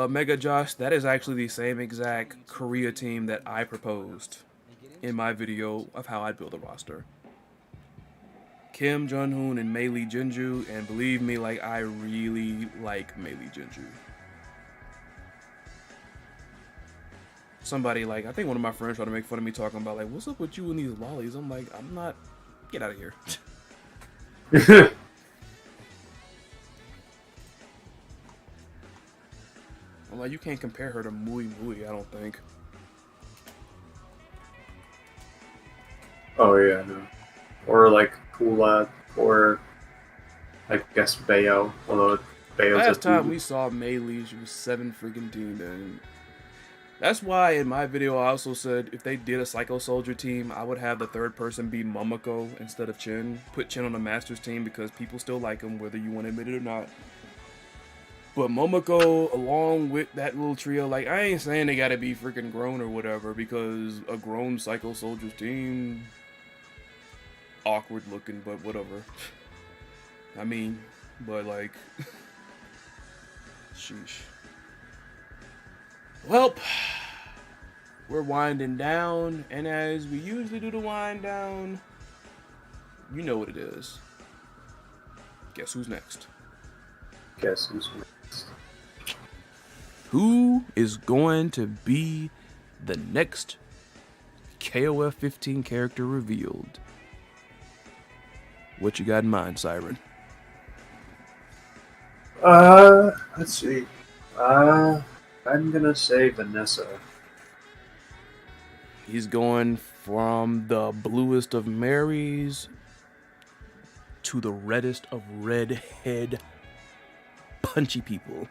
Mega Josh, that is actually the same exact Korea team that I proposed in my video of how I'd build a roster. Kim Jun-hoon and Mei Lee Jinju, and believe me, like, I really like Mei Lee Jinju. Somebody, like, I think one of my friends tried to make fun of me talking about, like, what's up with you and these lollies? I'm like, I'm not, get out of here. I'm like, you can't compare her to Mui Mui, I don't think. Oh yeah, no. Or like Kula, or I guess Bayo. Although Bayo's last time we saw Mei Lee, she was 7 freaking team, and that's why in my video I also said if they did a Psycho Soldier team, I would have the third person be Momoko instead of Chin. Put Chin on the Masters team because people still like him, whether you want to admit it or not. But Momoko, along with that little trio, like, I ain't saying they gotta be freaking grown or whatever, because a grown Psycho Soldiers team, awkward looking, but whatever. I mean, but like, sheesh. Well, we're winding down, and as we usually do the wind down, you know what it is. Guess who's next? Guess who's next? Who is going to be the next KOF 15 character revealed? What you got in mind, Syrin? Let's see. I'm gonna say Vanessa. He's going from the bluest of Marys to the reddest of redhead punchy people.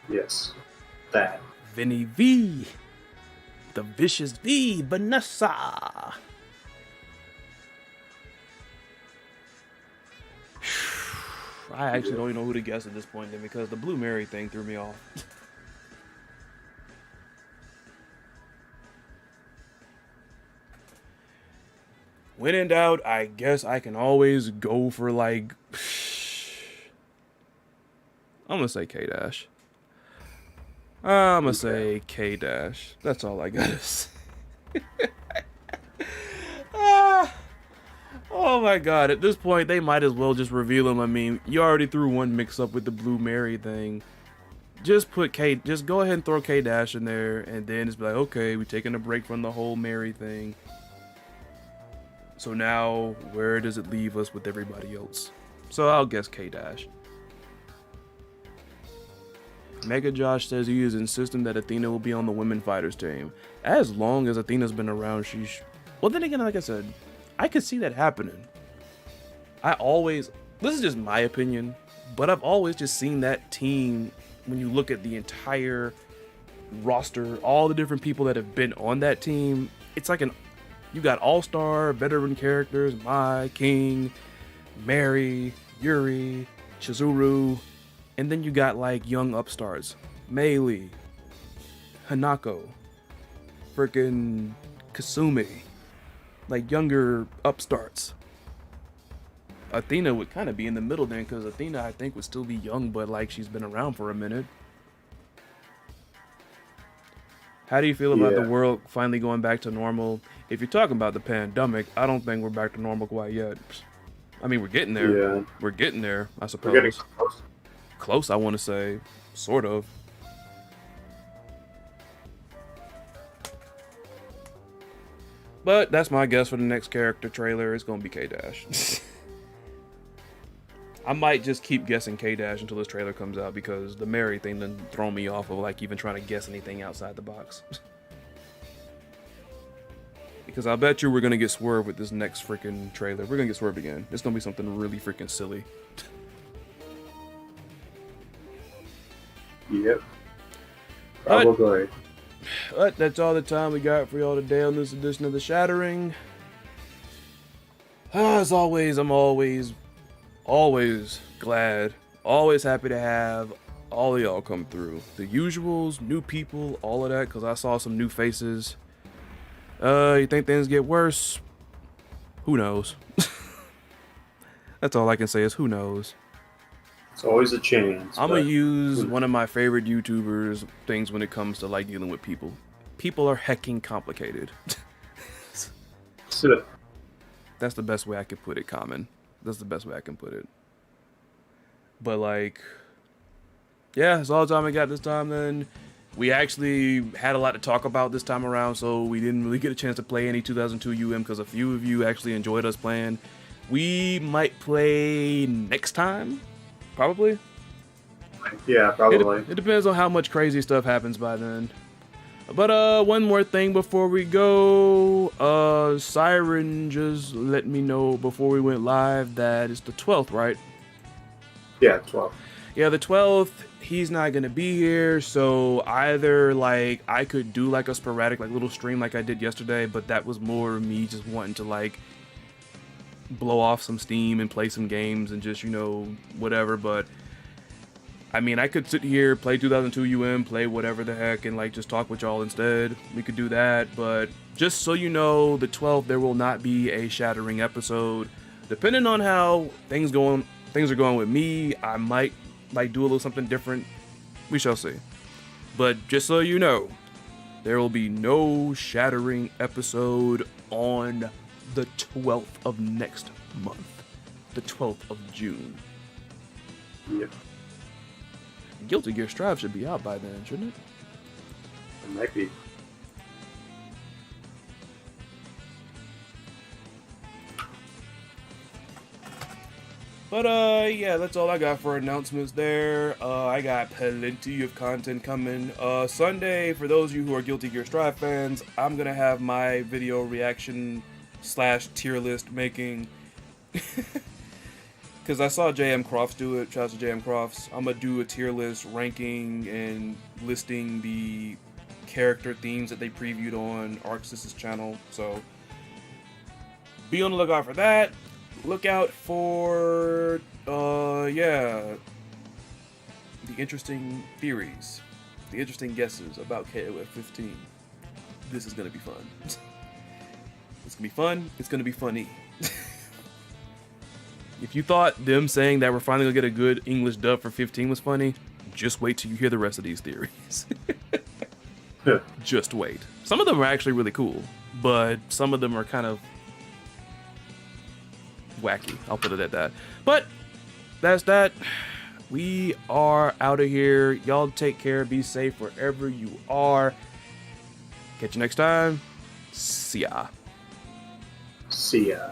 Yes. That. Vinny V. The Vicious V. Vanessa. I actually don't even know who to guess at this point then, because the Blue Mary thing threw me off. When in doubt, I guess I can always go for like... I'm gonna say K-Dash. I'm gonna say K-Dash. That's all I gotta say. Oh my god, at this point, they might as well just reveal him. I mean, you already threw one mix-up with the Blue Mary thing. Just go ahead and throw K-Dash in there, and then it's like, okay, we're taking a break from the whole Mary thing. So now, where does it leave us with everybody else? So I'll guess K-Dash. Mega Josh says he is insistent that Athena will be on the women fighters team. As long as Athena's been around, well, then again, like I said, I could see that happening. This is just my opinion, but I've always just seen that team, when you look at the entire roster, all the different people that have been on that team, it's like you got all-star, veteran characters, Mai, King, Mary, Yuri, Chizuru, and then you got like young upstarts, Meili, Hanako, freaking Kasumi, like younger upstarts. Athena would kind of be in the middle then, because Athena, I think, would still be young, but like she's been around for a minute. How do you feel about the world finally going back to normal? If you're talking about the pandemic, I don't think we're back to normal quite yet. I mean, we're getting there. Yeah. We're getting there, I suppose. We're getting close. Close, I want to say. Sort of. But that's my guess for the next character trailer. It's going to be K-Dash. I might just keep guessing K-Dash until this trailer comes out, because the Mary thing done throw me off of like even trying to guess anything outside the box. Because I bet you we're going to get swerved with this next freaking trailer. We're going to get swerved again. It's going to be something really freaking silly. Yep. Probably. But that's all the time we got for y'all today on this edition of The Shattering. As always, I'm always glad, always happy to have all of y'all come through. The usuals, new people, all of that, because I saw some new faces. You think things get worse? Who knows? That's all I can say is who knows. It's always a chance. I'm going to use one of my favorite YouTubers things when it comes to like dealing with people. People are hecking complicated. That's the best way I could put it, Common. That's the best way I can put it. But like, yeah, that's all the time I got this time then. We actually had a lot to talk about this time around, so we didn't really get a chance to play any 2002 UM because a few of you actually enjoyed us playing. We might play next time, probably. Yeah, probably. It depends on how much crazy stuff happens by then. But one more thing before we go. Syrin just let me know before we went live that it's the 12th, right? Yeah, 12th. Yeah, the 12th, he's not gonna be here, so either like I could do like a sporadic like little stream like I did yesterday, but that was more me just wanting to like blow off some steam and play some games and just, you know, whatever. But I mean, I could sit here, play 2002 UM, play whatever the heck, and like just talk with y'all instead. We could do that, but just so you know, the 12th there will not be a Shattering episode. Depending on how things are going with me, I might like do a little something different. We shall see. But just so you know, there will be no Shattering episode on the 12th of next month, the 12th of June. Yep. Guilty Gear Strive should be out by then, shouldn't it? It might be. But yeah, that's all I got for announcements there. I got plenty of content coming. Sunday, for those of you who are Guilty Gear Strive fans, I'm gonna have my video reaction / tier list making. Because I saw J.M. Crofts do it. Shout out to J.M. Crofts. I'm going to do a tier list ranking and listing the character themes that they previewed on Arxis' channel. So be on the lookout for that. Look out for, the interesting theories, the interesting guesses about KOF 15. This is going to be fun. It's going to be fun. It's going to be funny. If you thought them saying that we're finally going to get a good English dub for 15 was funny, just wait till you hear the rest of these theories. Just wait. Some of them are actually really cool, but some of them are kind of wacky. I'll put it at that. But that's that. We are out of here. Y'all take care. Be safe wherever you are. Catch you next time. See ya. See ya.